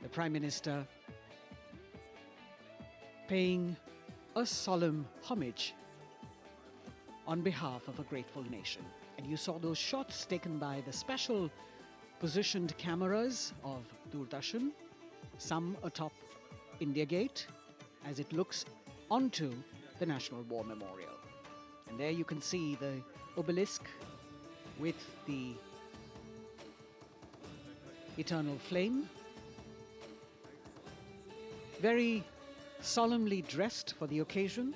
The Prime Minister paying a solemn homage on behalf of a grateful nation. And you saw those shots taken by the special positioned cameras of Doordarshan, some atop India Gate, as it looks onto the National War Memorial. And there you can see the obelisk with the eternal flame, very solemnly dressed for the occasion.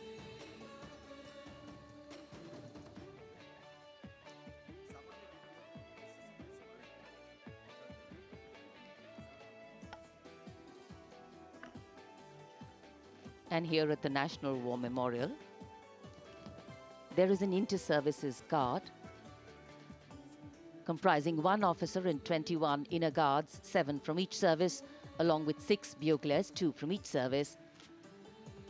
And here at the National War Memorial, there is an inter-services guard comprising 1 officer and 21 inner guards, 7 from each service, along with 6 buglers, 2 from each service,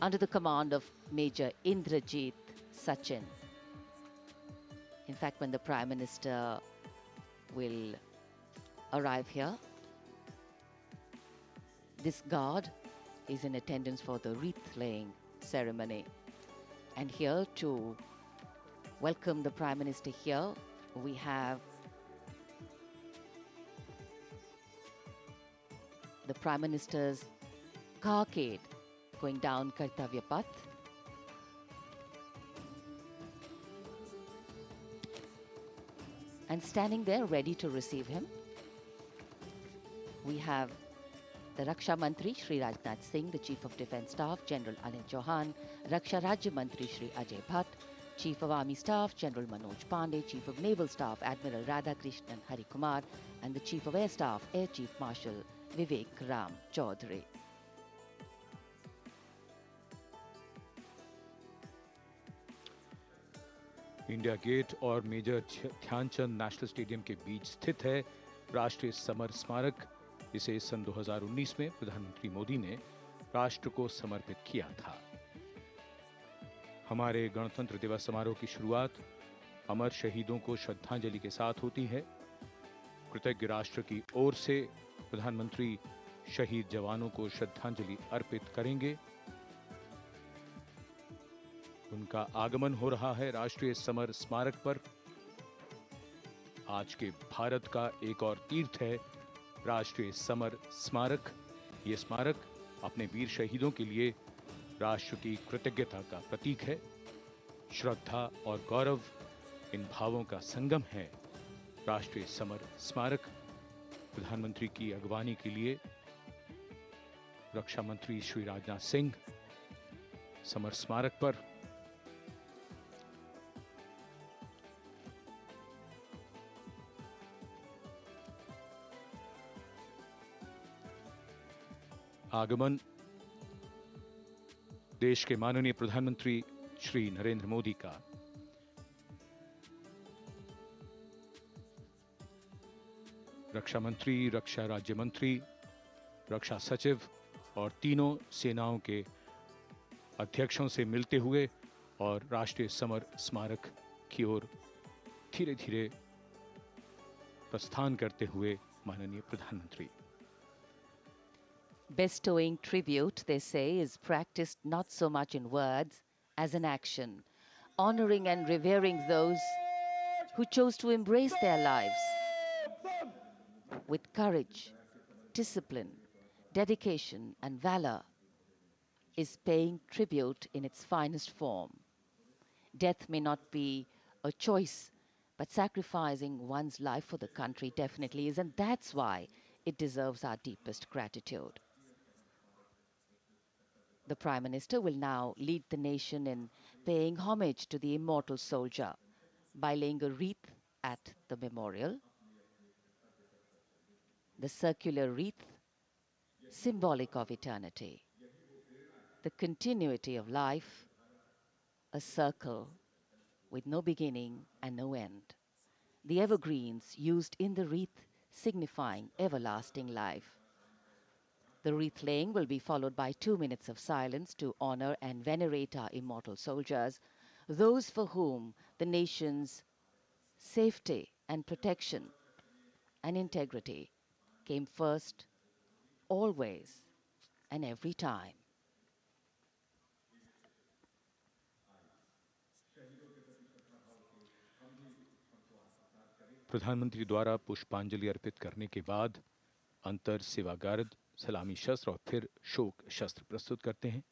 under the command of Major Indrajit Sachin. In fact, when the Prime Minister will arrive here, this guard is in attendance for the wreath-laying ceremony. And here to welcome the Prime Minister here, we have the Prime Minister's carcade going down Kartavya Path. And standing there ready to receive him, we have the Raksha Mantri Shri Rajnath Singh, the Chief of Defence Staff General Anil Chauhan, Raksha Rajya Mantri Shri Ajay Bhatt, Chief of Army Staff General Manoj Pandey, Chief of Naval Staff Admiral Radhakrishnan Harikumar, and the Chief of Air Staff Air Chief Marshal Vivek Ram Chaudhary. India Gate और major Dhyanchand national stadium के बीच स्थित है राष्ट्रीय summer स्मारक। इसे सन 2019 में प्रधानमंत्री मोदी ने राष्ट्र को समर्पित किया था। हमारे गणतंत्र दिवस समारोह की शुरुआत अमर शहीदों को श्रद्धांजलि के साथ होती है। कृतज्ञ राष्ट्र की ओर से प्रधानमंत्री शहीद जवानों को श्रद्धांजलि अर्पित करेंगे। उनका आगमन हो रहा है राष्ट्रीय समर स्मारक पर। आज के भारत का एक और तीर्थ है राष्ट्रीय समर स्मारक। ये स्मारक अपने वीर शहीदों के लिए राष्ट्र की कृतज्ञता का प्रतीक है। श्रद्धा और गौरव, इन भावों का संगम है राष्ट्रीय समर स्मारक। प्रधानमंत्री की अगवानी के लिए रक्षा मंत्री श्री राजनाथ सिंह समर स्मारक पर आगमन देश के माननीय प्रधानमंत्री श्री नरेंद्र मोदी का। रक्षा मंत्री, रक्षा राज्य मंत्री, रक्षा सचिव और तीनों सेनाओं के अध्यक्षों से मिलते हुए और राष्ट्रीय समर स्मारक की ओर धीरे धीरे प्रस्थान करते हुए माननीय प्रधानमंत्री। Bestowing tribute, they say, is practiced not so much in words as in action, honoring and revering those who chose to embrace their lives with courage, discipline, dedication, and valor is paying tribute in its finest form. Death may not be a choice, but sacrificing one's life for the country definitely is, and that's why it deserves our deepest gratitude. The Prime Minister will now lead the nation in paying homage to the immortal soldier by laying a wreath at the memorial. The circular wreath, symbolic of eternity, the continuity of life, a circle with no beginning and no end. The evergreens used in the wreath signifying everlasting life. The wreath laying will be followed by 2 minutes of silence to honor and venerate our immortal soldiers, those for whom the nation's safety and protection and integrity came first always and every time. प्रधानमंत्री द्वारा पुष्पांजलि अर्पित करने के बाद अंतर सेवागार्द सलामी शस्त्र और फिर शोक शस्त्र प्रस्तुत करते हैं।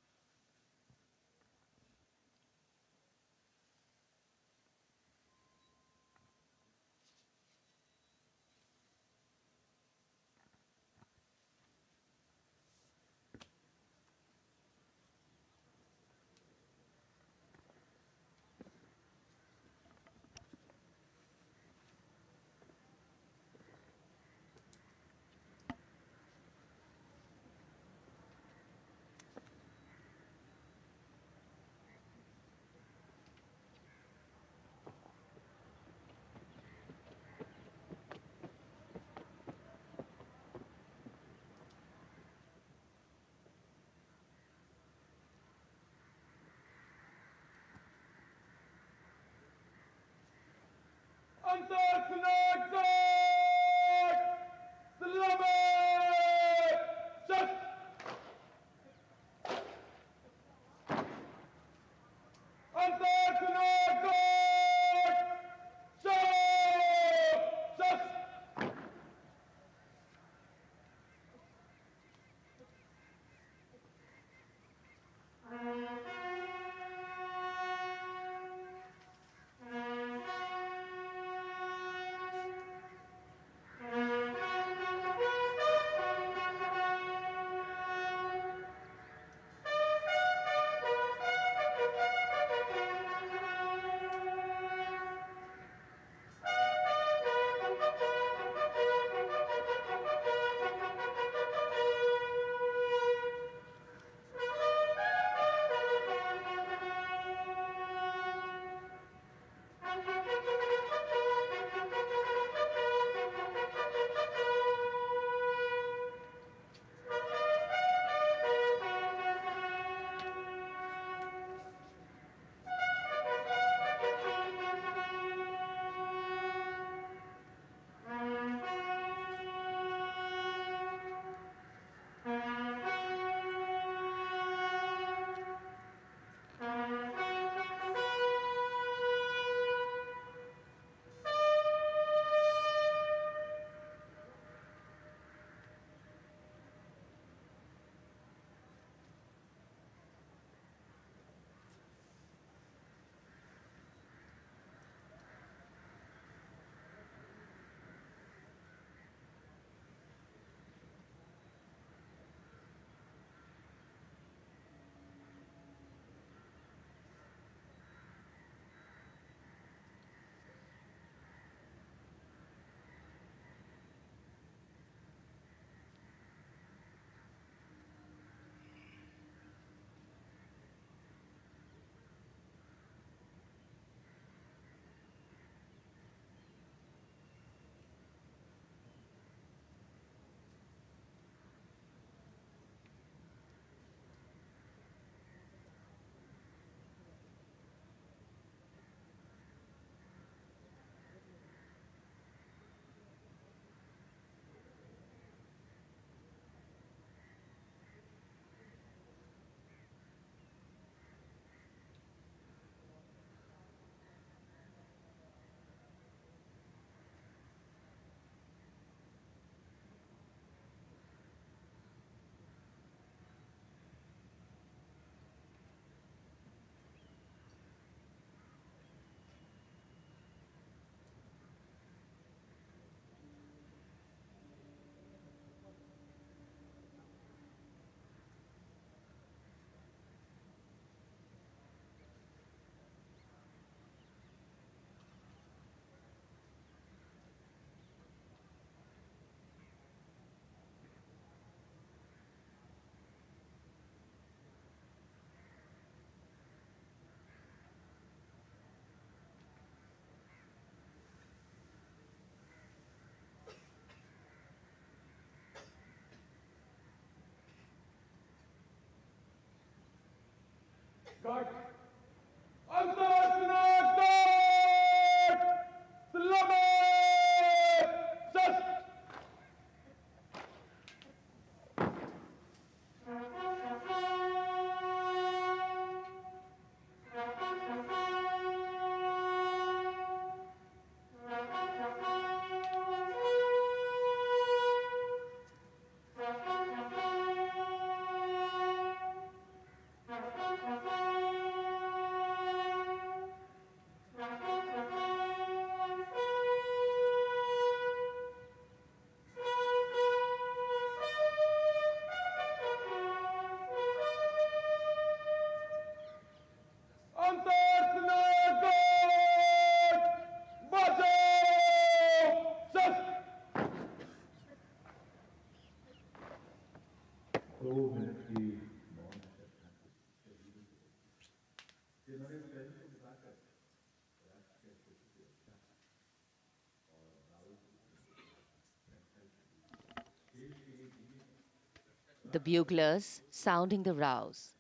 The buglers sounding the rouse,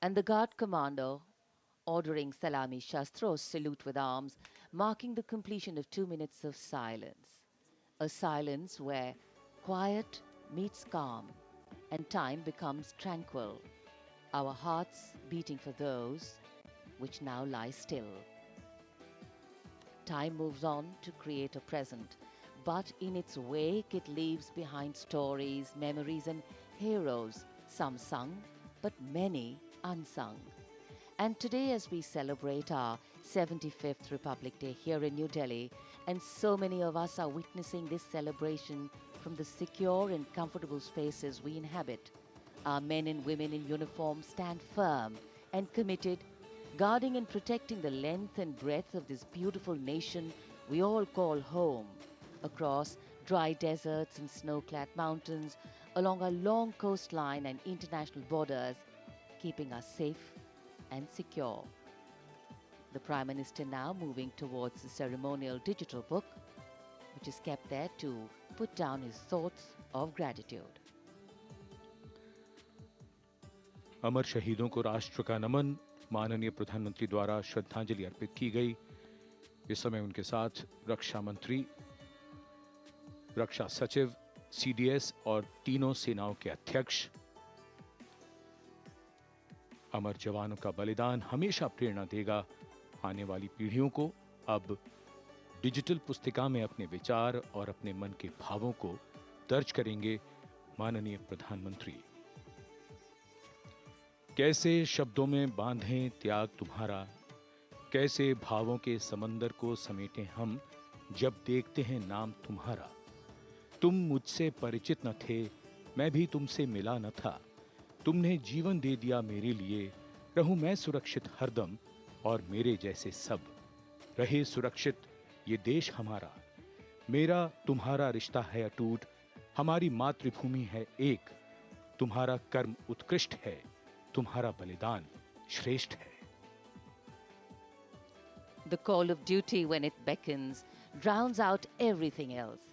and the guard commander ordering Salami Shastros salute with arms, marking the completion of 2 minutes of silence. A silence where quiet meets calm and time becomes tranquil, our hearts beating for those which now lie still. Time moves on to create a present, but in its wake it leaves behind stories, memories and heroes, some sung, but many unsung. And today, as we celebrate our 75th Republic Day here in New Delhi, and so many of us are witnessing this celebration from the secure and comfortable spaces we inhabit, our men and women in uniform stand firm and committed, guarding and protecting the length and breadth of this beautiful nation we all call home, across dry deserts and snow-clad mountains, along our long coastline and international borders, keeping us safe and secure. The Prime Minister now moving towards the ceremonial digital book, which is kept there to put down his thoughts of gratitude. अमर शहीदों को राष्ट्र का नमन, माननीय प्रधानमंत्री द्वारा श्रद्धांजलि अर्पित की गई। इस समय उनके साथ रक्षा मंत्री, रक्षा सचिव, सीडीएस और तीनों सेनाओं के अध्यक्ष। अमर जवानों का बलिदान हमेशा प्रेरणा देगा आने वाली पीढ़ियों को। अब डिजिटल पुस्तिका में अपने विचार और अपने मन के भावों को दर्ज करेंगे माननीय प्रधानमंत्री। कैसे शब्दों में बांधें त्याग तुम्हारा, कैसे भावों के समंदर को समेटें हम जब देखते हैं नाम तुम्हारा। तुम मुझसे परिचित न थे, मैं भी तुमसे मिला न था, तुमने जीवन दे दिया मेरे लिए, रहूं मैं सुरक्षित हरदम और मेरे जैसे सब रहे सुरक्षित ये देश हमारा। मेरा तुम्हारा रिश्ता है अटूट, हमारी मातृभूमि है एक, तुम्हारा कर्म उत्कृष्ट है, तुम्हारा बलिदान श्रेष्ठ है। The call of duty, when it beckons, drowns out everything else.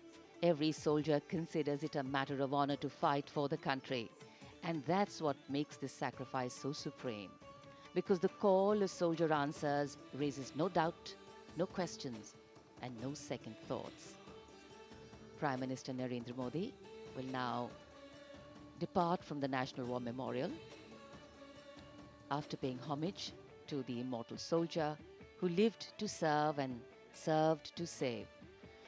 Every soldier considers it a matter of honor to fight for the country. And that's what makes this sacrifice so supreme. Because the call a soldier answers raises no doubt, no questions, and no second thoughts. Prime Minister Narendra Modi will now depart from the National War Memorial after paying homage to the immortal soldier who lived to serve and served to save.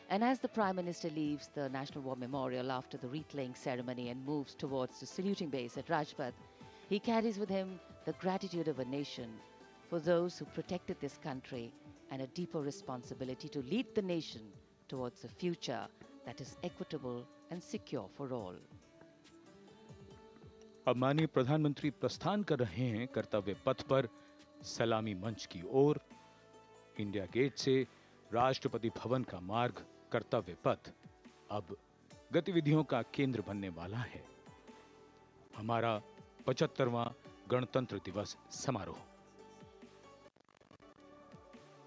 And as the Prime Minister leaves the National War Memorial after the wreath-laying ceremony and moves towards the saluting base at Rajpath, he carries with him the gratitude of a nation for those who protected this country and a deeper responsibility to lead the nation towards a future that is equitable and secure for all. अब माननीय प्रधानमंत्री प्रस्थान कर रहे हैं कर्तव्य पथ पर सलामी मंच की ओर। इंडिया गेट से राष्ट्रपति भवन का मार्ग कर्तव्य पथ अब गतिविधियों का केंद्र बनने वाला है। हमारा 75वां गणतंत्र दिवस समारोह।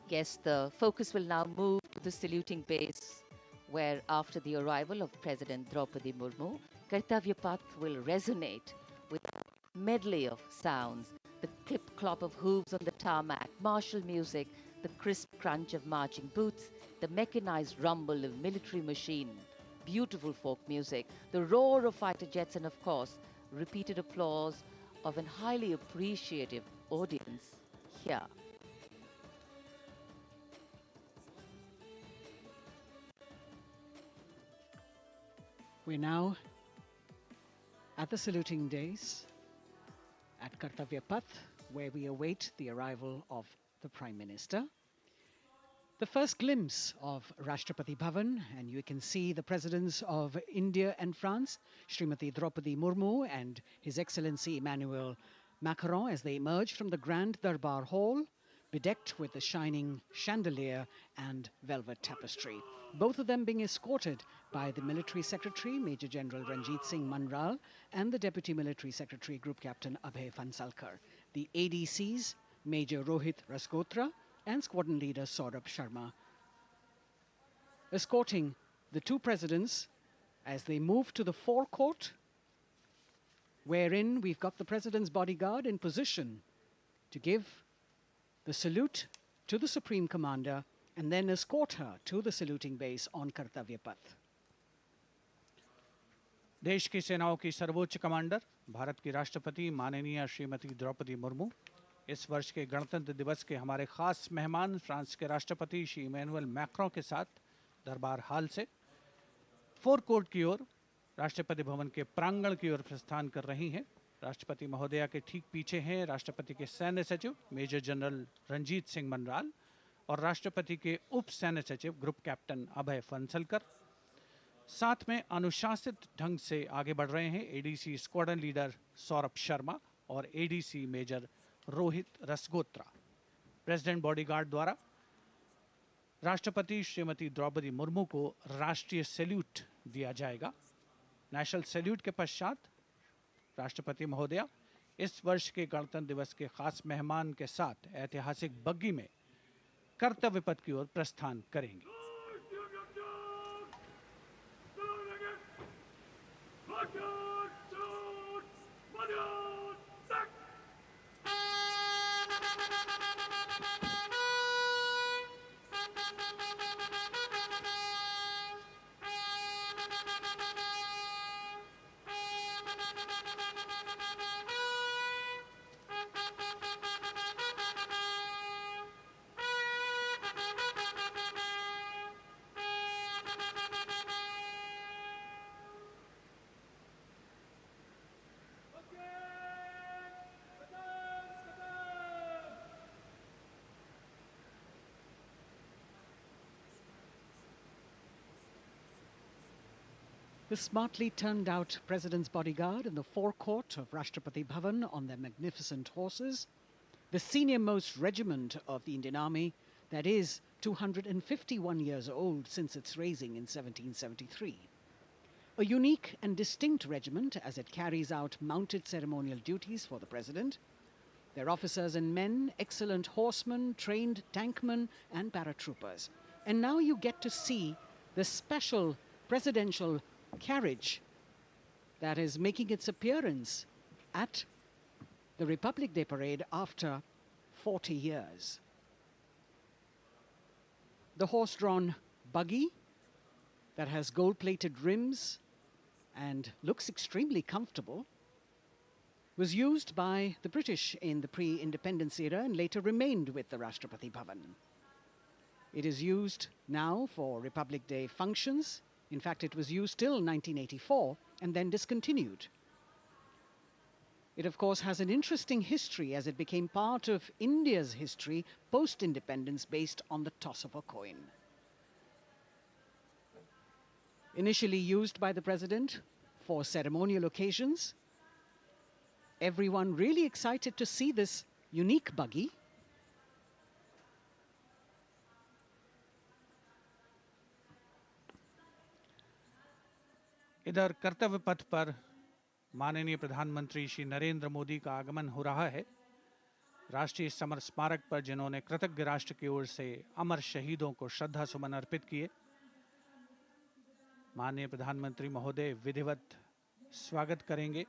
Yes, the focus will now move to the saluting base, where after the arrival of President Draupadi Murmu, Kartavya Path will resonate with a medley of sounds, the clip-clop of hooves on the tarmac, martial music, the crisp crunch of marching boots, the mechanized rumble of military machine, beautiful folk music, the roar of fighter jets, and of course, repeated applause of an highly appreciative audience here. We're now at the saluting days at Kartavya Path, where we await the arrival of the Prime Minister. The first glimpse of Rashtrapati Bhavan, and you can see the presidents of India and France, Srimati Draupadi Murmu and His Excellency Emmanuel Macron, as they emerge from the Grand Darbar Hall, bedecked with the shining chandelier and velvet tapestry. both of them being escorted by the Military Secretary, Major General Ranjit Singh Manral, and the Deputy Military Secretary, Group Captain Abhay Fansalkar. The ADCs, Major Rohit Rasgotra and Squadron Leader Saurabh Sharma, escorting the two presidents as they move to the forecourt, wherein we've got the President's bodyguard in position to give the salute to the Supreme Commander and then escort her to the saluting base on Kartavya Path. देश की सेनाओं की सर्वोच्च commander Bharat की राष्ट्रपति माननीय श्रीमती द्रौपदी मुर्मू, इस वर्ष के गणतंत्र दिवस के हमारे खास मेहमान फ्रांस के राष्ट्रपति श्री इमैनुअल मैक्रों के साथ दरबार हाल से फोर कोर्ट की ओर राष्ट्रपति भवन के प्रांगण की ओर प्रस्थान कर रही हैं। राष्ट्रपति महोदया के ठीक पीछे हैं राष्ट्रपति के सैन्य सचिव मेजर जनरल रंजीत सिंह मनराल और राष्ट्रपति के उप सैन्य सचिव ग्रुप कैप्टन अभय फंसलकर। साथ में अनुशासित ढंग से आगे बढ़ रहे हैं ADC squadron leader Saurabh Sharma और ADC major Rohit Rasgotra. President bodyguard द्वारा राष्ट्रपति श्रीमती द्रौपदी मुर्मू को राष्ट्रीय सैल्यूट दिया जाएगा। नेशनल सैल्यूट के पश्चात राष्ट्रपति महोदया इस वर्ष के गणतंत्र दिवस के खास मेहमान के साथ ऐतिहासिक बग्गी में कर्तव्य पथ की ओर प्रस्थान करेंगी। The smartly turned out President's bodyguard in the forecourt of Rashtrapati Bhavan on their magnificent horses, the senior-most regiment of the Indian Army, that is 251 years old since its raising in 1773. A unique and distinct regiment as it carries out mounted ceremonial duties for the President. Their officers and men, excellent horsemen, trained tankmen and paratroopers. And now you get to see the special presidential carriage that is making its appearance at the Republic Day Parade after 40 years. The horse-drawn buggy that has gold-plated rims and looks extremely comfortable was used by the British in the pre-independence era and later remained with the Rashtrapati Bhavan. It is used now for Republic Day functions. In fact, it was used till 1984 and then discontinued. It, of course, has an interesting history as it became part of India's history post-independence based on the toss of a coin. Initially used by the President for ceremonial occasions, everyone really excited to see this unique buggy. इधर कर्तव्य पथ पर माननीय प्रधानमंत्री श्री नरेंद्र मोदी का आगमन हो रहा है। राष्ट्रीय समर स्मारक पर जिन्होंने कृतज्ञ राष्ट्र की ओर से अमर शहीदों को श्रद्धा सुमन अर्पित किए, माननीय प्रधानमंत्री महोदय विधिवत स्वागत करेंगे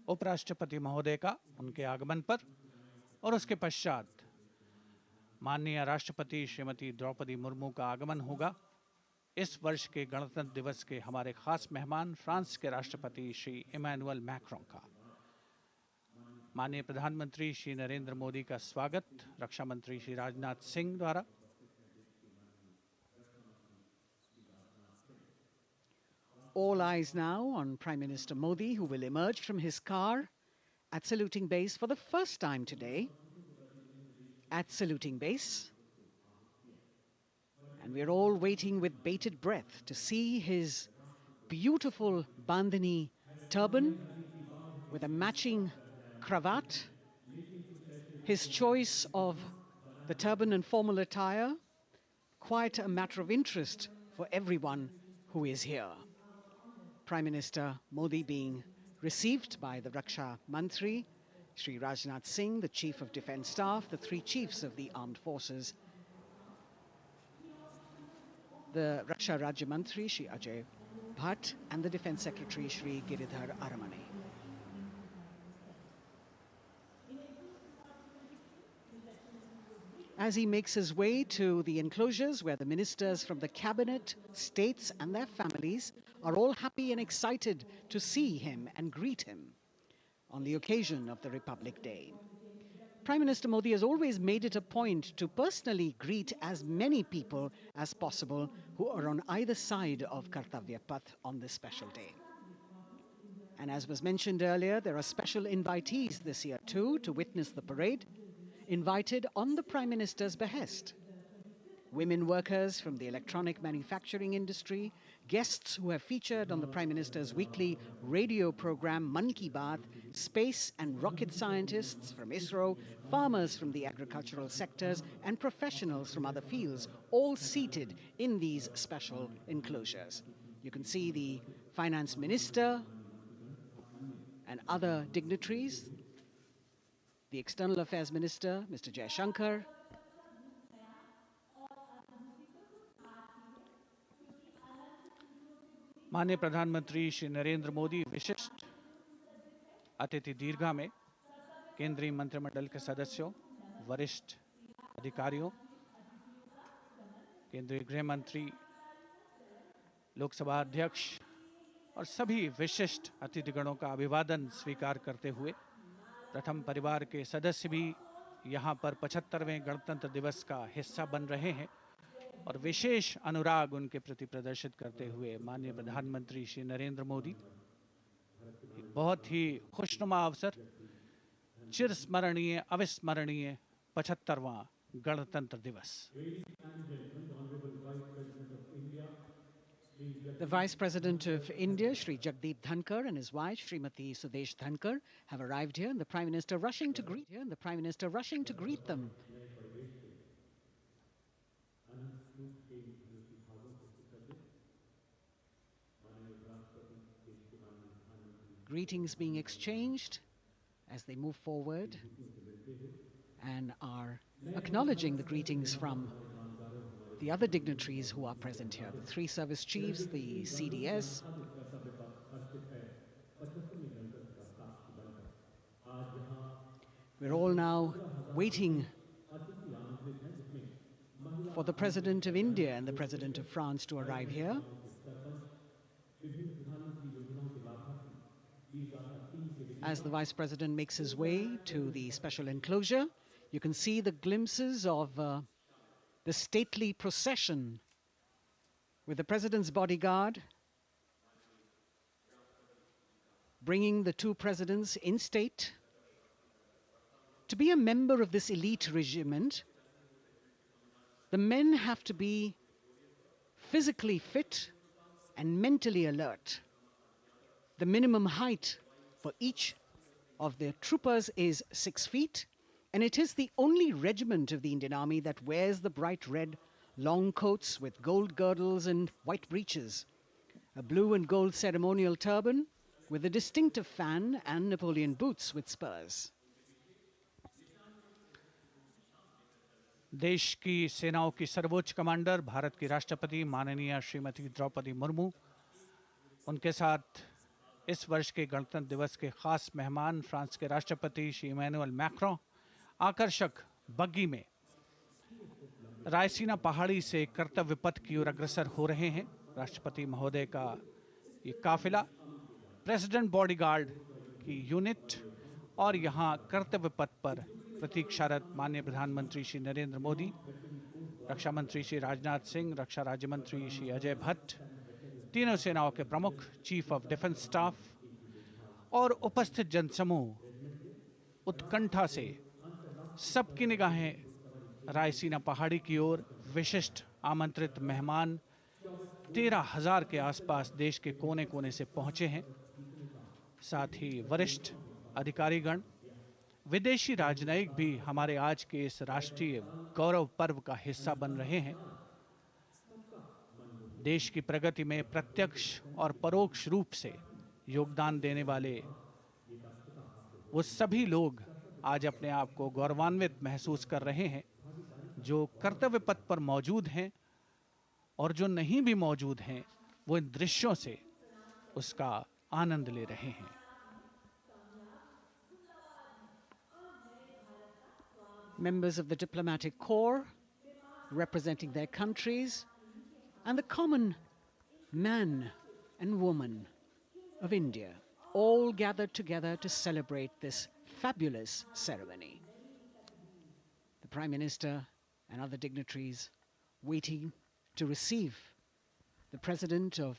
उपराष्ट्रपति महोदय का उनके आगमन पर और उसके पश्चात माननीय राष्ट्रपति श्रीमती द्रौपदी मुर्मू का आगमन होगा। इस वर्ष के गणतंत्र दिवस के हमारे खास मेहमान फ्रांस के राष्ट्रपति श्री इमैनुअल मैक्रों का। माननीय प्रधानमंत्री श्री नरेंद्र मोदी का स्वागत रक्षा मंत्री श्री राजनाथ सिंह द्वारा। All eyes now on Prime Minister Modi, who will emerge from his car at saluting base for the first time today. At saluting base. And we're all waiting with bated breath to see his beautiful bandhani turban with a matching cravat. His choice of the turban and formal attire, quite a matter of interest for everyone who is here. Prime Minister Modi being received by the Raksha Mantri, Shri Rajnath Singh, the Chief of Defence Staff, the three chiefs of the armed forces, the Raksha Rajya Mantri, Shri Ajay Bhatt, and the Defence Secretary, Shri Giridhar Aramane. As he makes his way to the enclosures where the ministers from the cabinet, states and their families are all happy and excited to see him and greet him on the occasion of the Republic Day. Prime Minister Modi has always made it a point to personally greet as many people as possible who are on either side of Kartavya Path on this special day. And as was mentioned earlier, there are special invitees this year too to witness the parade, invited on the Prime Minister's behest. Women workers from the electronic manufacturing industry, guests who have featured on the Prime Minister's weekly radio program Mann Ki Baat, space and rocket scientists from ISRO, farmers from the agricultural sectors and professionals from other fields, all seated in these special enclosures. You can see the Finance Minister and other dignitaries, the External Affairs Minister, Mr. Jaishankar, माननीय प्रधानमंत्री श्री नरेंद्र मोदी विशिष्ट अतिथि दीर्घा में केंद्रीय मंत्रिमंडल के सदस्यों, वरिष्ठ अधिकारियों, केंद्रीय गृह मंत्री, लोकसभा अध्यक्ष और सभी विशिष्ट अतिथिगणों का अभिवादन स्वीकार करते हुए प्रथम परिवार के सदस्य भी यहां पर 75वें गणतंत्र दिवस का हिस्सा बन रहे हैं और विशेष अनुराग उनके प्रति प्रदर्शित करते हुए माननीय प्रधानमंत्री श्री नरेंद्र मोदी एक बहुत ही खुशनुमा अवसर, चिरस्मरणीय अविस्मरणीय 75वां गणतंत्र दिवस। The Vice President of India, Shri Jagdeep Dhankar, and his wife, Srimati Sudesh Dhankar, have arrived here, and the Prime Minister rushing to greet them. Greetings being exchanged as they move forward and are acknowledging the greetings from the other dignitaries who are present here, the three service chiefs, the CDS. We're all now waiting for the President of India and the President of France to arrive here. As the Vice President makes his way to the special enclosure, you can see the glimpses of the stately procession with the President's bodyguard bringing the two presidents in state. To be a member of this elite regiment, the men have to be physically fit and mentally alert. The minimum height for each of the troopers is 6 feet, and it is the only regiment of the Indian Army that wears the bright red long coats with gold girdles and white breeches, a blue and gold ceremonial turban with a distinctive fan and Napoleon boots with spurs. देश की सेनाओं की सर्वोच्च commander Bharat की राष्ट्रपति माननीय श्रीमती द्रौपदी मुर्मू, उनके साथ इस वर्ष के गणतंत्र दिवस के खास मेहमान फ्रांस के राष्ट्रपति श्री इमैनुअल मैक्रों आकर्षक बग्गी में रायसीना पहाड़ी से कर्तव्य पथ की ओर अग्रसर हो रहे हैं। राष्ट्रपति महोदय का ये काफिला प्रेसिडेंट बॉडीगार्ड की यूनिट और यहाँ कर्तव्य पथ पर प्रतीक्षारत माननीय प्रधानमंत्री श्री नरेंद्र मोदी, रक्षा मंत्री श्री राजनाथ सिंह, रक्षा राज्य मंत्री श्री अजय भट्ट, तीनों सेनाओं के प्रमुख, चीफ ऑफ डिफेंस स्टाफ और उपस्थित जनसमूह उत्कंठा से सबकी निगाहें रायसीना पहाड़ी की ओर। विशिष्ट आमंत्रित मेहमान 13,000 के आसपास देश के कोने कोने से पहुंचे हैं। साथ ही वरिष्ठ अधिकारीगण, विदेशी राजनयिक भी हमारे आज के इस राष्ट्रीय गौरव पर्व का हिस्सा बन रहे हैं। देश की प्रगति में प्रत्यक्ष और परोक्ष रूप से योगदान देने वाले वो सभी लोग आज अपने आप को गौरवान्वित महसूस कर रहे हैं, जो कर्तव्य पथ पर मौजूद हैं और जो नहीं भी मौजूद हैं, वो इन दृश्यों से उसका आनंद ले रहे हैं। Members of the diplomatic corps representing their countries and the common man and woman of India all gathered together to celebrate this fabulous ceremony. The Prime Minister and other dignitaries waiting to receive the President of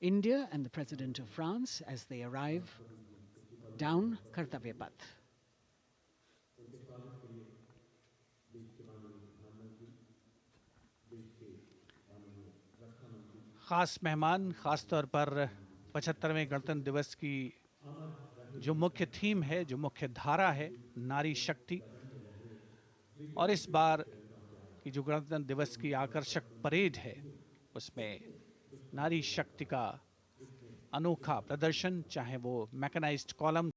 India and the President of France as they arrive down Kartavya Path. खास मेहमान, खास तौर पर 75वें गणतंत्र दिवस की जो मुख्य थीम है, जो मुख्य धारा है, नारी शक्ति, और इस बार की जो गणतंत्र दिवस की आकर्षक परेड है, उसमें नारी शक्ति का अनोखा प्रदर्शन, चाहे वो mechanised column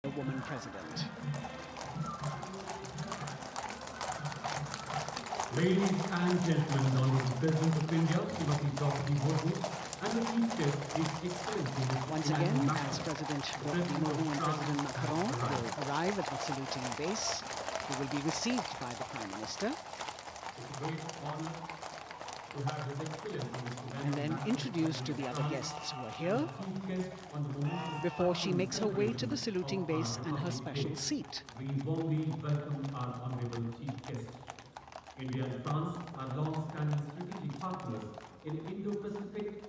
A woman president. Ladies and gentlemen, honorable President of India, Srimati Draupadi Murmu, and the Chief Guest, His Excellency Once again, as President Draupadi Murmu and President Macron will arrive at the saluting base, they will be received by the Prime Minister It's a great honor to have His Excellency and then introduced to the other guests who are here Chief Guest on the moment. before she makes her way to the saluting base and her special seat. We warmly welcome our honorable Chief Guest. India and France are long-standing strategic partners in Indo-Pacific.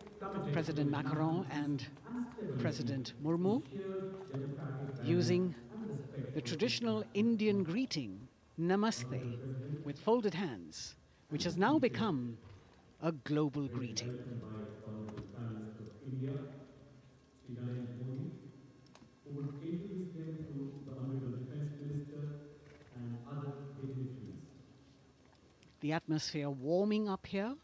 President Macron and President Murmu using the traditional Indian greeting, Namaste, with folded hands, which has now become a global greeting. The atmosphere warming up here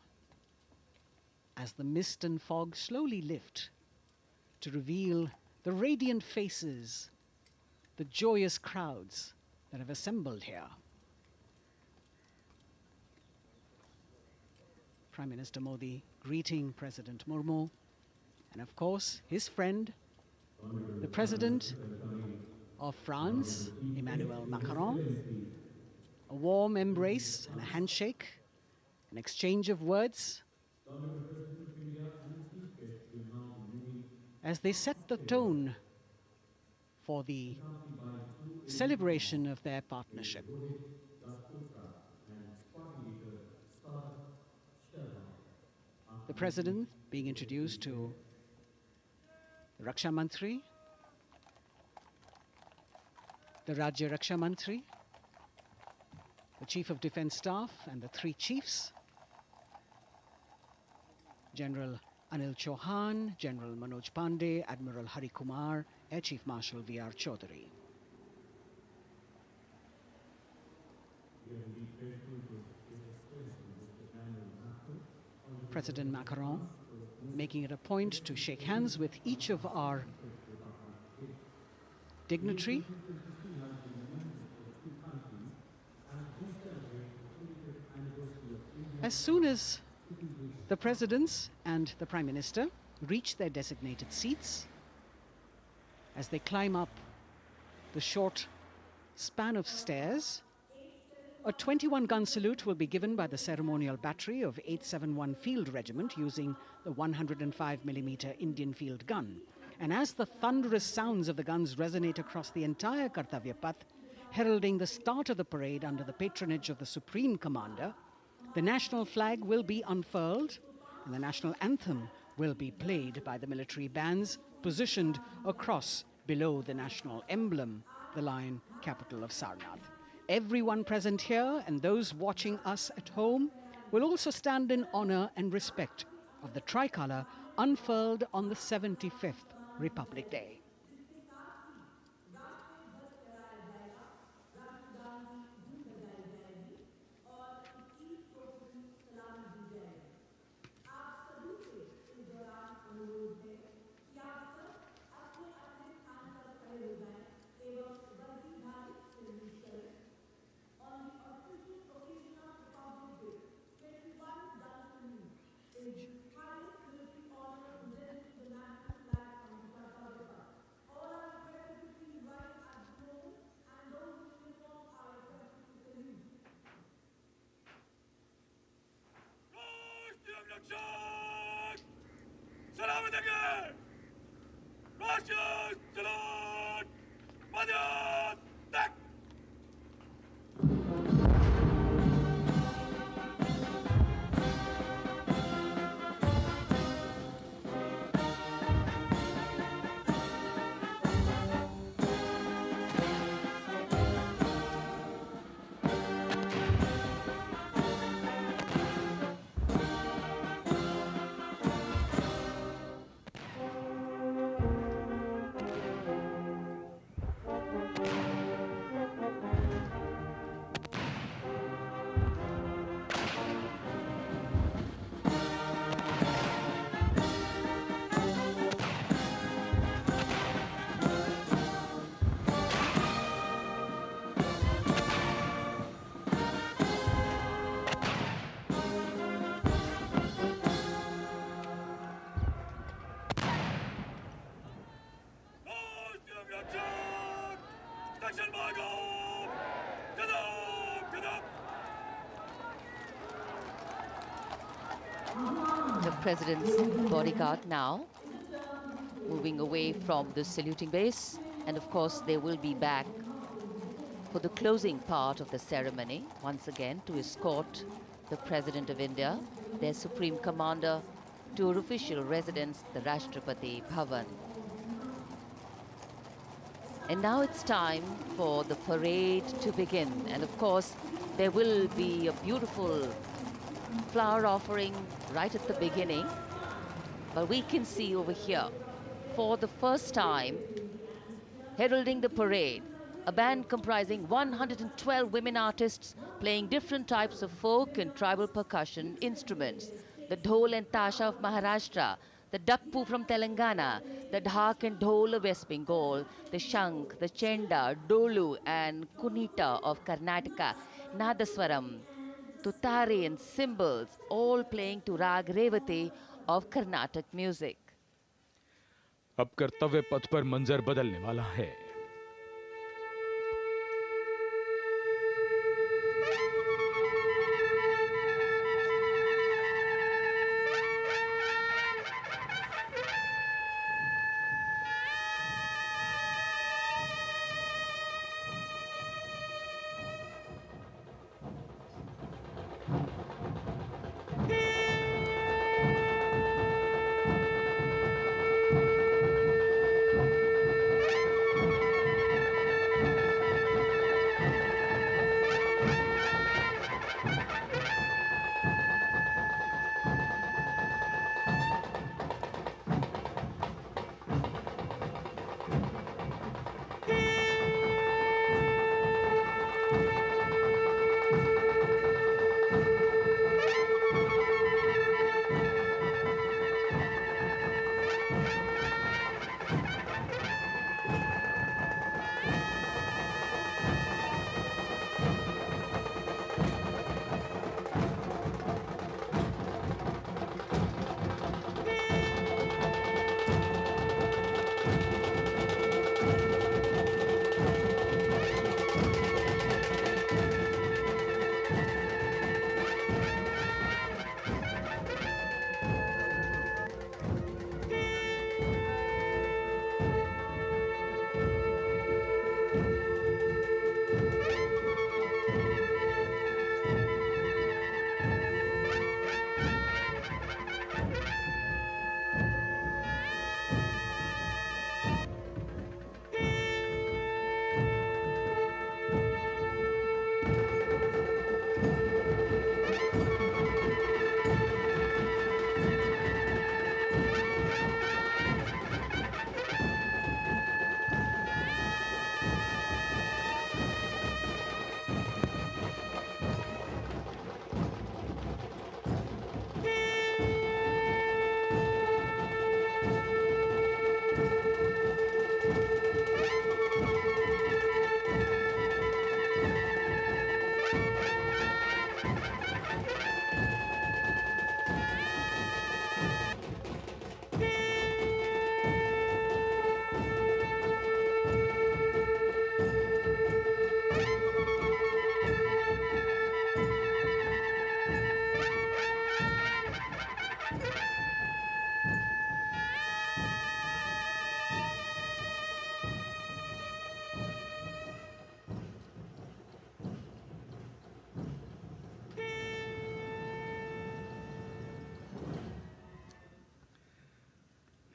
as the mist and fog slowly lift to reveal the radiant faces, the joyous crowds that have assembled here. Prime Minister Modi greeting President Murmu and of course his friend, the President of France, Emmanuel Macron. A warm embrace and a handshake, an exchange of words as they set the tone for the celebration of their partnership. The President being introduced to the Raksha Mantri, the Rajya Raksha Mantri, the Chief of Defence Staff and the three chiefs, General Anil Chauhan, General Manoj Pandey, Admiral Hari Kumar, Air Chief Marshal V.R. Chaudhary. President Macron making it a point to shake hands with each of our dignitary. As soon as the presidents and the Prime Minister reach their designated seats, as they climb up the short span of stairs, a 21-gun salute will be given by the ceremonial battery of 871 Field Regiment using the 105mm Indian field gun. And as the thunderous sounds of the guns resonate across the entire Kartavya Path, heralding the start of the parade under the patronage of the Supreme Commander, the national flag will be unfurled and the national anthem will be played by the military bands positioned across below the national emblem, the lion capital of Sarnath. Everyone present here and those watching us at home will also stand in honor and respect of the tricolour unfurled on the 75th Republic Day. The President's bodyguard now moving away from the saluting base, and of course they will be back for the closing part of the ceremony once again to escort the President of India, their Supreme Commander, to her official residence, the Rashtrapati Bhavan. And now it's time for the parade to begin, and of course there will be a beautiful flower offering right at the beginning, but we can see over here for the first time heralding the parade a band comprising 112 women artists playing different types of folk and tribal percussion instruments. The dhol and tasha of Maharashtra, the dakpu from Telangana, the dhak and dhol of West Bengal, the shank, the chenda, dolu and kunita of Karnataka, nadaswaram, tutari and cymbals, all playing to Rag Revati of Carnatic music. अब कर्तव्य पथ पर मंजर बदलने वाला है।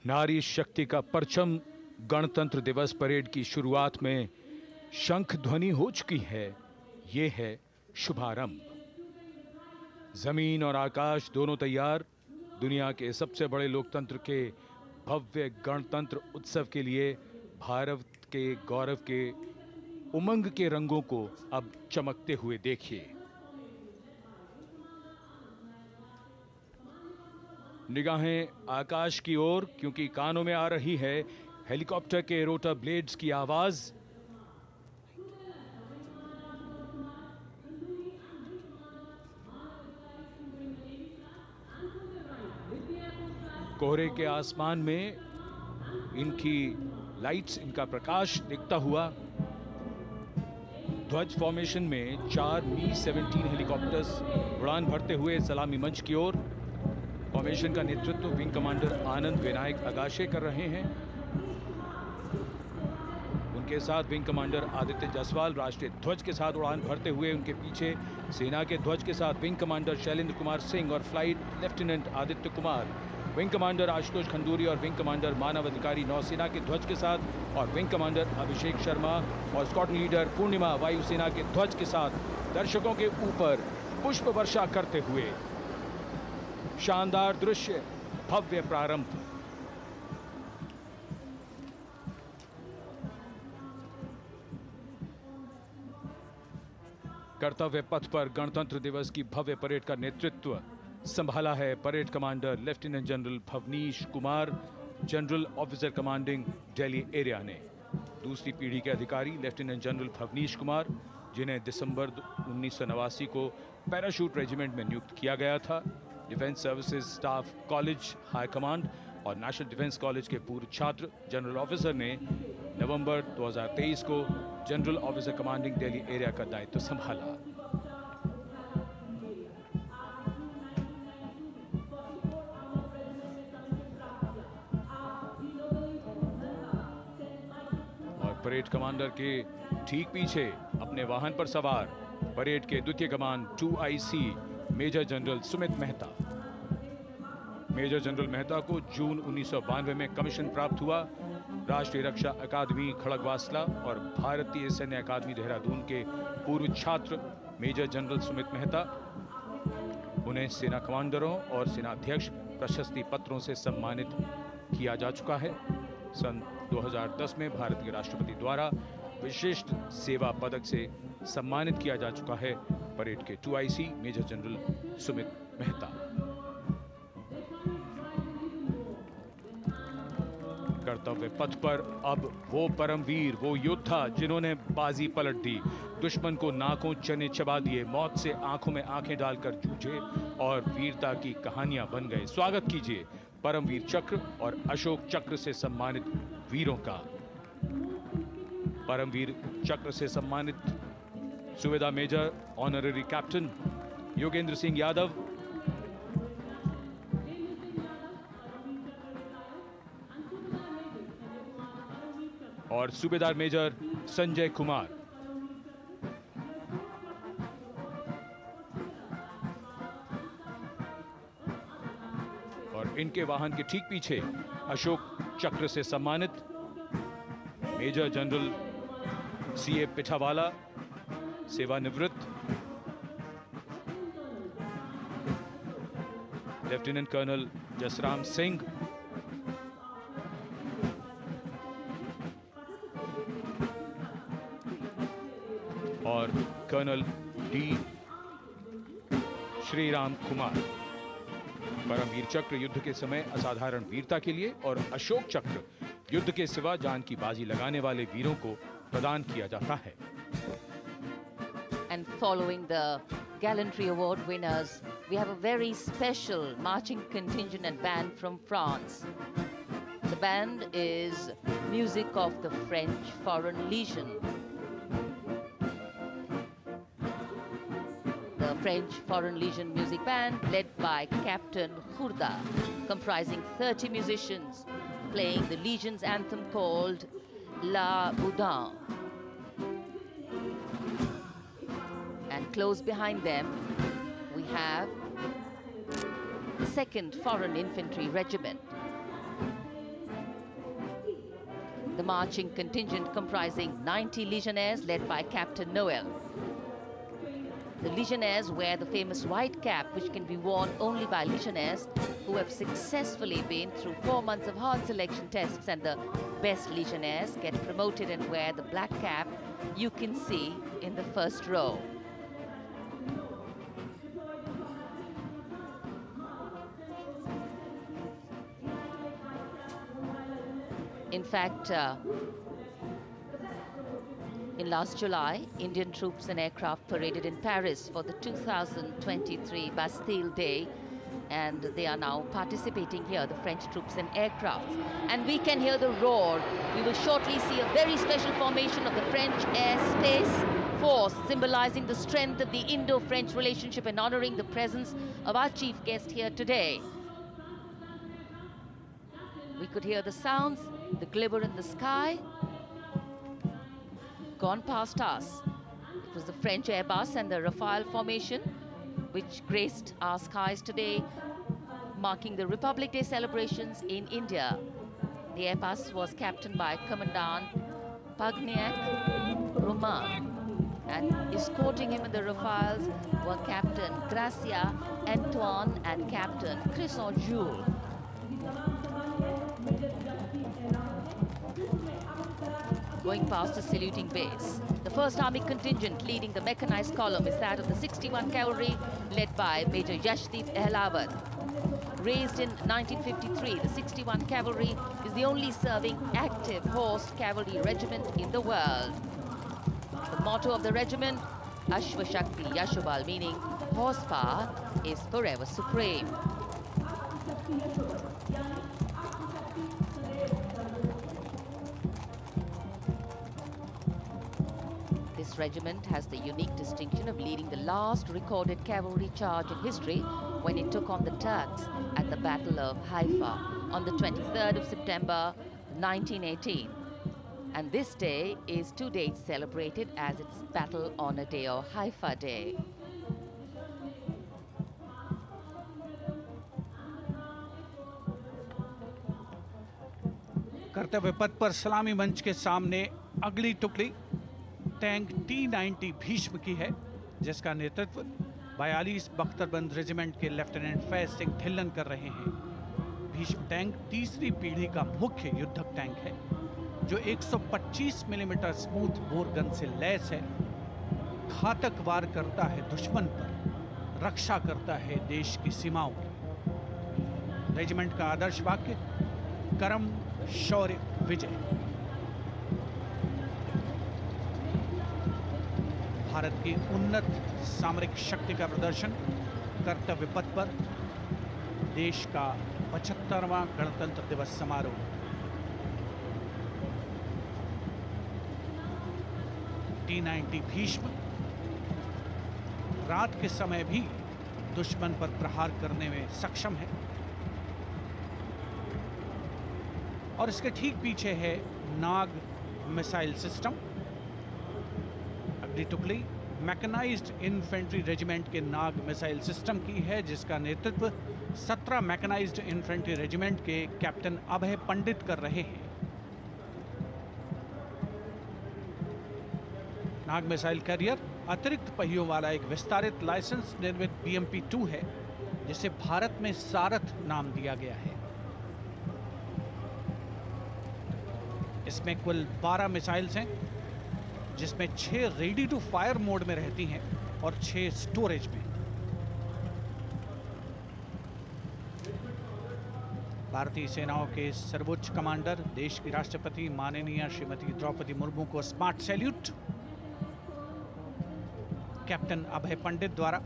नारी शक्ति का परचम गणतंत्र दिवस परेड की शुरुआत में शंख ध्वनि हो चुकी है। ये है शुभारंभ। जमीन और आकाश दोनों तैयार दुनिया के सबसे बड़े लोकतंत्र के भव्य गणतंत्र उत्सव के लिए भारत के गौरव के उमंग के रंगों को अब चमकते हुए देखिए। निगाहें आकाश की ओर, क्योंकि कानों में आ रही है हेलीकॉप्टर के रोटर ब्लेड्स की आवाज। कोहरे के आसमान में इनकी लाइट्स, इनका प्रकाश दिखता हुआ ध्वज फॉर्मेशन में 4 मी-17 हेलीकॉप्टर्स उड़ान भरते हुए सलामी मंच की ओर। फॉर्मेशन का नेतृत्व विंग कमांडर आनंद विनायक अगाशे कर रहे हैं। उनके साथ विंग कमांडर आदित्य जायसवाल राष्ट्रीय ध्वज के साथ उड़ान भरते हुए। उनके पीछे सेना के ध्वज के साथ विंग कमांडर शैलेंद्र कुमार सिंह और flight lieutenant Aditya Kumar, wing commander Ashutosh Khanduri और विंग कमांडर मानव अधिकारी नौसेना के ध्वज के साथ, और विंग कमांडर अभिषेक शर्मा और स्क्वाड्रन लीडर पूर्णिमा वायुसेना के ध्वज के साथ दर्शकों के ऊपर पुष्प वर्षा करते हुए। शानदार दृश्य, भव्य प्रारंभ। कर्तव्य पथ पर गणतंत्र दिवस की भव्य परेड का नेतृत्व संभाला है parade commander lieutenant general Bhavnish Kumar, general officer commanding Delhi area ने। दूसरी पीढ़ी के अधिकारी लेफ्टिनेंट जनरल भवनीश कुमार, जिन्हें दिसंबर 1989 को पैराशूट रेजिमेंट में नियुक्त किया गया था। Defence services staff college high command और नेशनल डिफेंस कॉलेज के पूर्व छात्र जनरल ऑफिसर ने नवंबर 2023 को general officer commanding Delhi area का दायित्व संभाला। और परेड कमांडर के ठीक पीछे अपने वाहन पर सवार परेड के द्वितीय कमान 2IC major general Sumit Mehta. Major general Mehta को जून 1992 में कमीशन प्राप्त हुआ। राष्ट्रीय रक्षा अकादमी खड़गवासला और भारतीय सैन्य अकादमी देहरादून के पूर्व छात्र मेजर जनरल सुमित मेहता। उन्हें सेना कमांडरों और सेनाध्यक्ष प्रशस्ति पत्रों से सम्मानित किया जा चुका है। सन 2010 में भारत के राष्ट्रपति द्वारा विशिष्ट सेवा पदक से सम्मानित किया जा चुका है परेड के 2IC major general Sumit Mehta. कर्तव्य पथ पर अब वो परमवीर, वो योद्धा जिन्होंने बाजी पलट दी, दुश्मन को नाकों चने चबा दिए, मौत से आंखों में आंखें डालकर जूझे और वीरता की कहानियां बन गए। स्वागत कीजिए परमवीर चक्र और अशोक चक्र से सम्मानित वीरों का। परमवीर चक्र से सम्मानित सुबेदार major honorary captain Yogendra Singh Yadav, और सूबेदार मेजर संजय कुमार। और इनके वाहन के ठीक पीछे अशोक चक्र से सम्मानित मेजर जनरल CA पिठावाला, सेवानिवृत्त, लेफ्टिनेंट कर्नल जसराम सिंह, और कर्नल D श्रीराम कुमार। परमवीर चक्र युद्ध के समय असाधारण वीरता के लिए और अशोक चक्र युद्ध के सिवा जान की बाजी लगाने वाले वीरों को प्रदान किया जाता है। And following the Gallantry Award winners, we have a very special marching contingent and band from France. The band is music of the French Foreign Legion. The French Foreign Legion music band led by Captain Khourda, comprising 30 musicians, playing the Legion's anthem called La Boudin. And close behind them, we have the 2nd Foreign Infantry Regiment. The marching contingent comprising 90 legionnaires led by Captain Noel. The legionnaires wear the famous white cap, which can be worn only by legionnaires who have successfully been through 4 months of hard selection tests, and the best legionnaires get promoted and wear the black cap you can see in the first row. In fact, in last July, Indian troops and aircraft paraded in Paris for the 2023 Bastille Day, and they are now participating here, the French troops and aircrafts. And we can hear the roar. We will shortly see a very special formation of the French Air Space Force, symbolizing the strength of the Indo-French relationship and honoring the presence of our chief guest here today. We could hear the sounds, the glimmer in the sky. Gone past us. It was the French Airbus and the Rafale formation which graced our skies today, marking the Republic Day celebrations in India. The Airbus was captained by Commandant Pagniac Romain, and escorting him in the Rafales were Captain Gracia Antoine and Captain Crisson Jules. Going past a saluting base. The 1st Army contingent leading the mechanized column is that of the 61 Cavalry, led by Major Yashdeep Ehlawat. Raised in 1953, the 61 Cavalry is the only serving active horse cavalry regiment in the world. The motto of the regiment, Ashwa Shakti Yashobal, meaning horsepower is forever supreme. This regiment has the unique distinction of leading the last recorded cavalry charge in history when it took on the Turks at the Battle of Haifa on the 23rd of September 1918. And this day is to date celebrated as its Battle Honor Day or Haifa Day. कर्तव्य पथ पर सलामी मंच के सामने अगली टुकड़ी tank T-90 Bhishma की है, जिसका नेतृत्व 42 बख्तरबंद रेजिमेंट के लेफ्टिनेंट फैज सिंह ढिल्लन कर रहे हैं। भीष्म टैंक तीसरी पीढ़ी का मुख्य युद्धक टैंक है, जो 125 मिलीमीटर स्मूथ बोर गन से लैस है, घातक वार करता है दुश्मन पर, रक्षा करता है देश की सीमाओं की। रेजिमेंट का आदर्श वाक्य कर्म शौर्य विजय। भारत की उन्नत सामरिक शक्ति का प्रदर्शन कर्तव्य पथ पर देश का 75वां गणतंत्र दिवस समारोह। T-90 भीष्म रात के समय भी दुश्मन पर प्रहार करने में सक्षम है, और इसके ठीक पीछे है नाग मिसाइल सिस्टम। अगली टुकड़ी मैकेनाइज्ड इन्फेंट्री रेजिमेंट के नाग मिसाइल सिस्टम की है, जिसका नेतृत्व 17 मैकेनाइज्ड इन्फेंट्री रेजिमेंट के कैप्टन अभय पंडित कर रहे हैं। नाग मिसाइल कैरियर अतिरिक्त पहियों वाला एक विस्तारित लाइसेंस निर्मित BMP-2 है, जिसे भारत में सारथ नाम दिया गया है। इसमें कुल 12 मिसाइल्स हैं, जिसमें 6 रेडी टू फायर मोड में रहती हैं और 6 स्टोरेज में। भारतीय सेनाओं के सर्वोच्च कमांडर देश की राष्ट्रपति माननीय श्रीमती द्रौपदी मुर्मू को स्मार्ट सैल्यूट। कैप्टन अभय पंडित द्वारा।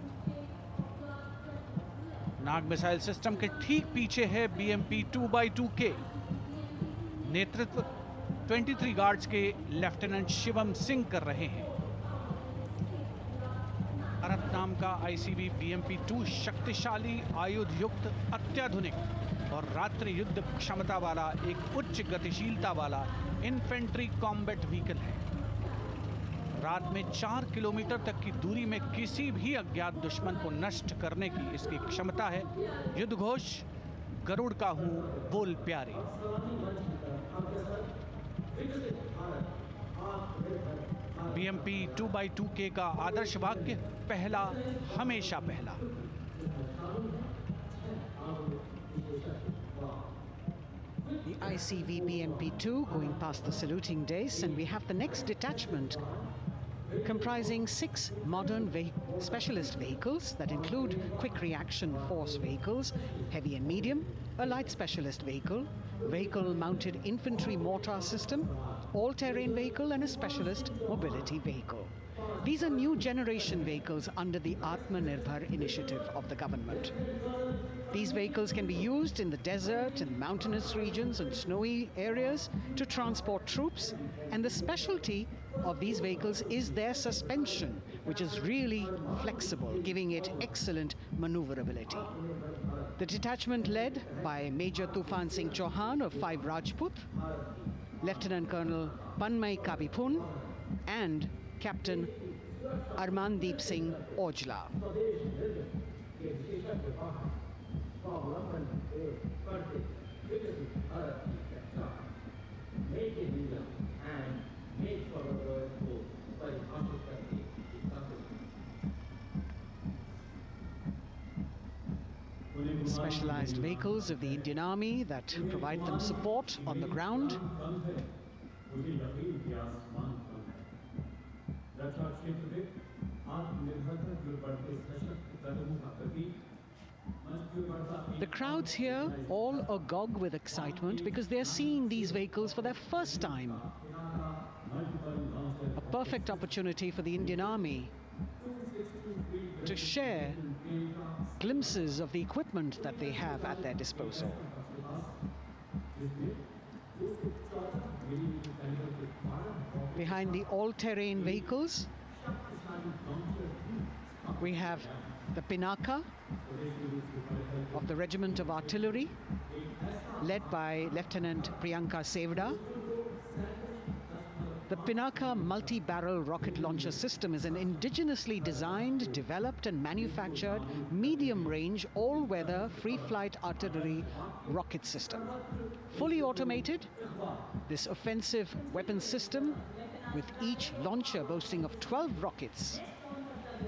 नाग मिसाइल सिस्टम के ठीक पीछे है BMP 2x2K। नेतृत्व 23 गार्ड्स के लेफ्टिनेंट शिवम सिंह कर रहे हैं। भारत नाम का ICV BMP 2 शक्तिशाली, आयुध युक्त, अत्याधुनिक और रात्रि युद्ध क्षमता वाला एक उच्च गतिशीलता वाला इन्फेंट्री कॉम्बैट व्हीकल है। रात में 4 किलोमीटर तक की दूरी में किसी भी अज्ञात दुश्मन को नष्ट करने की इसकी क्षमता है। युद्ध घोष, गरुड़ का हूं बोल प्यारे। BMP 2x2K का आदर्श वाक्य, पहला हमेशा पहला। The ICV BMP-2 going past the saluting dais, and we have the next detachment comprising 6 modern specialist vehicles that include quick reaction force vehicles, heavy and medium, a light specialist vehicle, vehicle-mounted infantry mortar system, all-terrain vehicle, and a specialist mobility vehicle. These are new generation vehicles under the Atmanirbhar initiative of the government. These vehicles can be used in the desert and mountainous regions and snowy areas to transport troops, and the specialty of these vehicles is their suspension, which is really flexible, giving it excellent maneuverability. The detachment led by Major Tufan Singh Chauhan of 5 Rajput, Lieutenant Colonel Panmay Kabipun, and Captain Armandeep Singh Ojla. Specialized vehicles of the Indian Army that provide them support on the ground. The crowds here all agog with excitement because they're seeing these vehicles for their first time. A perfect opportunity for the Indian Army to share glimpses of the equipment that they have at their disposal. Behind the all-terrain vehicles, we have the Pinaka of the Regiment of Artillery, led by Lieutenant Priyanka Sevda. The Pinaka multi-barrel rocket launcher system is an indigenously designed, developed and manufactured medium-range, all-weather, free-flight artillery rocket system. Fully automated, this offensive weapon system, with each launcher boasting of 12 rockets,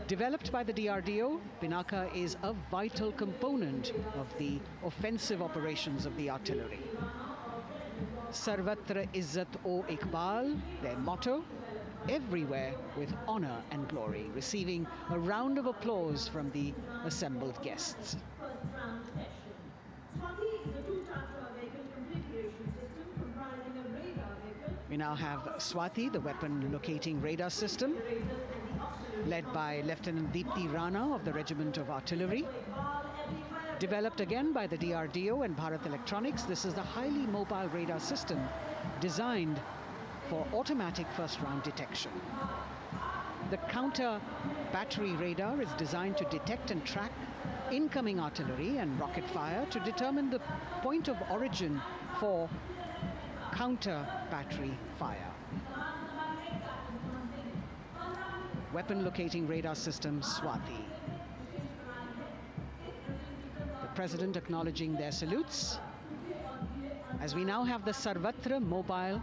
developed by the DRDO, Pinaka is a vital component of the offensive operations of the artillery. Sarvatra Izzat o Iqbal, their motto, everywhere with honor and glory, receiving a round of applause from the assembled guests. We now have Swati, the weapon locating radar system, led by Lieutenant Deepthi Rana of the Regiment of Artillery. Developed again by the DRDO and Bharat Electronics, this is the highly mobile radar system designed for automatic first-round detection. The counter battery radar is designed to detect and track incoming artillery and rocket fire to determine the point of origin for counter battery fire. Weapon locating radar system Swati. The President acknowledging their salutes, as we now have the Sarvatra mobile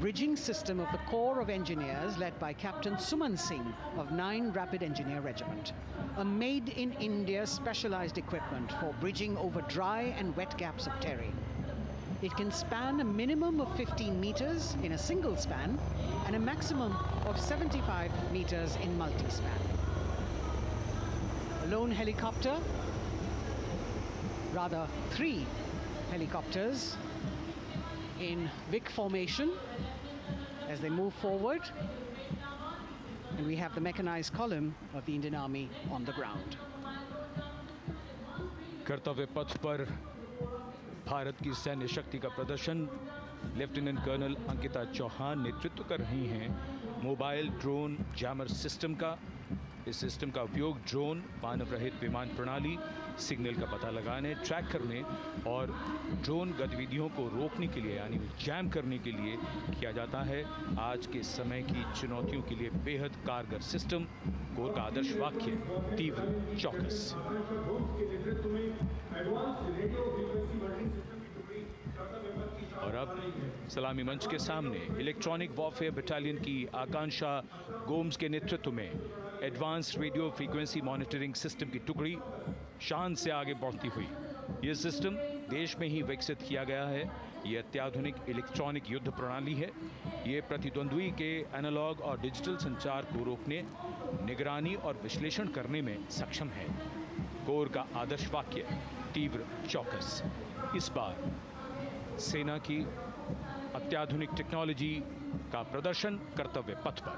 bridging system of the Corps of Engineers, led by Captain Suman Singh of 9 Rapid Engineer Regiment, a made-in-India specialized equipment for bridging over dry and wet gaps of terrain. It can span a minimum of 15 meters in a single span and a maximum of 75 meters in multi-span. A lone helicopter, rather 3 helicopters in Vic formation as they move forward. And we have the mechanized column of the Indian Army on the ground. कर्तव्य पथ पर भारत की सैन्य शक्ति का प्रदर्शन lieutenant colonel Ankita Chauhan नेतृत्व कर रही हैं मोबाइल ड्रोन जैमर सिस्टम का। इस सिस्टम का उपयोग ड्रोन, मानव रहित विमान प्रणाली, सिग्नल का पता लगाने, ट्रैक करने और ड्रोन गतिविधियों को रोकने के लिए यानी जैम करने के लिए किया जाता है। आज के समय की चुनौतियों के लिए बेहद कारगर सिस्टम। कोर का आदर्श वाक्य तीव्र चौकस। और अब सलामी मंच के सामने इलेक्ट्रॉनिक वॉरफेयर बटालियन की आकांक्षा गोम्स के नेतृत्व में advance radio frequency monitoring system की टुकड़ी शान से आगे बढ़ती हुई। यह सिस्टम देश में ही विकसित किया गया है। यह अत्याधुनिक इलेक्ट्रॉनिक युद्ध प्रणाली है। ये प्रतिद्वंद्वी के एनालॉग और डिजिटल संचार को रोकने, निगरानी और विश्लेषण करने में सक्षम है। कोर का आदर्श वाक्य तीव्र चौकस। इस बार सेना की अत्याधुनिक टेक्नोलॉजी का प्रदर्शन कर्तव्य पथ पर।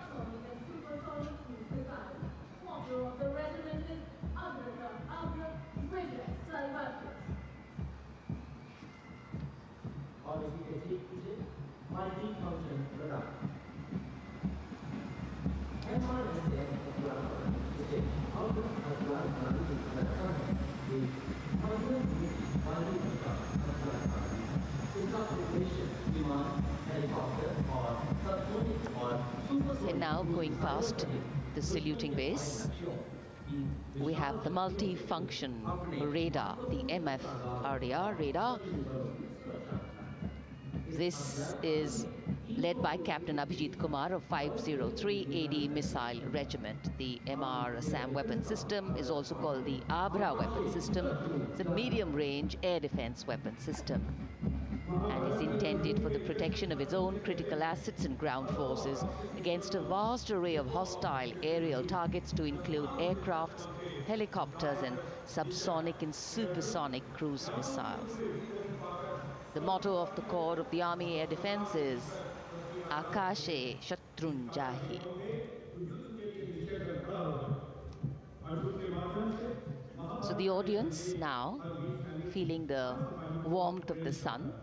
And now going past the saluting base, we have the multi-function radar, the MF-RDR radar. This is led by Captain Abhijit Kumar of 503 AD Missile Regiment. The MR-SAM weapon system is also called the Abra weapon system. It's a medium-range air defense weapon system and is intended for the protection of its own critical assets and ground forces against a vast array of hostile aerial targets to include aircrafts, helicopters, and subsonic and supersonic cruise missiles. The motto of the Corps of the Army Air Defense is Akashe Shatrunjahi. So the audience now feeling the warmth of the sun,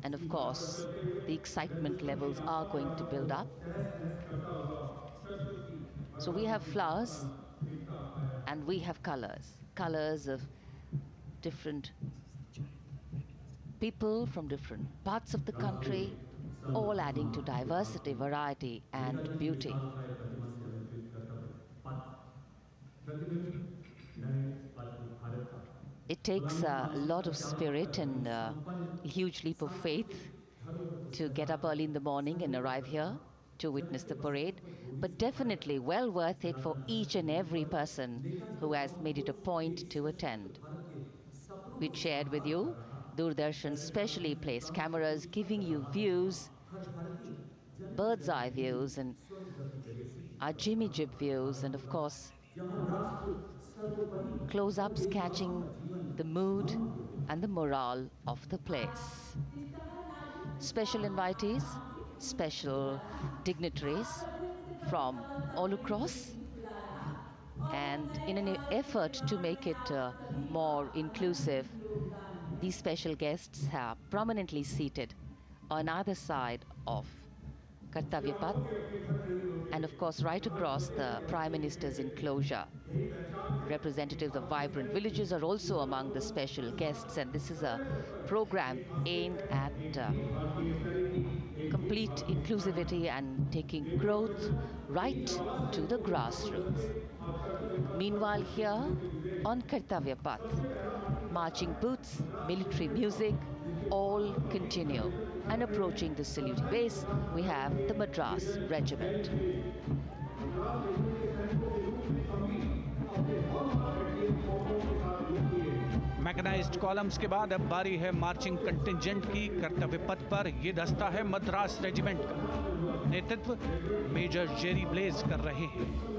and of course the excitement levels are going to build up. So we have flowers and we have colors of different people from different parts of the country, all adding to diversity, variety, and beauty. It takes a lot of spirit and a huge leap of faith to get up early in the morning and arrive here to witness the parade, but definitely well worth it for each and every person who has made it a point to attend. We shared with you Doordarshan's specially placed cameras giving you views, bird's eye views, and our Jimmy Jib views, and of course close-ups catching the mood and the morale of the place. Special invitees, special dignitaries from all across, and in an effort to make it more inclusive, these special guests are prominently seated on either side of Kartavya Path, and of course right across the Prime Minister's enclosure. Representatives of vibrant villages are also among the special guests, and this is a program aimed at complete inclusivity and taking growth right to the grassroots. Meanwhile, here on Kartavya Path, marching boots, military music, all continue. And approaching the saluting base, we have the Madras Regiment. Mechanised columns के बाद अब बारी है marching contingent की। कर्तव्य पथ पर ये दस्ता है मद्रास रेजिमेंट का। नेतृत्व मेजर जेरी ब्लेज कर रहे हैं।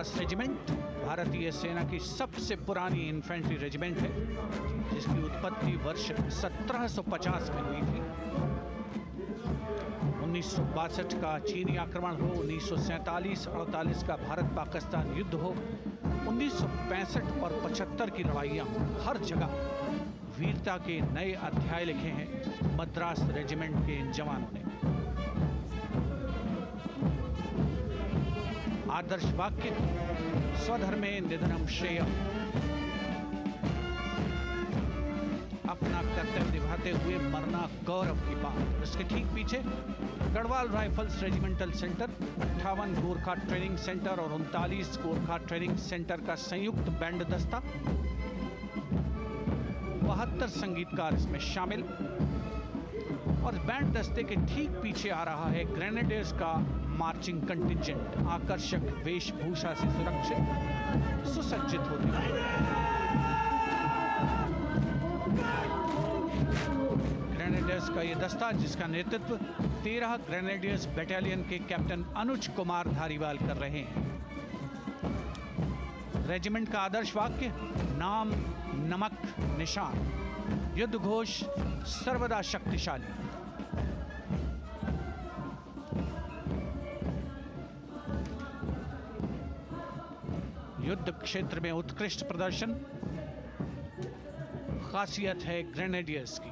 मद्रास रेजिमेंट भारतीय सेना की सबसे पुरानी इन्फेंट्री रेजिमेंट है, जिसकी उत्पत्ति वर्ष 1750 में हुई थी। 1962 का चीनी आक्रमण हो, 1947-48 का भारत पाकिस्तान युद्ध हो, 1965 और 75 की लड़ाइयाँ हो, हर जगह वीरता के नए अध्याय लिखे हैं मद्रास रेजिमेंट के इन जवानों ने। आदर्श वाक्य, स्वधर्मे निधनम श्रेय। अपना कर्तव्य निभाते हुए मरना गौरव की बात। उसके ठीक पीछे Garhwal rifles regimental centre, 58 Gorkha training centre और 39 गोरखा ट्रेनिंग सेंटर का संयुक्त बैंड दस्ता, 72 संगीतकार इसमें शामिल। और बैंड दस्ते के ठीक पीछे आ रहा है ग्रेनेडियर्स का मार्चिंग कंटिंजेंट, आकर्षक वेशभूषा से सुरक्षित सुसज्जित होते हैं। ग्रेनेडियर्स का यह दस्ता, जिसका नेतृत्व 13 ग्रेनेडियर्स बटालियन के कैप्टन अनुज कुमार धारीवाल कर रहे हैं। रेजिमेंट का आदर्श वाक्य, नाम नमक निशान, युद्ध घोष सर्वदा शक्तिशाली। युद्ध क्षेत्र में उत्कृष्ट प्रदर्शन खासियत है ग्रेनेडियर्स की।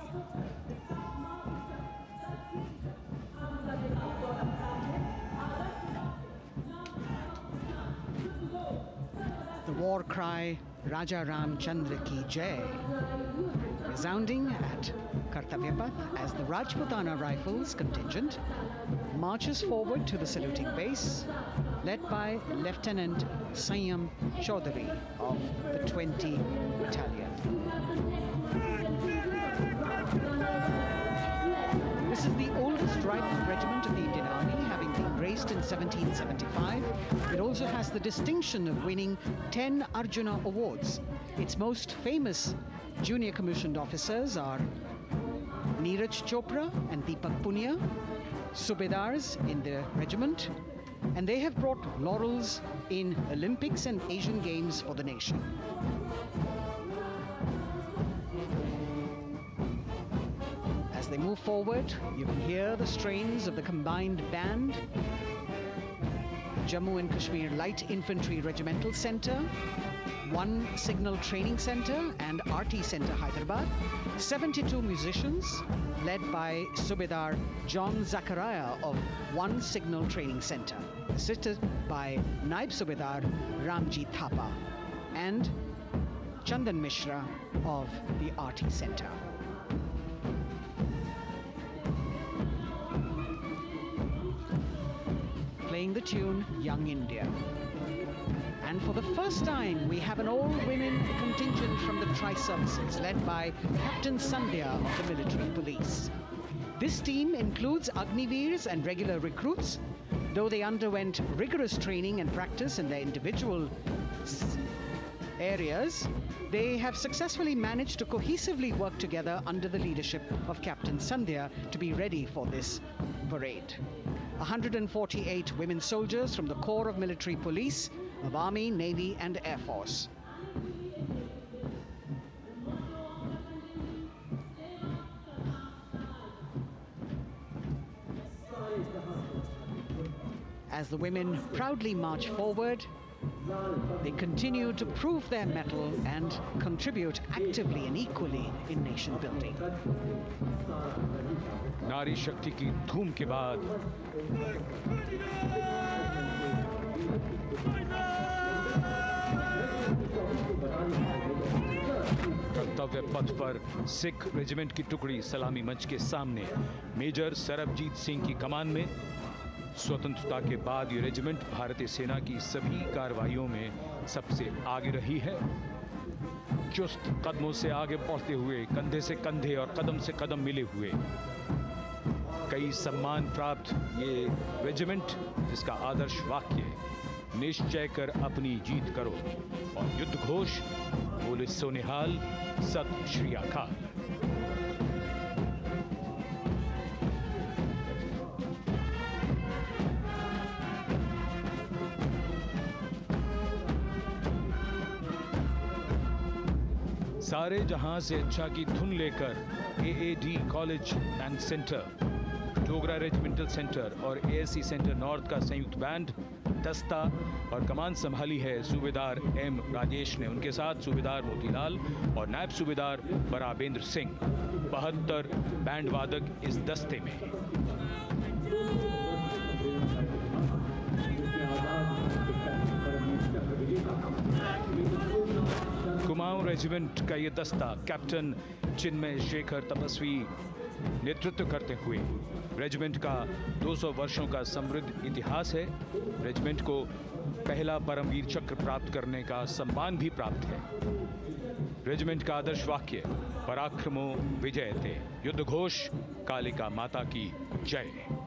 The war cry Raja Ramchandra Ki Jai, resounding at Kartavya Path as the Rajputana Rifles contingent marches forward to the saluting base, led by Lieutenant Sanyam Chaudhary of the 20 Battalion. This is the oldest rifle regiment of the Indian Army, having been raised in 1775. It also has the distinction of winning 10 Arjuna Awards. Its most famous junior commissioned officers are Neeraj Chopra and Deepak Punia, Subedars in the regiment, and they have brought laurels in Olympics and Asian Games for the nation. As they move forward, you can hear the strains of the combined band. Jammu and Kashmir Light Infantry Regimental Centre, 1 Signal Training Centre and RT Centre Hyderabad, 72 musicians led by Subedar John Zachariah of 1 Signal Training Centre, assisted by Naib Subedar Ramji Thapa and Chandan Mishra of the RT Centre. Playing the tune Young India. And for the first time, we have an all-women contingent from the Tri-Services, led by Captain Sandhya of the military police. This team includes Agniveers and regular recruits. Though they underwent rigorous training and practice in their individual areas, they have successfully managed to cohesively work together under the leadership of Captain Sandhya to be ready for this parade. 148 women soldiers from the Corps of Military Police of Army, Navy and Air Force. As the women proudly march forward, they continue to prove their mettle and contribute actively and equally in nation building. नारी शक्ति की धूम के बाद कर्तव्य पथ पर Sikh regiment की टुकड़ी सलामी मंच के सामने मेजर सरबजीत सिंह की कमान में। स्वतंत्रता के बाद ये रेजिमेंट भारतीय सेना की सभी कार्रवाइयों में सबसे आगे रही है। चुस्त कदमों से आगे बढ़ते हुए, कंधे से कंधे और कदम से कदम मिले हुए, कई सम्मान प्राप्त ये रेजिमेंट, जिसका आदर्श वाक्य निश्चय कर अपनी जीत करो और युद्ध घोष बोले सोनिहाल सत श्री अकाल। सारे जहां से अच्छा की धुन लेकर AAD college and centre, Dogra regimental centre और ASC सेंटर नॉर्थ का संयुक्त बैंड, दस्ता और कमान संभाली है सूबेदार M राजेश ने। उनके साथ सूबेदार मोतीलाल और नायब सूबेदार बराबेंद्र सिंह। 72 बैंड वादक इस दस्ते में। कुमाऊं रेजिमेंट का ये दस्ता कैप्टन चिन्मय शेखर तपस्वी नेतृत्व करते हुए, रेजिमेंट का 200 वर्षों का समृद्ध इतिहास है। रेजिमेंट को पहला परमवीर चक्र प्राप्त करने का सम्मान भी प्राप्त है। रेजिमेंट का आदर्श वाक्य पराक्रमो विजयते, युद्ध घोष कालिका माता की जय।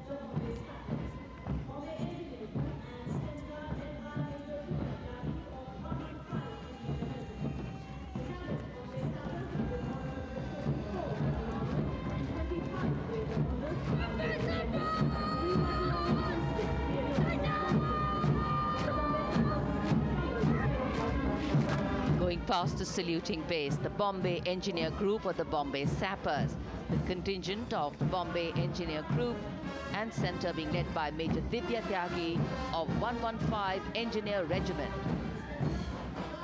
Going past the saluting base, the Bombay Engineer Group or the Bombay Sappers, the contingent of the Bombay Engineer Group and Centre being led by Major Divya Tyagi of 115 Engineer Regiment.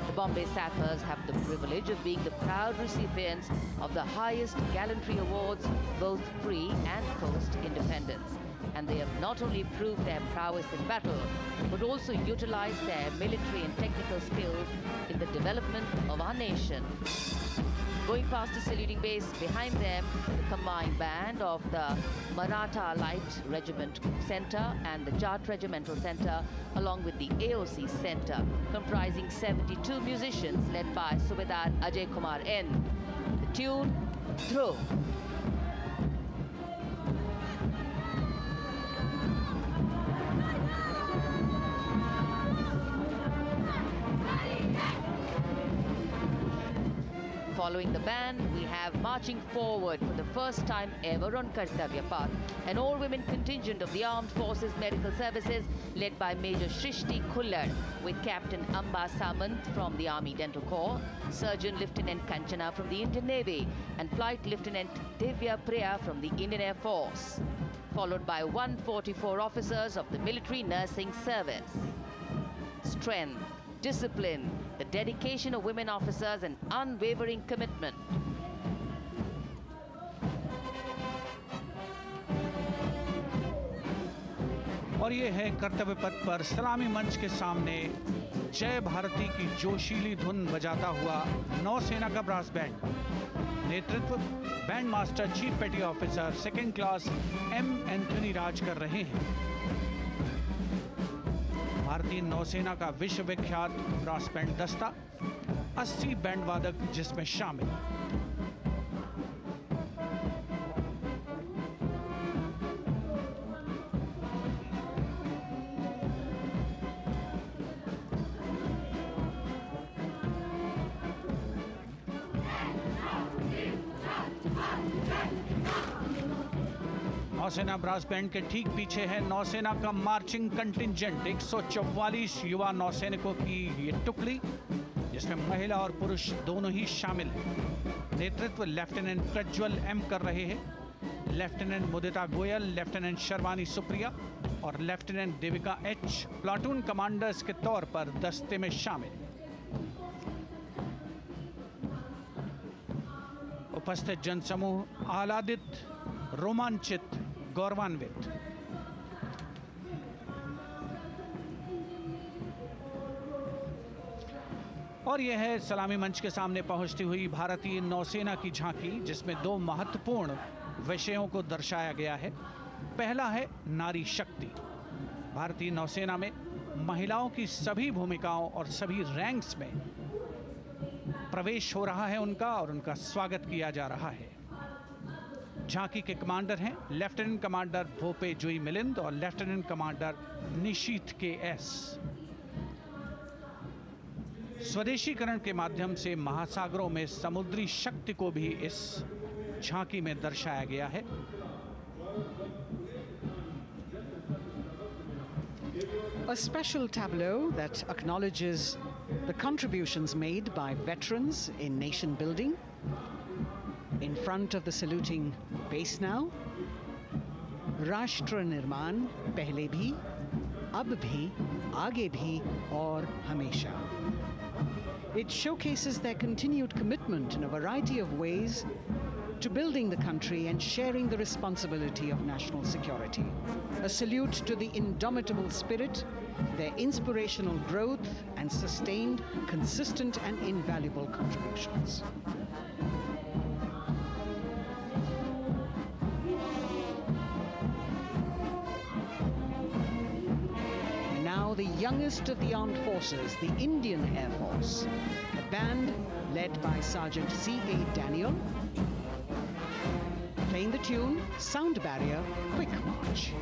The Bombay Sappers have the privilege of being the proud recipients of the highest gallantry awards, both pre and post-independence. And they have not only proved their prowess in battle, but also utilized their military and technical skills in the development of our nation. Going past the saluting base, behind them, the combined band of the Maratha Light Regiment Centre and the Jat Regimental Centre, along with the AOC Centre, comprising 72 musicians led by Subedar Ajay Kumar N. The tune, Dhruv. Following the band, we have marching forward for the first time ever on Kartavya Path, an all-women contingent of the Armed Forces Medical Services led by Major Shrishti Khullar, with Captain Amba Samant from the Army Dental Corps, Surgeon Lieutenant Kanchana from the Indian Navy, and Flight Lieutenant Divya Priya from the Indian Air Force, followed by 144 officers of the Military Nursing Service. Strength, discipline, the dedication of women officers and unwavering commitment. और ये है कर्तव्य पथ पर सलामी मंच के सामने जय भारती की जोशीली धुन बजाता हुआ नौसेना का ब्रास बैंड। नेतृत्व band master chief petty officer second class M Anthony Raj कर रहे हैं। भारतीय नौसेना का विश्व विख्यात ब्रास बैंड दस्ता, 80 बैंड वादक जिसमें शामिल। नौसेना ब्रास बैंड के ठीक पीछे है नौसेना का मार्चिंग कंटिंजेंट, 144 युवा नौसैनिकों की ये टुकड़ी, जिसमें महिला और पुरुष दोनों ही शामिल हैं। नेतृत्व लेफ्टिनेंट प्रज्वल M कर रहे हैं। लेफ्टिनेंट मुदिता गोयल, लेफ्टिनेंट शर्वानी सुप्रिया और lieutenant Devika H platoon commanders के तौर पर दस्ते में शामिल। उपस्थित जनसमूह आह्लादित, रोमांचित, गौरवान्वित। और यह है सलामी मंच के सामने पहुंचती हुई भारतीय नौसेना की झांकी, जिसमें दो महत्वपूर्ण विषयों को दर्शाया गया है। पहला है नारी शक्ति। भारतीय नौसेना में महिलाओं की सभी भूमिकाओं और सभी रैंक्स में प्रवेश हो रहा है उनका, और उनका स्वागत किया जा रहा है। झांकी के कमांडर हैं लेफ्टिनेंट कमांडर भोपे जुई मिलिंद और लेफ्टिनेंट कमांडर निशीथ KS। स्वदेशीकरण के माध्यम से महासागरों में समुद्री शक्ति को भी इस झांकी में दर्शाया गया है। A special tableau that acknowledges the contributions made by veterans in nation building. In front of the saluting base now, Rashtra Nirman Pehle Bhi, Ab Bhi, Aage Bhi aur Hamesha. It showcases their continued commitment in a variety of ways to building the country and sharing the responsibility of national security. A salute to the indomitable spirit, their inspirational growth and sustained, consistent and invaluable contributions. And now the youngest of the armed forces, the Indian Air Force, a band led by Sergeant C.A. Daniel, playing the tune Sound Barrier Quick March.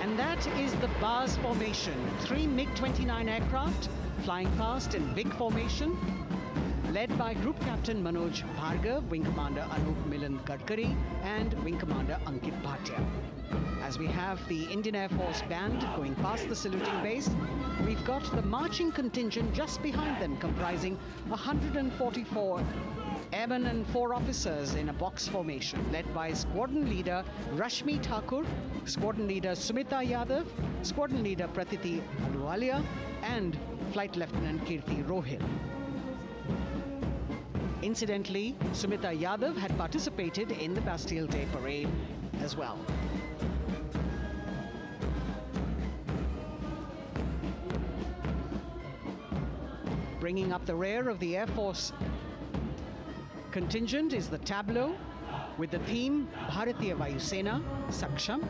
And that is the bars formation. 3 MiG-29 aircraft flying past in big formation, led by Group Captain Manoj Bhargav, Wing Commander Anup Milan Gadkari, and Wing Commander Ankit Bhatia. As we have the Indian Air Force band going past the saluting base, we've got the marching contingent just behind them, comprising 144 airmen and 4 officers in a box formation, led by Squadron Leader Rashmi Thakur, Squadron Leader Sumita Yadav, Squadron Leader Pratiti Aluwalia, and Flight Lieutenant Kirti Rohil. Incidentally, Sumita Yadav had participated in the Bastille Day Parade as well. Bringing up the rear of the Air Force contingent is the tableau with the theme Bharatiya Vayu Sena, Saksham,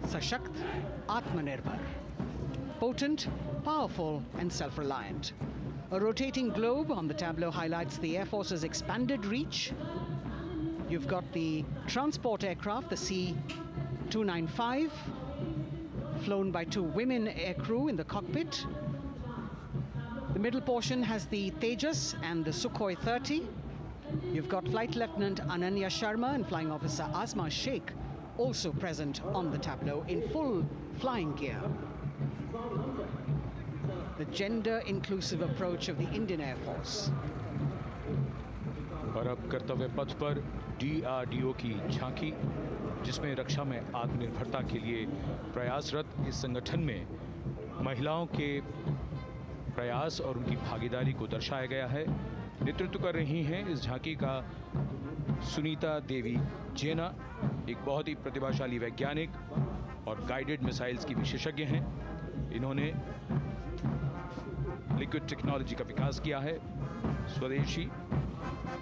Sashakt, Atmanirbhar. Potent, powerful and self-reliant. A rotating globe on the tableau highlights the Air Force's expanded reach. You've got the transport aircraft, the C-295, flown by 2 women aircrew in the cockpit. The middle portion has the Tejas and the Sukhoi 30. You've got Flight Lieutenant Ananya Sharma and Flying Officer Asma Sheikh also present on the tableau in full flying gear. The gender-inclusive approach of the Indian Air Force. और अब कर्तव्य पथ पर DRDO की झांकी, जिसमें रक्षा में आत्मनिर्भरता के लिए प्रयासरत इस संगठन में महिलाओं के प्रयास और उनकी भागीदारी को दर्शाया गया है। नेतृत्व कर रही हैं इस झांकी का सुनीता देवी जेना, एक बहुत ही प्रतिभाशाली वैज्ञानिक और गाइडेड मिसाइल्स की विशेषज्ञ हैं। इन्होंने लिक्विड टेक्नोलॉजी का विकास किया है, स्वदेशी।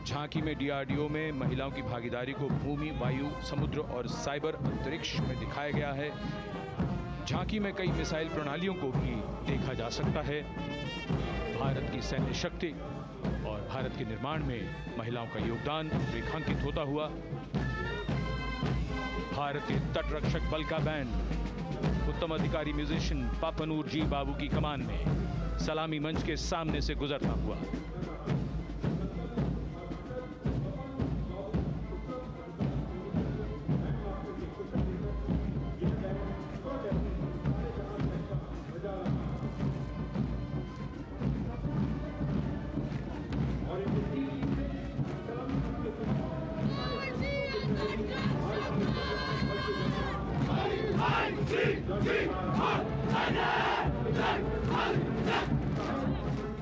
झांकी में DRDO में महिलाओं की भागीदारी को भूमि, वायु, समुद्र और साइबर अंतरिक्ष में दिखाया गया है। झांकी में कई मिसाइल प्रणालियों को भी देखा जा सकता है। भारत की सैन्य शक्ति और भारत के निर्माण में महिलाओं का योगदान रेखांकित होता हुआ भारतीय तटरक्षक बल का बैंड उत्तम अधिकारी म्यूजिशियन पापनूर जी बाबू की कमान में सलामी मंच के सामने से गुजरता हुआ।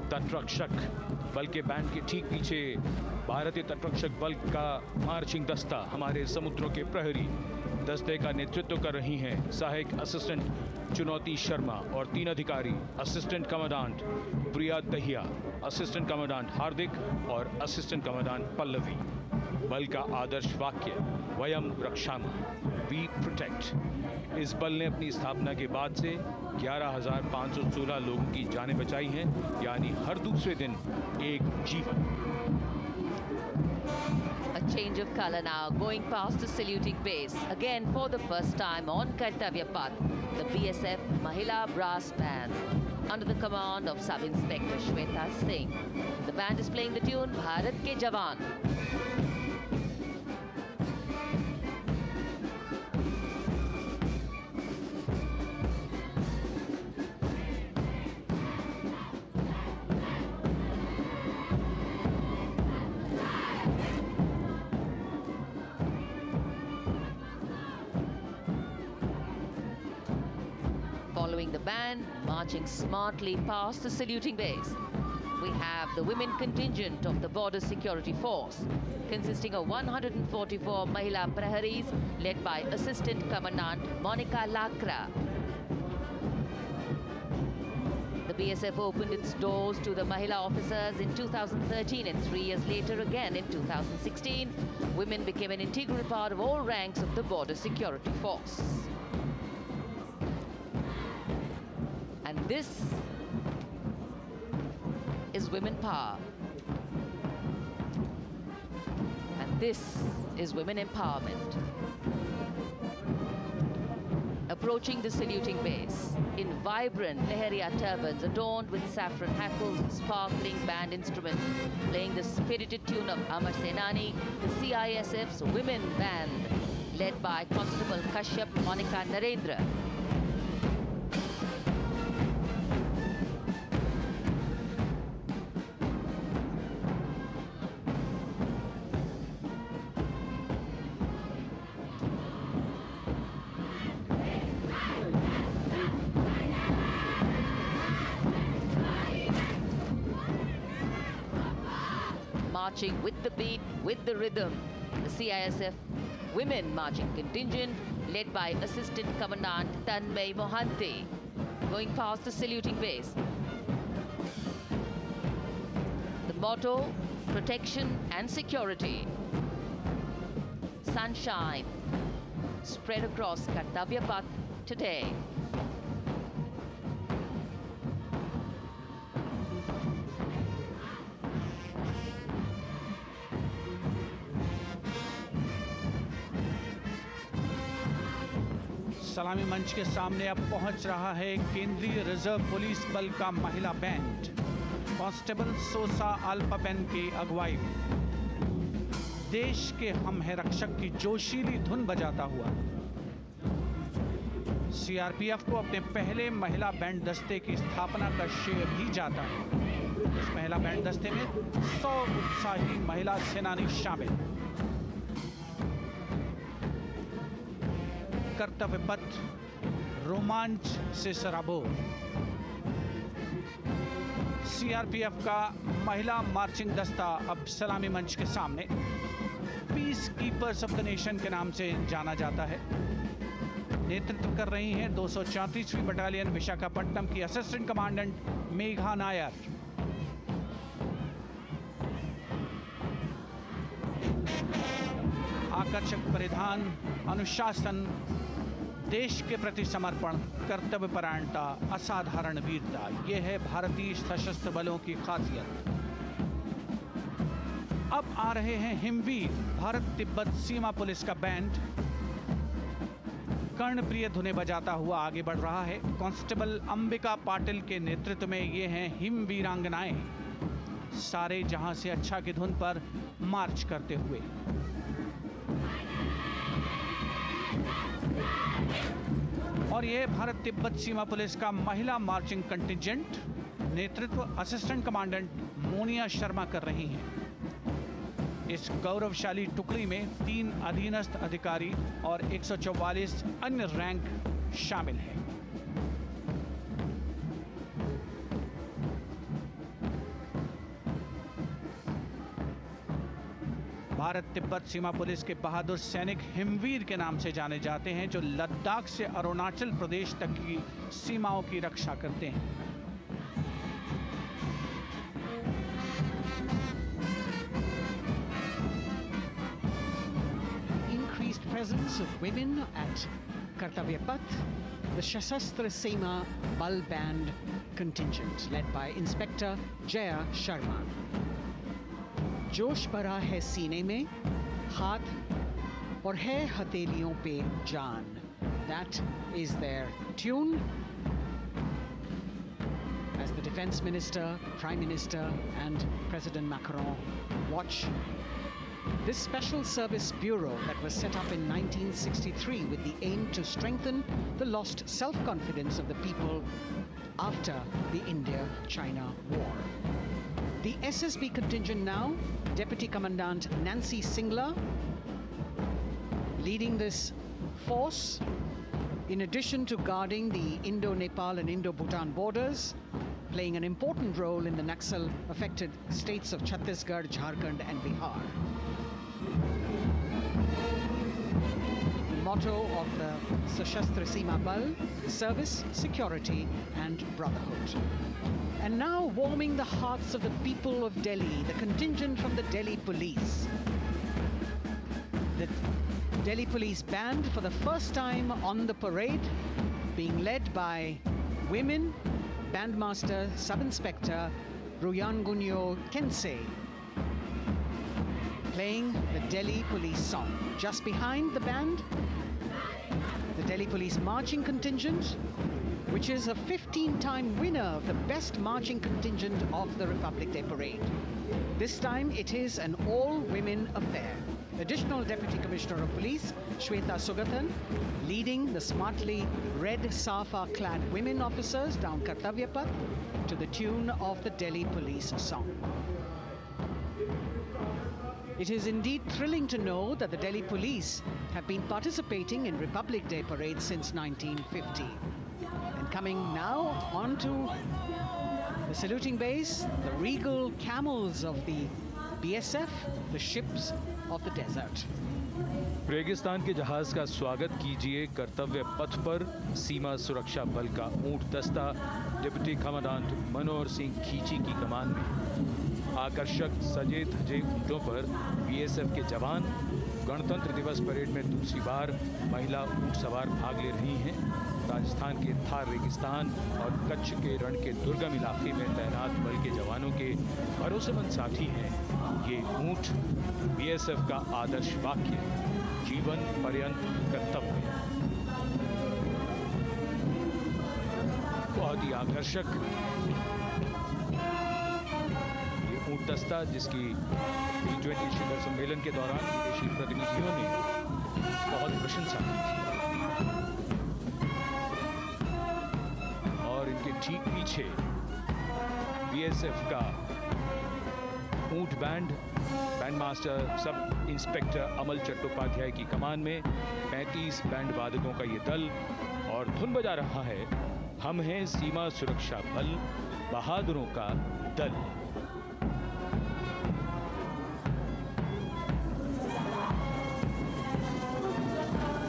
तटरक्षक बल के बैंड के ठीक पीछे भारतीय तटरक्षक बल का मार्चिंग दस्ता हमारे समुद्रों के प्रहरी दस्ते का नेतृत्व कर रही हैं सहायक असिस्टेंट चुनौती शर्मा और 3 अधिकारी असिस्टेंट कमांडेंट प्रिया दहिया, असिस्टेंट कमांडेंट हार्दिक और असिस्टेंट कमांडेंट पल्लवी। बल का आदर्श वाक्य वयम रक्षामः, वी प्रोटेक्ट। इस बल ने अपनी स्थापना के बाद से 11,516 लोगों की जानें बचाई हैं, यानी हर दूसरे दिन एक जीवन। A change of color now, going past the saluting base. Again, for the first time on Kartavya Path, the BSF Mahila Brass Band, under the command of Sub-Inspector Shweta Singh. The band is playing the tune Bharat Ke Jawan. band marching smartly past the saluting base. We have the women contingent of the Border Security Force, consisting of 144 Mahila Praharis, led by Assistant Commandant Monica Lakra. The BSF opened its doors to the Mahila officers in 2013, and 3 years later again in 2016. Women became an integral part of all ranks of the Border Security Force. And this is women power. And this is women empowerment. Approaching the saluting base in vibrant Leheria turbans adorned with saffron hackles and sparkling band instruments, playing the spirited tune of Amar Senani, the CISF's women band, led by Constable Kashyap Monica Narendra. Marching with the beat, with the rhythm, the CISF women marching contingent, led by Assistant Commandant Tanmay Mohanty, going past the saluting base. The motto, protection and security. Sunshine spread across Kartavya Path today. सलामी मंच के सामने अब पहुंच रहा है केंद्रीय reserve police बल का महिला बैंड कांस्टेबल सोसा अल्पापेन की अगुवाई में देश के हम है रक्षक की जोशीली धुन बजाता हुआ सीआरपीएफ को अपने पहले महिला बैंड दस्ते की स्थापना का श्रेय भी जाता है। इस महिला बैंड दस्ते में 100 उत्साही महिला सेनानी शामिल। कर्तव्य पथ रोमांच से सराबोर। सीआरपीएफ का महिला मार्चिंग दस्ता अब सलामी मंच के सामने peace keepers of the nation के नाम से जाना जाता है। नेतृत्व कर रही हैं 234वीं बटालियन विशाखापट्टनम की असिस्टेंट कमांडेंट मेघा नायर। आकर्षक परिधान, अनुशासन, देश के प्रति समर्पण, कर्तव्य परायणता, असाधारण वीरता, ये है भारतीय सशस्त्र बलों की खासियत। अब आ रहे हैं हिमवीर भारत तिब्बत सीमा पुलिस का बैंड कर्णप्रिय धुनें बजाता हुआ आगे बढ़ रहा है। कांस्टेबल अंबिका पाटिल के नेतृत्व में ये हैं हिमवीरांगनाएं, सारे जहां से अच्छा की धुन पर मार्च करते हुए। और यह भारत तिब्बत सीमा पुलिस का महिला मार्चिंग कंटिजेंट, नेतृत्व असिस्टेंट कमांडेंट मोनिया शर्मा कर रही हैं। इस गौरवशाली टुकड़ी में 3 अधीनस्थ अधिकारी और 144 अन्य रैंक शामिल हैं। भारत तिब्बत सीमा पुलिस के बहादुर सैनिक हिमवीर के नाम से जाने जाते हैं, जो लद्दाख से अरुणाचल प्रदेश तक की सीमाओं की रक्षा करते हैं। Increased presence of women at Kartavya Path, the Shasastra Seema Bal Band contingent led by Inspector Jaya Sharma. जोश भरा है सीने में, हाथ और है हथेलियों पे जान. That is their tune. As the Defense Minister, Prime Minister and President Macron watch this Special Service Bureau that was set up in 1963 with the aim to strengthen the lost self-confidence of the people after the India-China War. The SSB contingent now, Deputy Commandant Nancy Singla, leading this force in addition to guarding the Indo-Nepal and Indo-Bhutan borders, playing an important role in the Naxal-affected states of Chhattisgarh, Jharkhand and Bihar. The motto of the Sashastra Seema Bal, service, security and brotherhood. And now warming the hearts of the people of Delhi, the contingent from the Delhi Police. The Delhi Police Band for the first time on the parade, being led by women, Bandmaster Sub-Inspector Ruyangunyo Kensei, playing the Delhi Police song. Just behind the band, the Delhi Police marching contingent, which is a 15-time winner of the best marching contingent of the Republic Day Parade. This time it is an all-women affair. Additional Deputy Commissioner of Police, Shweta Sugathan, leading the smartly red safa-clad women officers down Kartavya Path to the tune of the Delhi Police song. It is indeed thrilling to know that the Delhi Police have been participating in Republic Day parades since 1950. And coming now onto the saluting base, the regal camels of the BSF, the ships of the desert. रेगिस्तान के जहाज का स्वागत कीजिए कर्तव्य पथ पर सीमा सुरक्षा बल का ऊंट दस्ता डिप्टी कमांडेंट मनोहर सिंह खींची की कमान में। आकर्षक सजे धजे ऊंटों पर बीएसएफ के जवान गणतंत्र दिवस परेड में दूसरी बार महिला ऊंट सवार भाग ले रही हैं। राजस्थान के थार रेगिस्तान और कच्छ के रण के दुर्गम इलाके में तैनात बल के जवानों के भरोसेमंद साथी हैं। ये ऊंट बीएसएफ का आदर्श वाक्य, जीवन पर्यंत कर्तव्य। बहुत ही आकर्षक ये ऊंट दस्ता, जिसकी G20 शिखर सम्मेलन के दौरान विदेशी प्रतिनिधियों ने बहुत प्रशंसा की थी। और इनके ठीक पीछे बीएसएफ का ऊंट बैंड मास्टर सब इंस्पेक्टर अमल चट्टोपाध्याय की कमान में 35 बैंड वादकों का ये दल, और धुन बजा रहा है हम हैं सीमा सुरक्षा बल, बहादुरों का दल।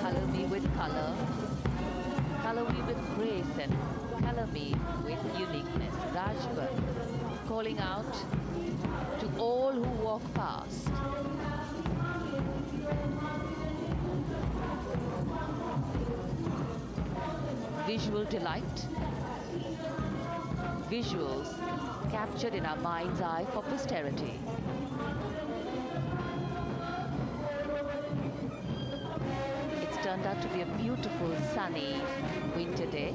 Color me with color, color me with grace, and color me with uniqueness. Rajput calling out to all who walk past. Visual delight. Visuals captured in our mind's eye for posterity. It's turned out to be a beautiful, sunny winter day.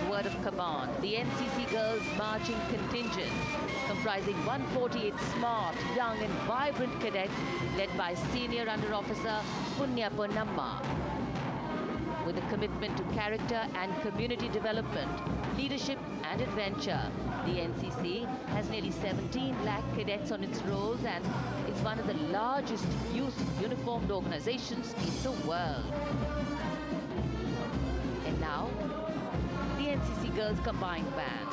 Word of command, the NCC Girls Marching Contingent, comprising 148 smart, young and vibrant cadets led by Senior Under Officer Punya Ponnamma. With a commitment to character and community development, leadership and adventure, the NCC has nearly 17 lakh cadets on its rolls and is one of the largest youth uniformed organizations in the world. And now, the NCC Girls Combined Band.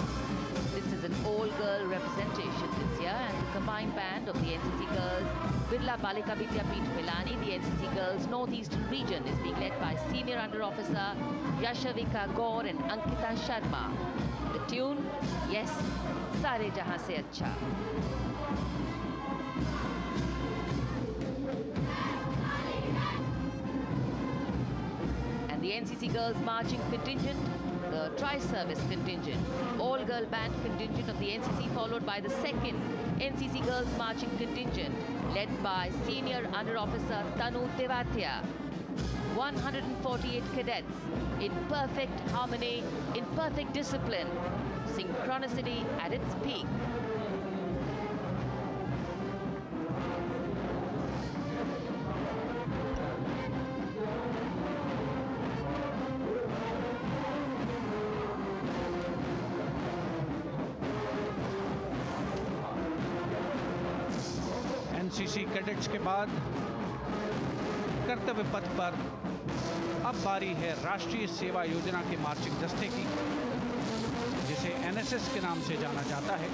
This is an all-girl representation this year, and the combined band of the NCC Girls Birla Balika Vidyapeeth Milani, the NCC Girls Northeastern region, is being led by Senior Under Officer Yashavika Gaur and Ankita Sharma. The tune, yes, Sare Jahan Se Acha. And the NCC Girls Marching Contingent, the Tri-Service Contingent, all-girl band contingent of the NCC, followed by the second NCC Girls Marching Contingent, led by Senior Under Officer Tanu Tevatia. 148 cadets in perfect harmony, in perfect discipline, synchronicity at its peak. NCC cadets के बाद कर्तव्य पथ पर अब बारी है राष्ट्रीय सेवा योजना के मार्चिंग दस्ते की, जिसे एनएसएस के नाम से जाना जाता है।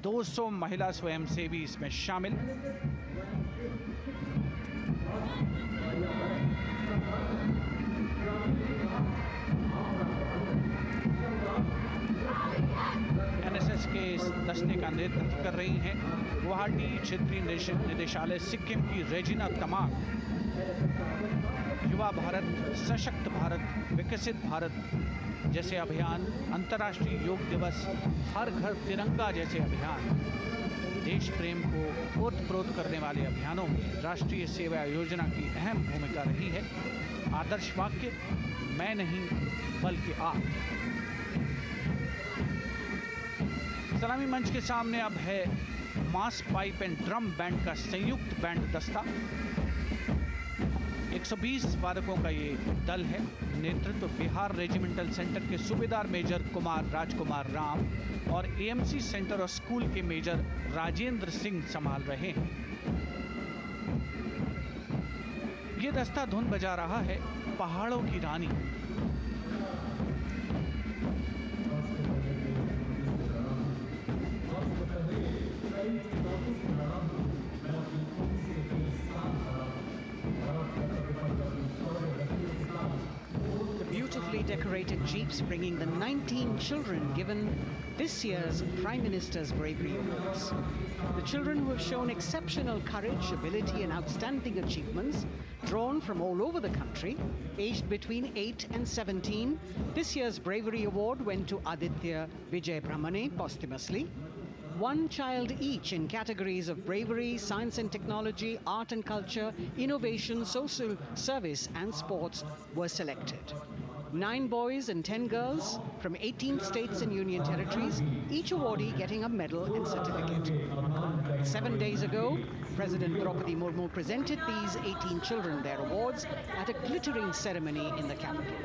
200 महिला स्वयंसेवी इसमें शामिल। एनएसएस के इस दस्ते का नेतृत्व कर रही हैं गुवाहाटी क्षेत्रीय निदेशालय सिक्किम की रेजिना तमांग। युवा भारत, सशक्त भारत, विकसित भारत जैसे अभियान, अंतर्राष्ट्रीय योग दिवस, हर घर तिरंगा जैसे अभियान, देश प्रेम को ओतप्रोत करने वाले अभियानों में राष्ट्रीय सेवा योजना की अहम भूमिका रही है। आदर्श वाक्य, मैं नहीं बल्कि आप। सलामी मंच के सामने अब है मास पाइप एंड ड्रम बैंड का संयुक्त बैंड दस्ता। 120 वादकों का ये दल है। नेतृत्व बिहार रेजिमेंटल सेंटर के सूबेदार मेजर कुमार राजकुमार राम और एएमसी सेंटर और स्कूल के मेजर राजेंद्र सिंह संभाल रहे हैं। ये दस्ता धुन बजा रहा है पहाड़ों की रानी। Beautifully decorated jeeps bringing the 19 children given this year's Prime Minister's Bravery Awards. The children who have shown exceptional courage, ability and outstanding achievements, drawn from all over the country, aged between 8 and 17. This year's Bravery Award went to Aditya Vijay Brahmane posthumously. One child each in categories of bravery, science and technology, art and culture, innovation, social service and sports were selected. 9 boys and 10 girls from 18 states and union territories, each awardee getting a medal and certificate. 7 days ago, President Draupadi Murmu presented these 18 children their awards at a glittering ceremony in the capital.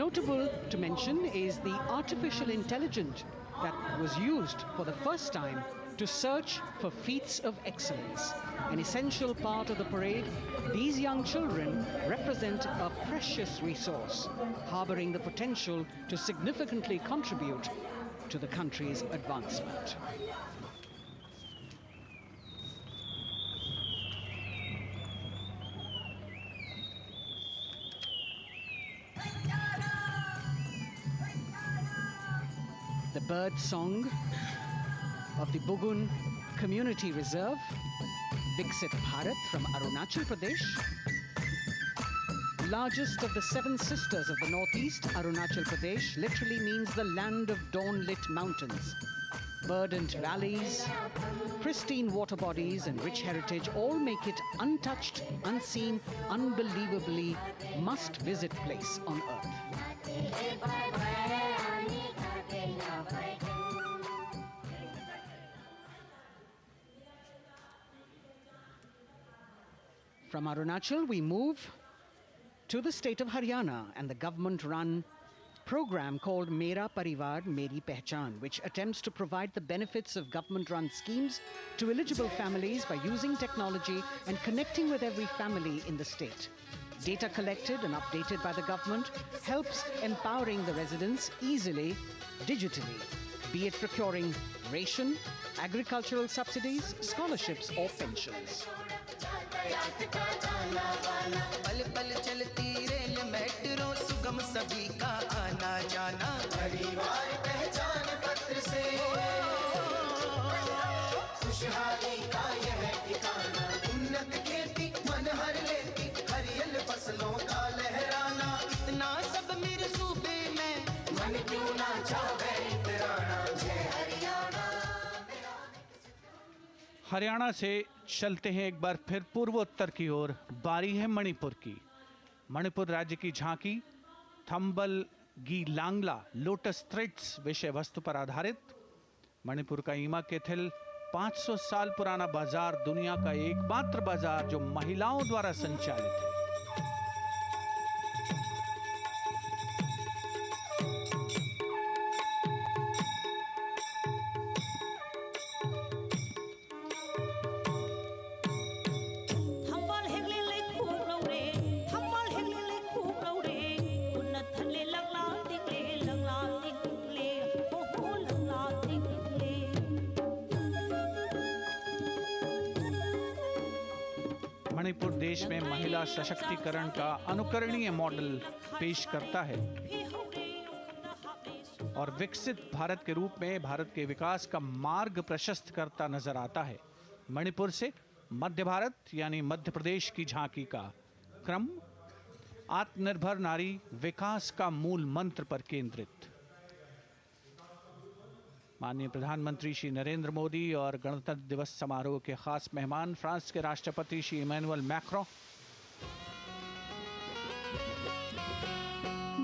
Notable to mention is the artificial intelligence that was used for the first time to search for feats of excellence. An essential part of the parade, these young children represent a precious resource, harboring the potential to significantly contribute to the country's advancement. The bird song of the Bugun Community Reserve, Viksit Bharat from Arunachal Pradesh. Largest of the 7 sisters of the Northeast, Arunachal Pradesh literally means the land of dawn-lit mountains. Verdant valleys, pristine water bodies and rich heritage all make it untouched, unseen, unbelievably must-visit place on earth. From Arunachal, we move to the state of Haryana and the government-run program called Mera Parivar Meri Pehchan, which attempts to provide the benefits of government-run schemes to eligible families by using technology and connecting with every family in the state. Data collected and updated by the government helps empowering the residents easily, digitally, be it procuring ration, agricultural subsidies, scholarships or pensions. पल पल चलती rail metro सुगम सभी का आना जाना परिवार पहचान पत्र से खुशहाली का यह ठिकाना उन्नत खेती मन हर लेती हरियल फसलों का लहराना इतना सब मेरे सूबे में मन क्यों ना चाहे इतराना जय हरियाणा। हरियाणा से चलते हैं एक बार फिर पूर्वोत्तर की ओर। बारी है मणिपुर की। मणिपुर राज्य की झांकी थंबल गी लांगला लोटस थ्रेड्स विषय वस्तु पर आधारित। मणिपुर का ईमा केथिल 500 साल पुराना बाजार, दुनिया का एकमात्र बाजार जो महिलाओं द्वारा संचालित है। मणिपुर देश में महिला सशक्तिकरण का अनुकरणीय मॉडल पेश करता है और विकसित भारत के रूप में भारत के विकास का मार्ग प्रशस्त करता नजर आता है। मणिपुर से मध्य भारत यानी मध्य प्रदेश की झांकी का क्रम आत्मनिर्भर नारी विकास का मूल मंत्र पर केंद्रित। माननीय प्रधानमंत्री श्री नरेंद्र मोदी और गणतंत्र दिवस समारोह के खास मेहमान फ्रांस के राष्ट्रपति श्री इमैनुअल मैक्रों।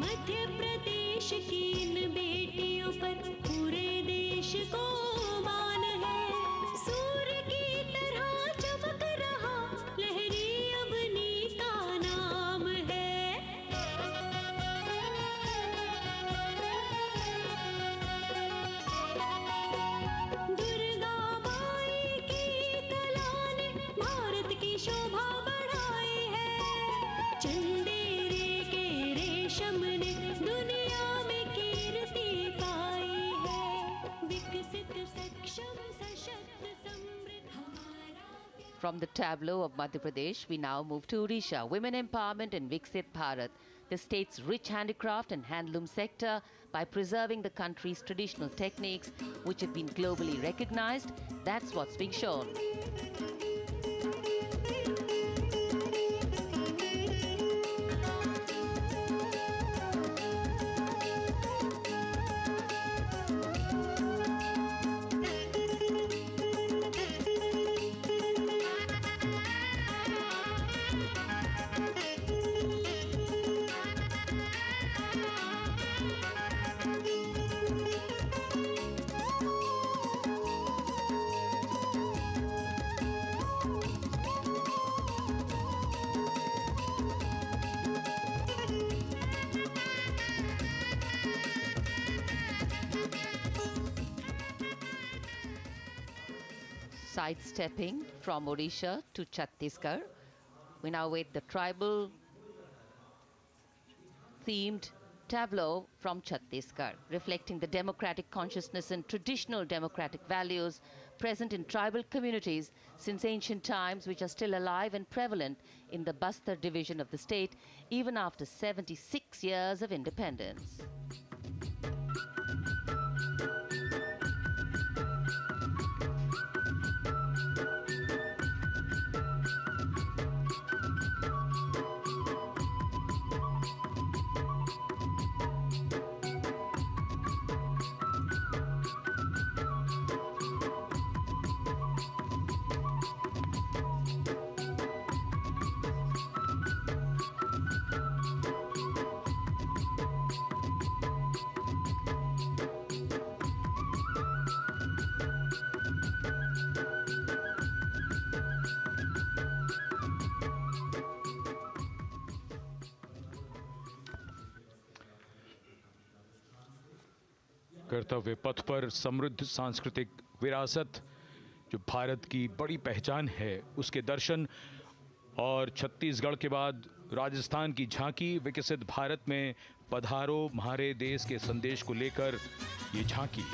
मध्य प्रदेश की इन बेटियों पर पूरे देश को मान है। सूर्य की तरह चमक रहा लहरी अवनी का नाम है। दुर्गा माई की कला ने भारत की शोभा बढ़ाई है। चंदेरे के रेशम ने दुनिया में कीर्ति पाई है। विकसित सक्षम सशक्त समृद्ध हमारा प्यार। From the tableau of Madhya Pradesh, we now move to Odisha. Women empowerment in Viksit Bharat, the state's rich handicraft and handloom sector, by preserving the country's traditional techniques, which have been globally recognized. That's what's being shown. Sidestepping from Odisha to Chhattisgarh, we now wait the tribal themed tableau from Chhattisgarh, reflecting the democratic consciousness and traditional democratic values present in tribal communities since ancient times, which are still alive and prevalent in the Bastar division of the state, even after 76 years of independence. कर्तव्य पथ पर समृद्ध सांस्कृतिक विरासत जो भारत की बड़ी पहचान है उसके दर्शन, और छत्तीसगढ़ के बाद राजस्थान की झांकी विकसित भारत में पधारो म्हारे देश के संदेश को लेकर ये झांकी।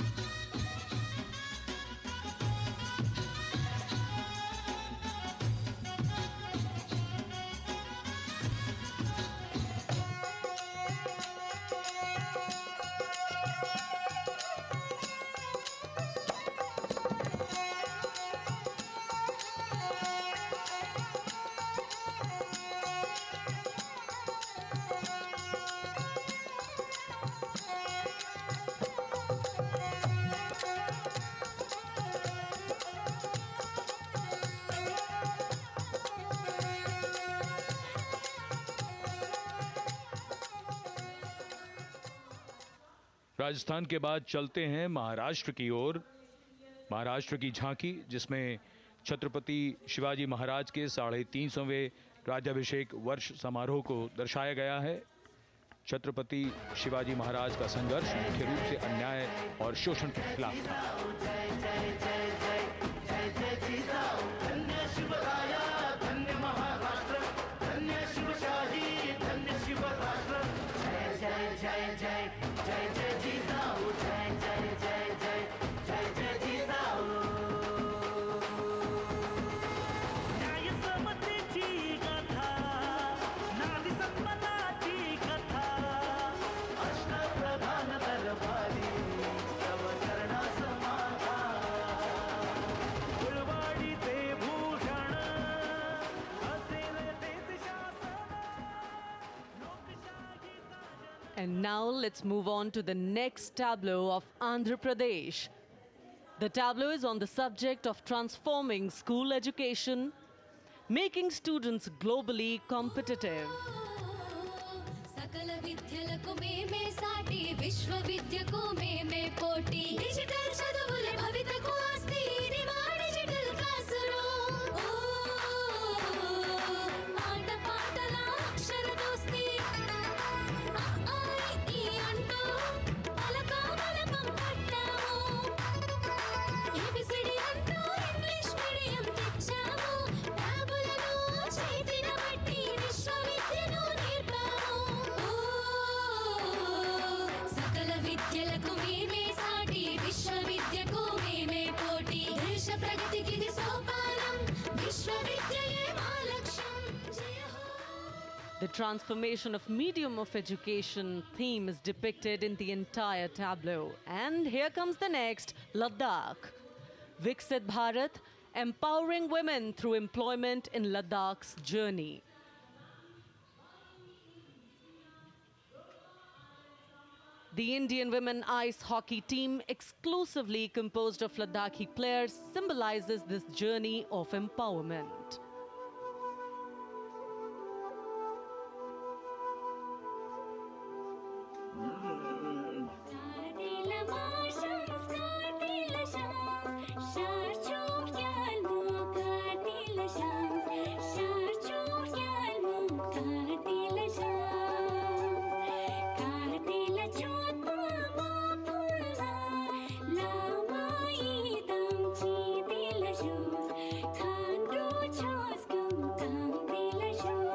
राजस्थान के बाद चलते हैं महाराष्ट्र की ओर। महाराष्ट्र की झांकी जिसमें छत्रपति शिवाजी महाराज के 350वें राज्याभिषेक वर्ष समारोह को दर्शाया गया है। छत्रपति शिवाजी महाराज का संघर्ष मुख्य रूप से अन्याय और शोषण के खिलाफ था। And now let's move on to the next tableau of Andhra Pradesh. The tableau is on the subject of transforming school education, making students globally competitive. सकल विद्यలకు మేమే సాటి విశ్వ విద్యకు మేమే పోటీ డిజిటల్ చదువులే భవితకు ఆస్తి ఇది మా డిజిటల్ క్లాస్ రూమ్ ఆట పాటల అక్షర దోస్తి ఆ ఈ అంటూ పలక బలపం పట్టాము ఏబిసిడి అంటూ ఇంగ్లీష్ మీడియం తెచ్చాము ట్యాబులను చేతిన బట్టి విశ్వవిద్యను నేర్పాము సకల విద్యలకు మేమే సాటి విశ్వవిద్యకు మేమే పోటీ దేశ ప్రగతికి ఇది సోపానం విశ్వవిద్యయే మా లక్ష్యం జయ హో. The transformation of medium of education theme is depicted in the entire tableau. And here comes the next, Ladakh. Viksit Bharat, empowering women through employment in Ladakh's journey. The Indian women ice hockey team, exclusively composed of Ladakhi players, symbolizes this journey of empowerment. Kartila marshals, kartila shams, sharchuk yalmu, kartila shams, sharchuk yalmu, kartila shams, kartila chotma mapulna, lama idam chitila shoes, khandru chos kum kamtila shoes.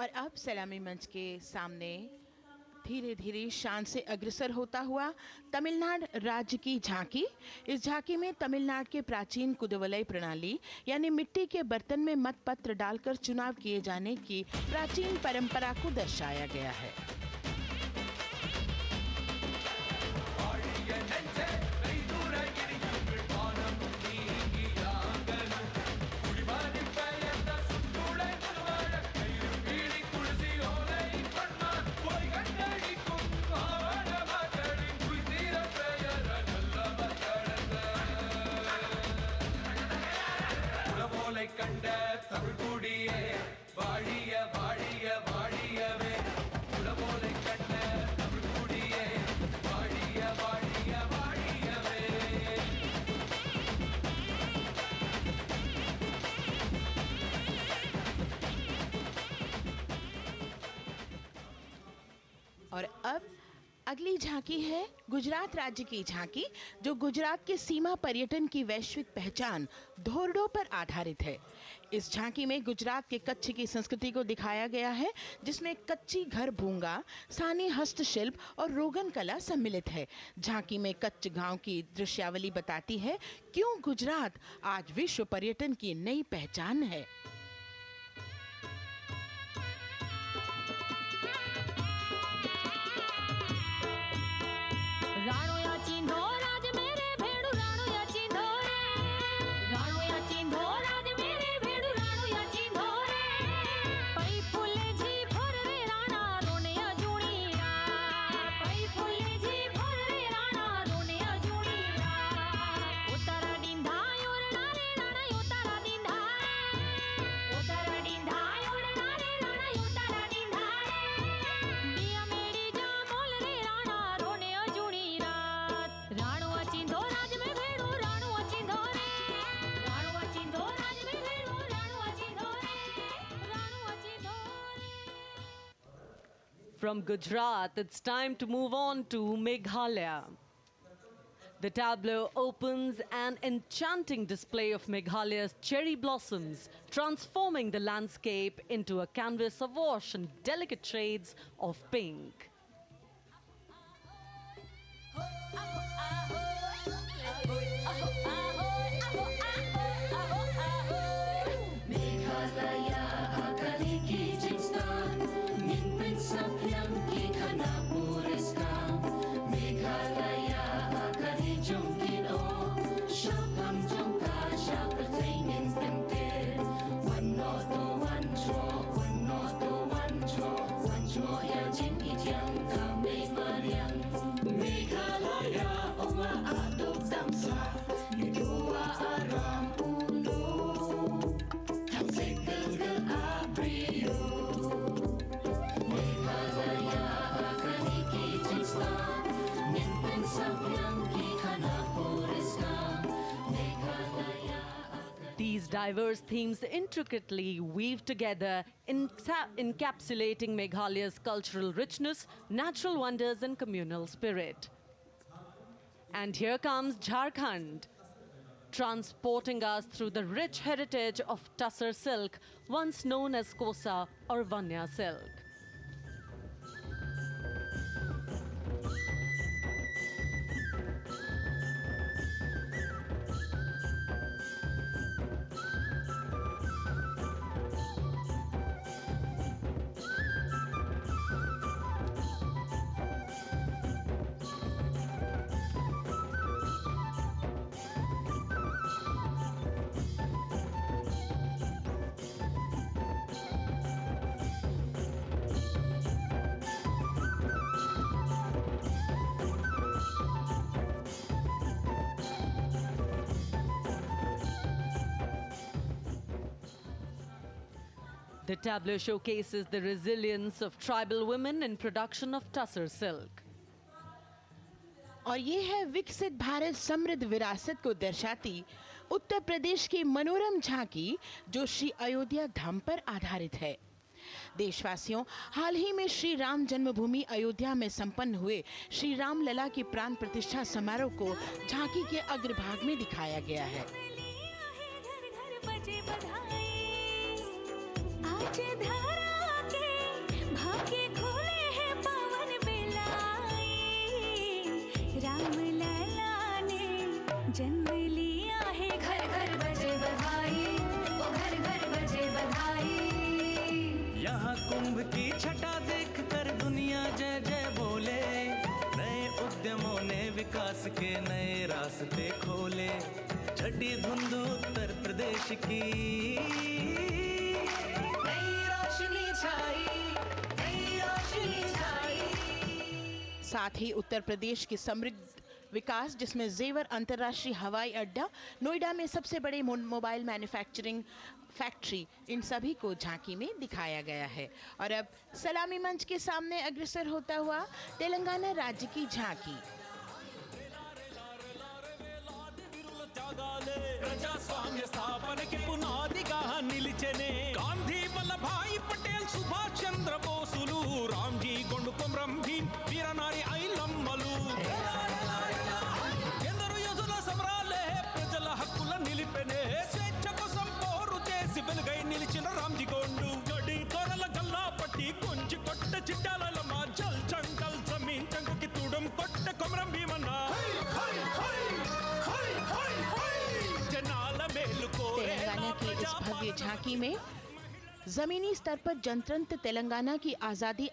और अब सलामी मंच के सामने धीरे धीरे शान से अग्रसर होता हुआ तमिलनाडु राज्य की झांकी। इस झांकी में तमिलनाडु के प्राचीन कुदवलय प्रणाली यानी मिट्टी के बर्तन में मतपत्र डालकर चुनाव किए जाने की प्राचीन परंपरा को दर्शाया गया है। கண்ட தமிழ் குடியே வாழிய வாழிய வாழியவே உலகோலை கண்ட தமிழ் குடியே வாழிய வாழிய வாழியவே. और अब अगली झांकी है गुजरात राज्य की झांकी, जो गुजरात के सीमा पर्यटन की वैश्विक पहचान धोरडो पर आधारित है। इस झांकी में गुजरात के कच्छ की संस्कृति को दिखाया गया है, जिसमें कच्ची घर भूंगा, स्थानीय हस्तशिल्प और रोगन कला सम्मिलित है। झांकी में कच्छ गांव की दृश्यावली बताती है क्यों गुजरात आज विश्व पर्यटन की नई पहचान है। राणो या चिंधो राज मेरे भेड़ू राणो या चिंधो रे राणो या चिंधो राज मेरे भेड़ू राणो या चिंधो रे पई फुले जी भर रे राणा रोने अजूणी रात पई फुले जी भर रे राणा रोने अजूणी रात उतारा डिंधा योरना रे राणा उतारा डिंधा उतारा डिंधा योरना रे राणा उतारा डिंधा बिया मेरी जा मोल रे राणा रोने अजूणी राणो अचिंधो राज में भेड़ो राणो अचिंधो रे राणो अचिंधो राज में भेड़ो राणो अचिंधो रे राणो अचिंधो रे. From Gujarat, it's time to move on to Meghalaya. The tableau opens an enchanting display of Meghalaya's cherry blossoms, transforming the landscape into a canvas awash in delicate shades of pink. Meghalaya, Akali ki jinsta diverse themes intricately weave together, encapsulating Meghalaya's cultural richness, natural wonders, and communal spirit. And here comes Jharkhand, transporting us through the rich heritage of Tussar silk, once known as Kosa or Vanya silk. The tableau showcases the resilience of tribal women in production of Tussar silk. और ये है विकसित भारत समृद्ध विरासत को दर्शाती उत्तर प्रदेश की मनोरम झांकी जो श्री अयोध्या धाम पर आधारित है। देशवासियों, हाल ही में श्री राम जन्मभूमि अयोध्या में संपन्न हुए श्री राम लला की प्राण प्रतिष्ठा समारोह को झांकी के अग्रभाग में दिखाया गया है। जन्म लिया है, घर घर बजे बधाई, ओ घर घर बजे बधाई। यहाँ कुंभ की छटा देख कर दुनिया जय जय बोले, नए उद्यमों ने विकास के नए रास्ते खोले। छठी धुंध उत्तर प्रदेश की नई रोशनी छाई, नई रोशनी छाई। साथ ही उत्तर प्रदेश की समृद्ध विकास जिसमें जेवर अंतर्राष्ट्रीय हवाई अड्डा, नोएडा में सबसे बड़े मोबाइल मैन्युफैक्चरिंग फैक्ट्री, इन सभी को झांकी में दिखाया गया है। और अब सलामी मंच के सामने अग्रसर होता हुआ तेलंगाना राज्य की झांकी। ప్రజాస్వామ్య స్థాపనకి పునాదిగా నిలిచెనే గాంధీ వల్లభాయ్ పటేల్ సుభాష్ చంద్ర బోసులు రామ్జీ గొండు కొమరం భీం వీరనారి ఐలమ్మలు ఎందరో యోధుల సమరాలే ప్రజల హక్కుల నిలిపెనే స్వేచ్ఛ కోసం పోరు చేసి వెలుగై నిలిచిన రామ్జీ గొండు గడి తొరల గల్లా పట్టి కొంచి కొట్ట చిట్టాలమ్మ జల్ చంకల్ జమీన్ చంకుకి తుడం కొట్ట కొమరం భీమన్న तेलंगाना की इस भव्य झांकी में जमीनी स्तर पर जनतंत्र तेलंगाना की आज़ादी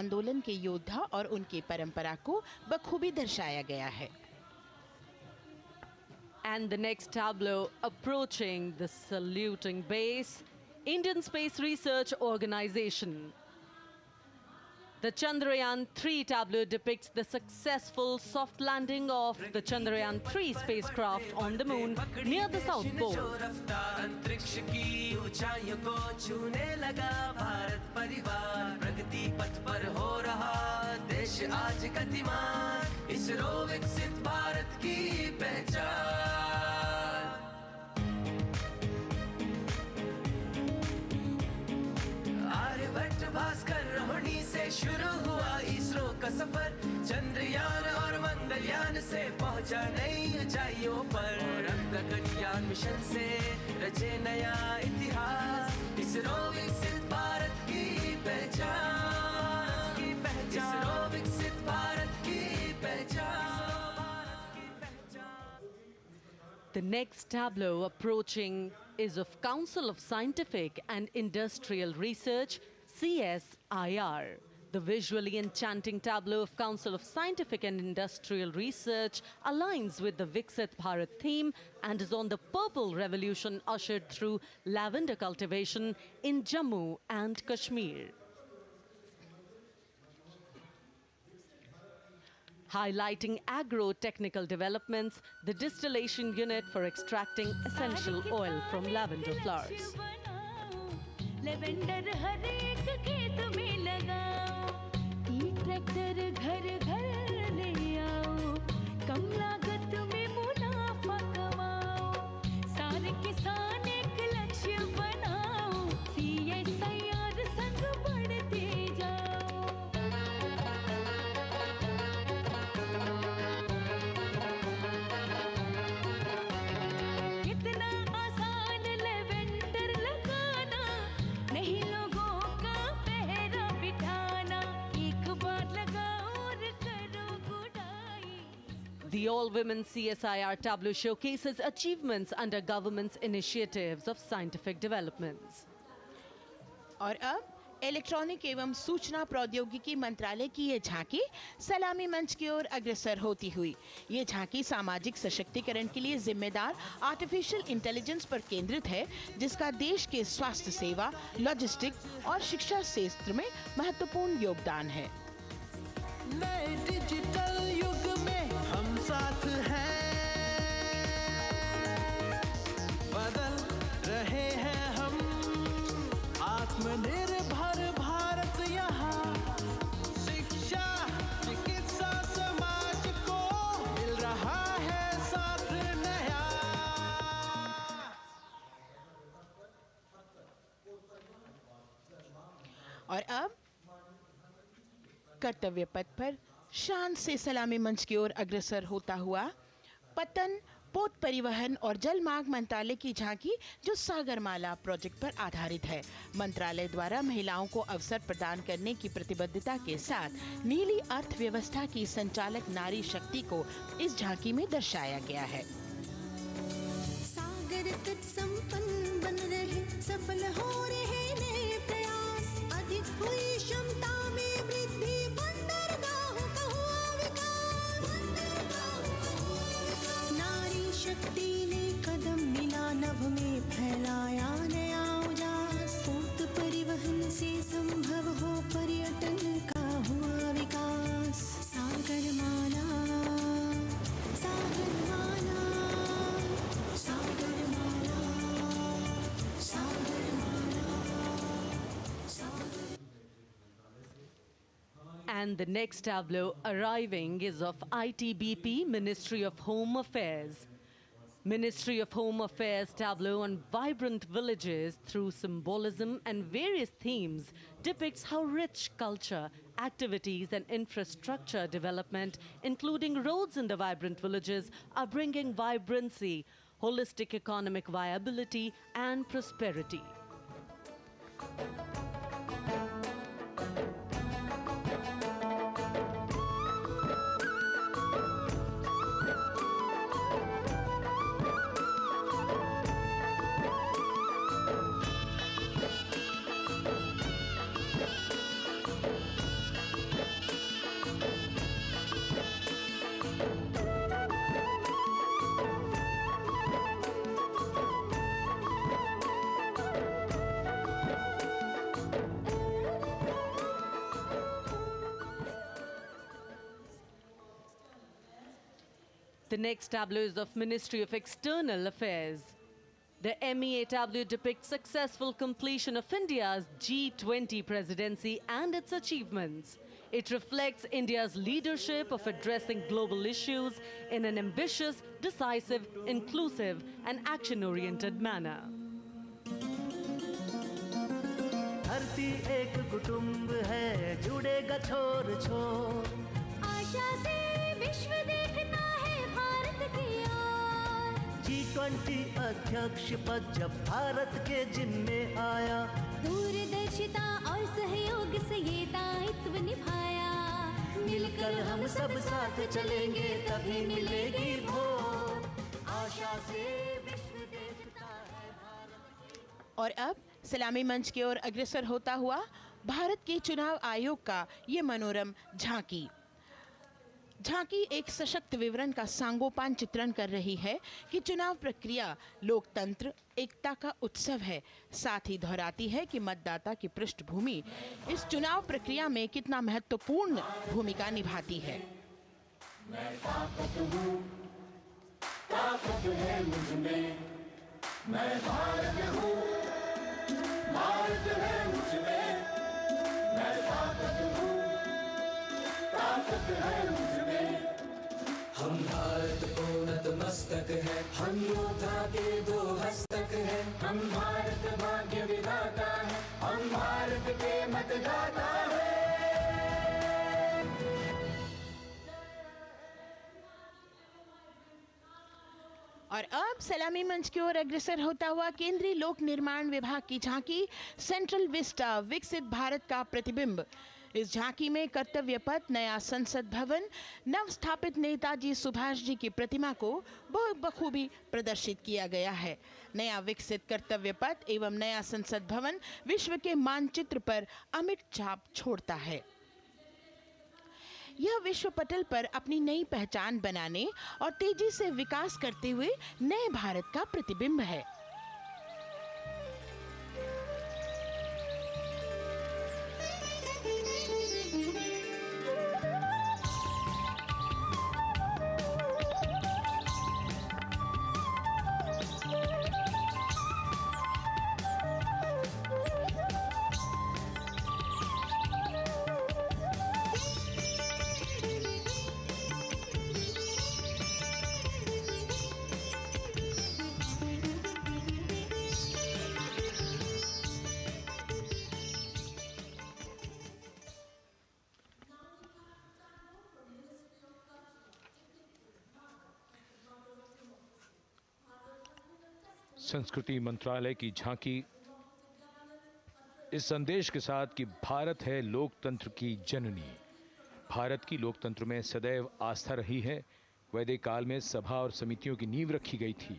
आंदोलन के योद्धा और उनकी परंपरा को बखूबी दर्शाया गया है। And the next tableau approaching the saluting base, Indian Space Research Organization. The Chandrayaan-3 tableau depicts the successful soft landing of the Chandrayaan-3 spacecraft on the moon near the South Pole. अंतरिक्ष की ऊंचाइयों को छूने लगा भारत परिवार, प्रगति पथ पर हो रहा देश आज गतिमान, इसरो विकसित भारत की पहचान। आर्यभट्ट भास्कर रोहिणी से शुरू हुआ इसरो का सफर, चंद्रयान और मंगलयान से पहुंचा नई ऊंचाइयों पर, अब गगनयान मिशन से रचे नया इतिहास, इसरो विकसित भारत की पहचान, इसरो विकसित भारत की पहचान। The next tableau approaching is of Council of Scientific and Industrial Research, CSIR. The visually enchanting tableau of Council of Scientific and Industrial Research aligns with the Viksit Bharat theme and is on the purple revolution ushered through lavender cultivation in Jammu and Kashmir. Highlighting agro-technical developments, the distillation unit for extracting essential oil from lavender flowers. Lavender हर एक खेत में लगाओ, ई tractor घर घर ले आओ, कम लागत में मुनाफा कमाओ, सारे किसान एक The all-women CSIR tableau showcases achievements under government's initiatives of scientific developments. और अब इलेक्ट्रॉनिक एवं सूचना प्रौद्योगिकी मंत्रालय की ये झांकी सलामी मंच की ओर अग्रसर होती हुई। ये झांकी सामाजिक सशक्तिकरण के लिए जिम्मेदार आर्टिफिशियल इंटेलिजेंस पर केंद्रित है, जिसका देश के स्वास्थ्य सेवा, लॉजिस्टिक और शिक्षा क्षेत्र में महत्वपूर्ण योगदान है। नए डिजिटल युग में हम साथ हैं, बदल रहे हैं हम, आत्मनिर्भर भारत यहाँ, शिक्षा चिकित्सा समाज को मिल रहा है साथ नया। और अब कर्तव्य पथ पर शान से सलामी मंच की ओर अग्रसर होता हुआ पतन, पोत परिवहन और जल मार्ग मंत्रालय की झांकी, जो सागरमाला प्रोजेक्ट पर आधारित है। मंत्रालय द्वारा महिलाओं को अवसर प्रदान करने की प्रतिबद्धता के साथ नीली अर्थव्यवस्था की संचालक नारी शक्ति को इस झांकी में दर्शाया गया है। सागर तट संपन्न बन रहे, सफल हो रहे नए प्रयास, अधिक हुई क्षमता में वृद्धि, बंदरगाहों का हुआ विकास, नारी शक्ति ने कदम मिला नभ में, फैलाया नया उजास, पोत परिवहन से संभव हो पर्यटन का हुआ विकास। सागरमाला, सागरमाला, सागरमाला, सागरमाला, सागर। And the next tableau arriving is of ITBP, Ministry of Home Affairs. Ministry of Home Affairs tableau on vibrant villages through symbolism and various themes depicts how rich culture, activities and infrastructure development, including roads in the vibrant villages, are bringing vibrancy, holistic economic viability and prosperity. The next tableau is of Ministry of External Affairs. The MEA tableau depicts successful completion of India's G20 presidency and its achievements. It reflects India's leadership of addressing global issues in an ambitious, decisive, inclusive and action-oriented manner. धरती एक कुटुंब है, जुड़ेगा छोर छोर, आशा से विश्व देखता है भारत की ओर। G20 अध्यक्ष पद जब भारत के जिम्मे आया, दूरदर्शिता और सहयोग से ये दायित्व निभाया, मिलकर हम सब साथ चलेंगे तभी मिलेगी भोर, आशा से विश्व देखता है भारत। और अब सलामी मंच की ओर अग्रसर होता हुआ भारत के चुनाव आयोग का ये मनोरम झांकी एक सशक्त विवरण का सांगोपान चित्रण कर रही है कि चुनाव प्रक्रिया लोकतंत्र, एकता का उत्सव है। साथ ही दोहराती है कि मतदाता की पृष्ठभूमि इस चुनाव प्रक्रिया में कितना महत्वपूर्ण भूमिका निभाती है। मैं ताकत हूँ, ताकत है मुझ में, मैं भारत हूँ, भारत है मुझ में, मैं ताकत हूँ, ताकत है मुझ में। हम भारत को नतमस्तक है, हम योद्धा के दो हस्तक है, हम भारत भाग्य विधाता है, हम भारत के मतदाता है। और अब सलामी मंच की ओर अग्रसर होता हुआ केंद्रीय लोक निर्माण विभाग की झांकी सेंट्रल विस्टा, विकसित भारत का प्रतिबिंब। इस झांकी में कर्तव्य पथ, नया संसद भवन, नव स्थापित नेताजी सुभाष जी की प्रतिमा को बहुत बखूबी प्रदर्शित किया गया है। नया विकसित कर्तव्य पथ एवं नया संसद भवन विश्व के मानचित्र पर अमिट छाप छोड़ता है। यह विश्व पटल पर अपनी नई पहचान बनाने और तेजी से विकास करते हुए नए भारत का प्रतिबिंब है। संस्कृति मंत्रालय की झांकी इस संदेश के साथ कि भारत है लोकतंत्र की जननी। भारत की लोकतंत्र में सदैव आस्था रही है। वैदिक काल में सभा और समितियों की नींव रखी गई थी।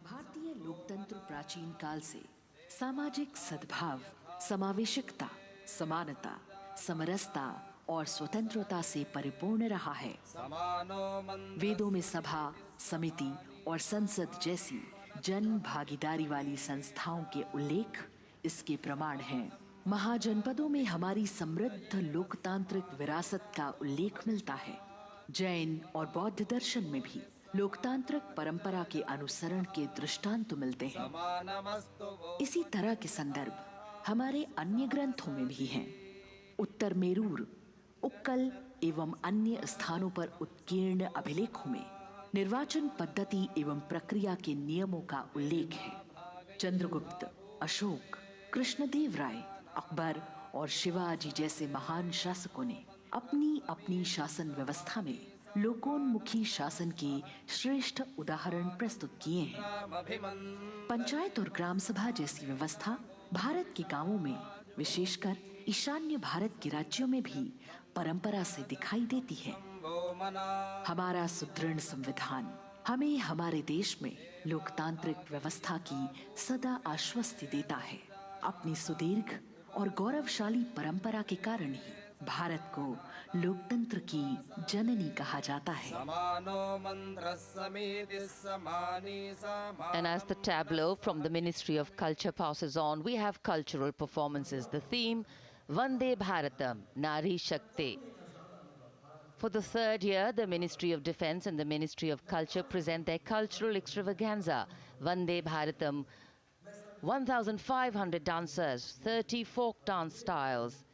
भारतीय लोकतंत्र प्राचीन काल से सामाजिक सद्भाव, समावेशकता, समानता, समरसता और स्वतंत्रता से परिपूर्ण रहा है। वेदों में सभा, समिति और संसद जैसी जन भागीदारी वाली संस्थाओं के उल्लेख इसके प्रमाण हैं। महाजनपदों में हमारी समृद्ध लोकतांत्रिक विरासत का उल्लेख मिलता है। जैन और बौद्ध दर्शन में भी लोकतांत्रिक परंपरा के अनुसरण के दृष्टांत मिलते हैं। इसी तरह के संदर्भ हमारे अन्य ग्रंथों में भी हैं। उत्तर मेरूर, उक्कल एवं अन्य स्थानों पर उत्कीर्ण अभिलेखों में निर्वाचन पद्धति एवं प्रक्रिया के नियमों का उल्लेख है। चंद्रगुप्त, अशोक, कृष्णदेव राय, अकबर और शिवाजी जैसे महान शासकों ने अपनी अपनी शासन व्यवस्था में लोकोन्मुखी शासन के श्रेष्ठ उदाहरण प्रस्तुत किए हैं। पंचायत और ग्राम सभा जैसी व्यवस्था भारत के गांवों में, विशेषकर ईशान्य भारत के राज्यों में भी परंपरा से दिखाई देती है। हमारा सुदृढ़ संविधान हमें हमारे देश में लोकतांत्रिक व्यवस्था की सदा आश्वस्ति देता है। अपनी सुदीर्घ और गौरवशाली परंपरा के कारण ही भारत को लोकतंत्र की जननी कहा जाता है। And as the tableau from the Ministry of Culture passes on, we have cultural performances. The theme, Vande Bharatam, Nari Shakti. For the third year, the Ministry of Defence and the Ministry of Culture present their cultural extravaganza, Vande Bharatam. 1,500 dancers, 30 folk dance styles,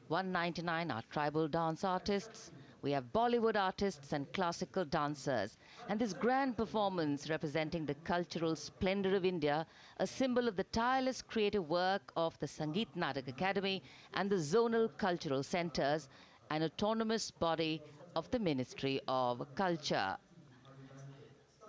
199 are tribal dance artists. We have Bollywood artists and classical dancers. And this grand performance representing the cultural splendor of India, a symbol of the tireless creative work of the Sangeet Natak Academy and the zonal cultural centers, an autonomous body of the Ministry of Culture.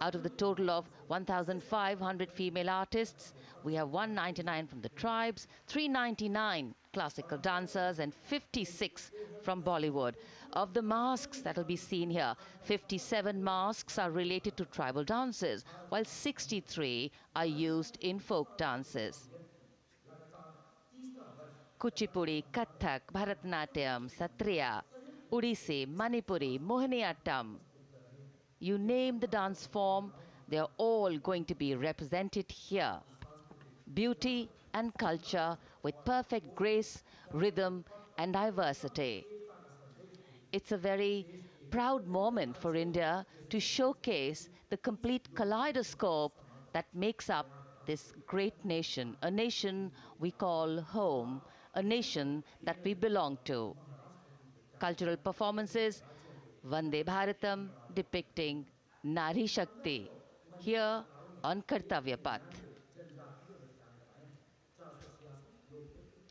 Out of the total of 1,500 female artists, we have 199 from the tribes, 399 classical dancers and 56 from Bollywood. Of the masks that will be seen here, 57 masks are related to tribal dances, while 63 are used in folk dances. Kuchipudi, Kathak, Bharatanatyam, Satriya, Odissi, Manipuri, Mohiniyattam. You name the dance form, they are all going to be represented here. Beauty and culture with perfect grace, rhythm and diversity. It's a very proud moment for India to showcase the complete kaleidoscope that makes up this great nation, a nation we call home, a nation that we belong to. Cultural performances, Vande Bharatam depicting Nari Shakti, here on Kartavya Path.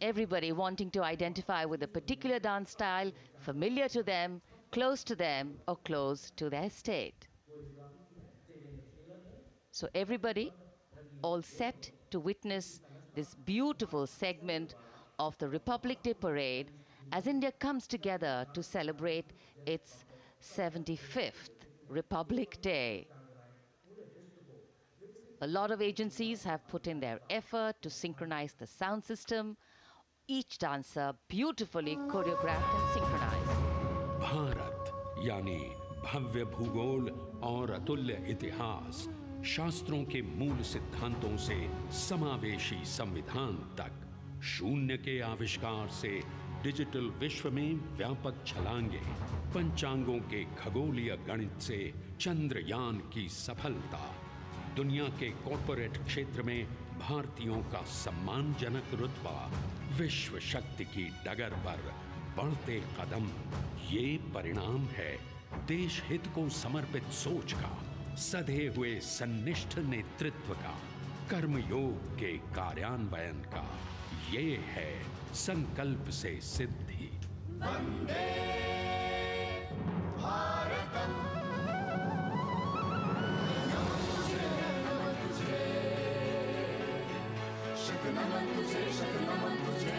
Everybody wanting to identify with a particular dance style, familiar to them, close to them, or close to their state. So everybody all set to witness this beautiful segment of the Republic Day parade as India comes together to celebrate its 75th Republic Day. A lot of agencies have put in their effort to synchronize the sound system. Each dancer beautifully choreographed and synchronized. Bharat यानी भव्य भूगोल और अतुल्य इतिहास, शास्त्रों के मूल सिद्धांतों से समावेशी संविधान तक, शून्य के आविष्कार से डिजिटल विश्व में व्यापक छलांगे, पंचांगों के खगोलीय गणित से चंद्रयान की सफलता, दुनिया के कॉर्पोरेट क्षेत्र में भारतीयों का सम्मानजनक रुतबा, विश्व शक्ति की डगर पर बढ़ते कदम, ये परिणाम है देश हित को समर्पित सोच का, सधे हुए सन्निष्ठ नेतृत्व का, कर्मयोग के कार्यान्वयन का। ये है संकल्प से सिद्धि। वंदे भारतम, नमन तुझे, नमन तुझे, शत नमन तुझे, शत नमन तुझे,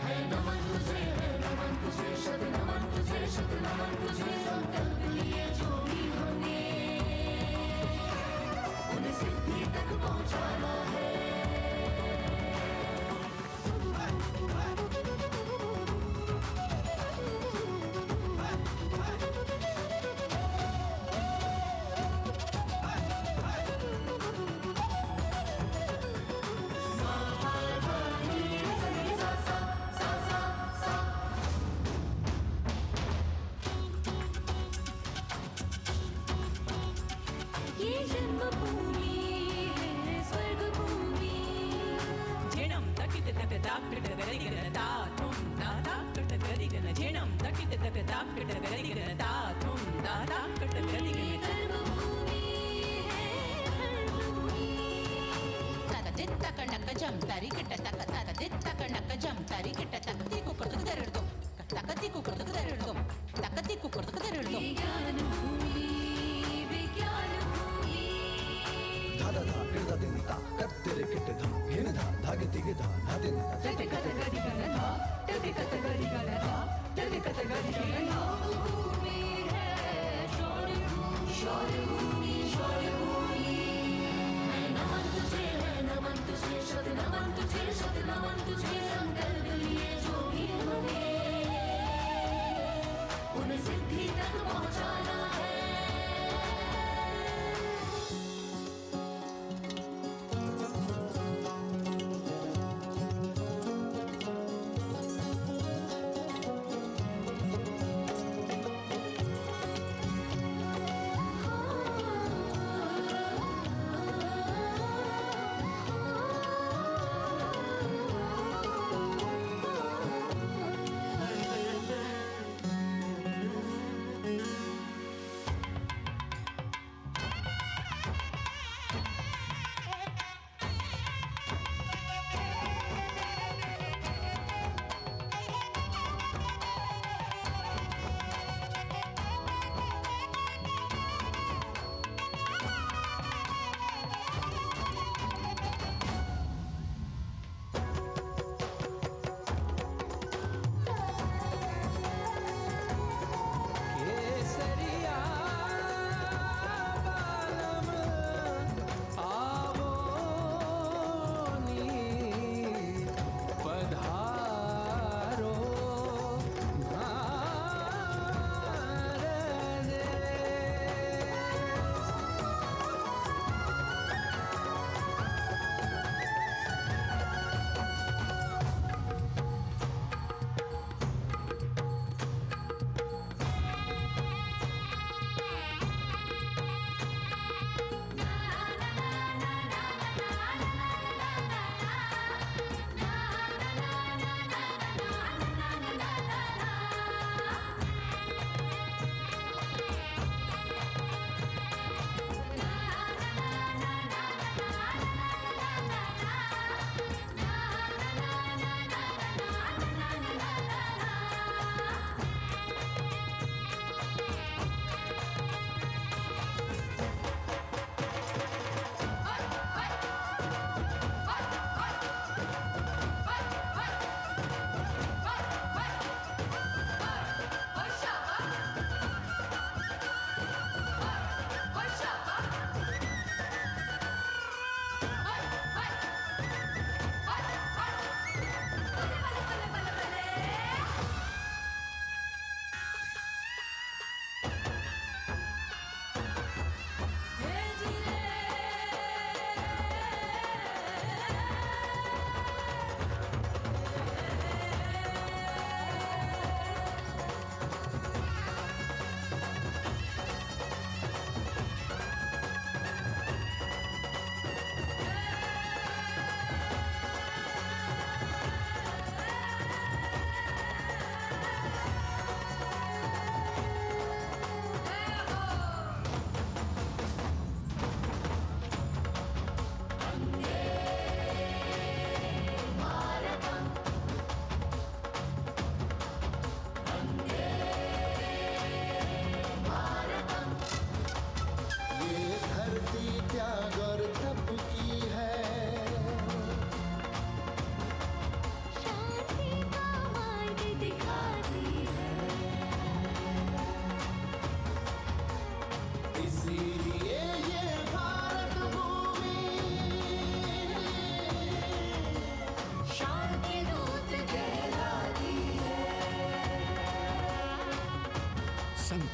है नमन तुझे, है नमन तुझे, शत नमन तुझे, शत नमन तुझे। संकल्प लिए जो भी होंगे उन्हें सिद्धि तक पहुंचाना है।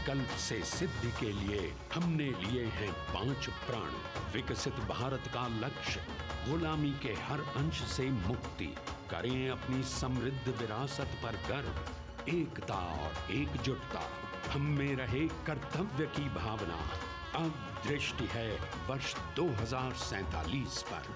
संकल्प से सिद्धि के लिए हमने लिए हैं 5 प्रण। विकसित भारत का लक्ष्य, गुलामी के हर अंश से मुक्ति। करें अपनी समृद्ध विरासत पर गर्व। एकता और एकजुटता, हम में रहे कर्तव्य की भावना। अब दृष्टि है वर्ष 2047 पर।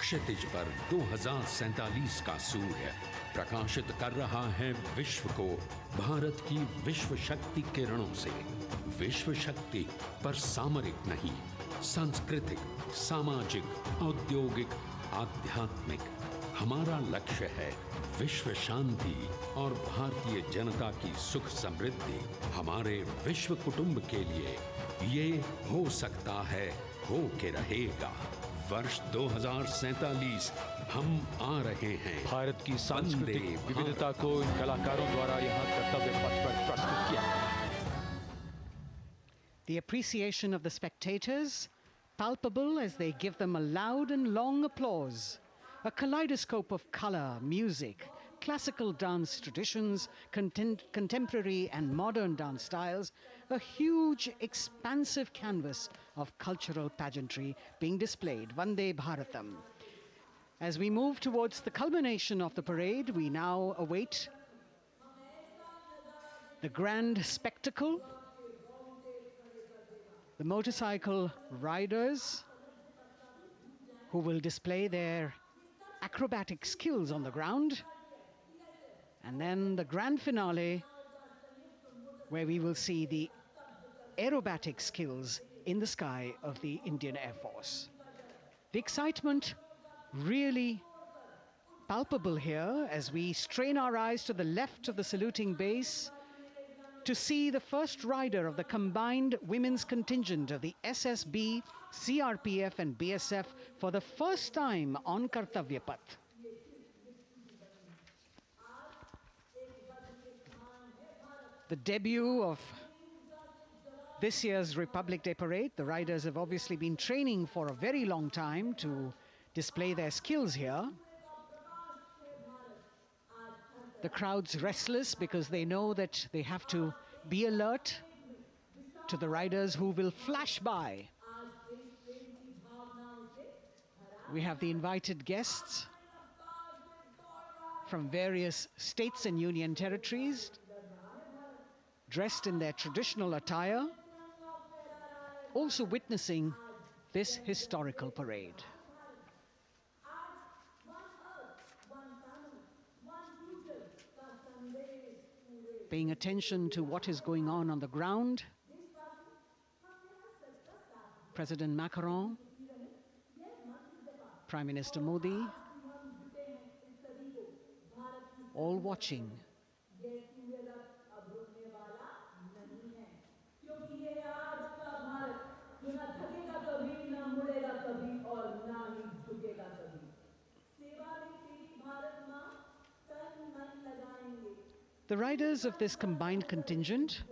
क्षितिज पर 2047 का सूर्य प्रकाशित कर रहा है विश्व को भारत की विश्व शक्ति किरणों से। विश्व शक्ति पर सामरिक नहीं, सांस्कृतिक, सामाजिक, औद्योगिक, आध्यात्मिक। हमारा लक्ष्य है विश्व शांति और भारतीय जनता की सुख समृद्धि। हमारे विश्व कुटुंब के लिए ये हो सकता है, हो के रहेगा। वर्ष 2047 हम आ रहे हैं। भारत की सांस्कृतिक वंदे भारत। विविधता को इन कलाकारों द्वारा यहाँ कर्तव्य पथ पर प्रस्तुत किया गया है। The appreciation of the spectators, palpable as they give them a loud and long applause. A kaleidoscope of color, music, classical dance traditions, contemporary and modern dance styles, a huge, expansive canvas of cultural pageantry being displayed, Vande Bharatam. As we move towards the culmination of the parade, we now await the grand spectacle. The motorcycle riders who will display their acrobatic skills on the ground. And then the grand finale, where we will see the aerobatic skills in the sky of the Indian Air Force. The excitement really palpable here as we strain our eyes to the left of the saluting base to see the first rider of the combined women's contingent of the SSB, CRPF and BSF for the first time on Kartavya Path. The debut of this year's Republic Day Parade. The riders have obviously been training for a very long time to display their skills here. The crowd's restless because they know that they have to be alert to the riders who will flash by. We have the invited guests from various states and union territories, dressed in their traditional attire, also witnessing this historical parade. Paying attention to what is going on the ground, President Macron, Prime Minister Modi, all watching. The riders of this combined contingent,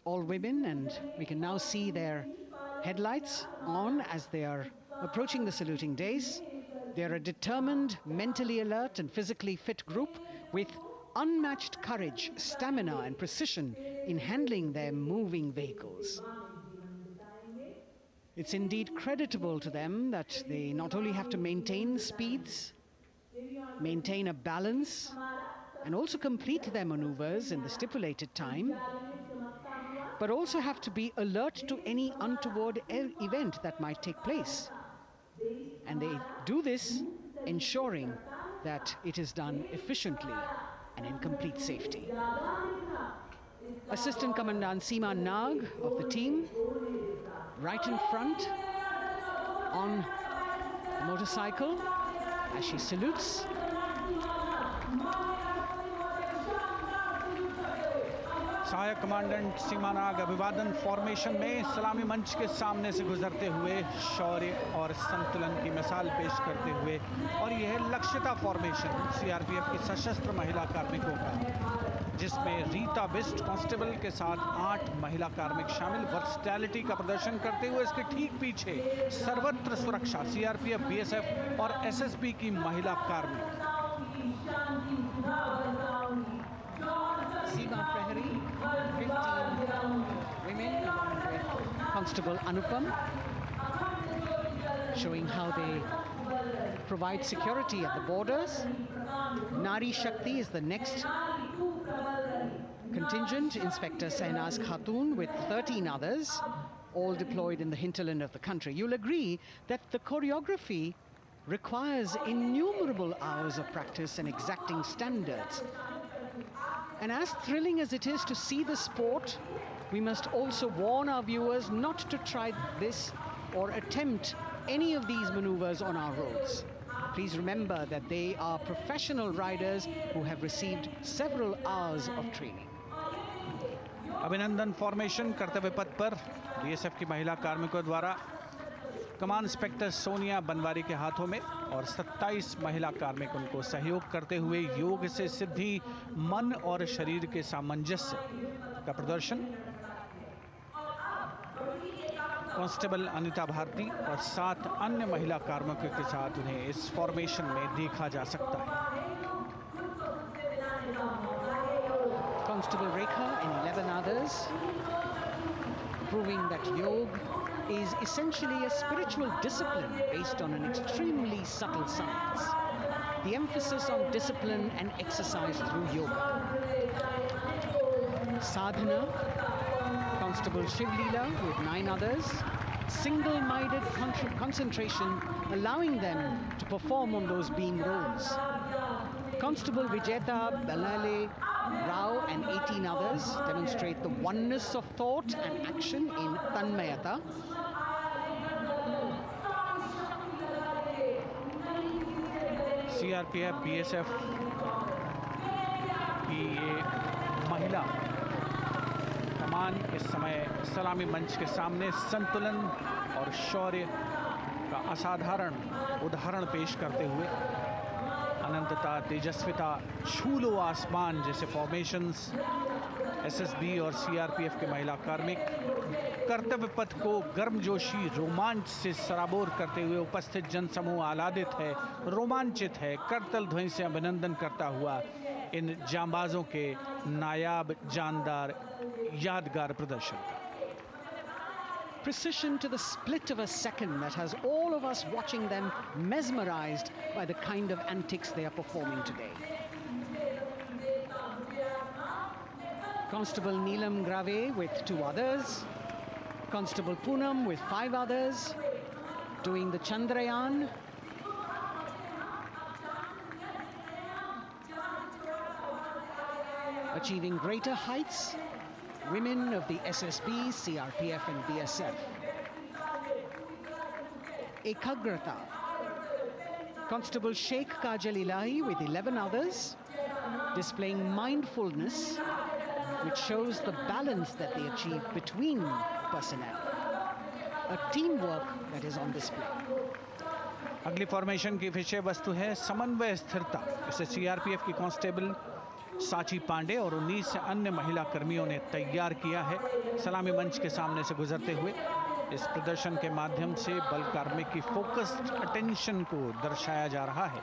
all women, and we can now see their headlights on as they are approaching the saluting days. They are a determined, mentally alert and physically fit group with unmatched courage, stamina and precision in handling their moving vehicles. It's indeed creditable to them that they not only have to maintain speeds, maintain a balance, and also complete their maneuvers in the stipulated time, but also have to be alert to any untoward event that might take place. And they do this ensuring that it is done efficiently and in complete safety. Assistant Commandant Seema Nag of the team, right in front on the motorcycle as she salutes. सहायक commandant सीमा नाग अभिवादन formation में सलामी मंच के सामने से गुजरते हुए शौर्य और संतुलन की मिसाल पेश करते हुए, और यह लक्ष्यता फॉर्मेशन सीआरपीएफ की सशस्त्र महिला कार्मिकों का, जिसमें रीता बिस्ट कांस्टेबल के साथ 8 महिला कार्मिक शामिल, वर्सटैलिटी का प्रदर्शन करते हुए इसके ठीक पीछे सर्वत्र सुरक्षा सीआरपीएफ, बीएसएफ और एसएसबी की महिला कार्मिक। Seema Prahari, 15 women along with Constable Anupam, showing how they provide security at the borders. Nari Shakti is the next contingent, Inspector Sainaz Khatun with 13 others, all deployed in the hinterland of the country. You'll agree that the choreography requires innumerable hours of practice and exacting standards. And as thrilling as it is to see the sport, we must also warn our viewers not to try this or attempt any of these maneuvers on our roads. Please remember that they are professional riders who have received several hours of training. अभिनंदन formation कर्तव्य पथ पर BSF की महिला कार्मिकों द्वारा कमान inspector Sonia Banwari के हाथों में और 27 महिला कार्मिक उनको सहयोग करते हुए योग से सिद्धि, मन और शरीर के सामंजस्य का प्रदर्शन। कांस्टेबल अनिता भारती और 7 अन्य महिला कार्मिकों के साथ उन्हें इस फॉर्मेशन में देखा जा सकता है। Constable Rekha and 11 others, proving that yoga is essentially a spiritual discipline based on an extremely subtle science. The emphasis on discipline and exercise through yoga. Sadhana, Constable Shivleela with 9 others, single-minded concentration, allowing them to perform on those beam roles. Constable Vijeta Balale Rao and 18 others demonstrate the oneness of thought and action in Tanmayata. CRPF, BSF की ये महिला कमान इस समय सलामी मंच के सामने संतुलन और शौर्य का असाधारण उदाहरण पेश करते हुए अनंतता, तेजस्विता, छू लो आसमान जैसे फॉर्मेशंस एसएसबी और सीआरपीएफ के महिला कार्मिक कर्तव्य पथ को गर्मजोशी रोमांच से सराबोर करते हुए उपस्थित जनसमूह आह्लादित है, रोमांचित है, करतल ध्वनि से अभिनंदन करता हुआ इन जांबाजों के नायाब, जानदार, यादगार प्रदर्शन का। Precision to the split of a second that has all of us watching them mesmerized by the kind of antics they are performing today. Constable Neelam Grave with 2 others, Constable Poonam with 5 others, doing the Chandrayaan. Achieving greater heights, women of the SSB, CRPF and BSF. Ekagrata, Constable Sheikh Kajal Ilahi with 11 others, displaying mindfulness, which shows the balance that they achieve between personnel. A teamwork that is on display. अगली formation की विषय वस्तु है समन्वय स्थिरता। इसे CRPF की constable साची पांडे और 19 अन्य महिला कर्मियों ने तैयार किया है। सलामी मंच के सामने से गुजरते हुए इस प्रदर्शन के माध्यम से बल कार्मिक की फोकस्ड अटेंशन को दर्शाया जा रहा है।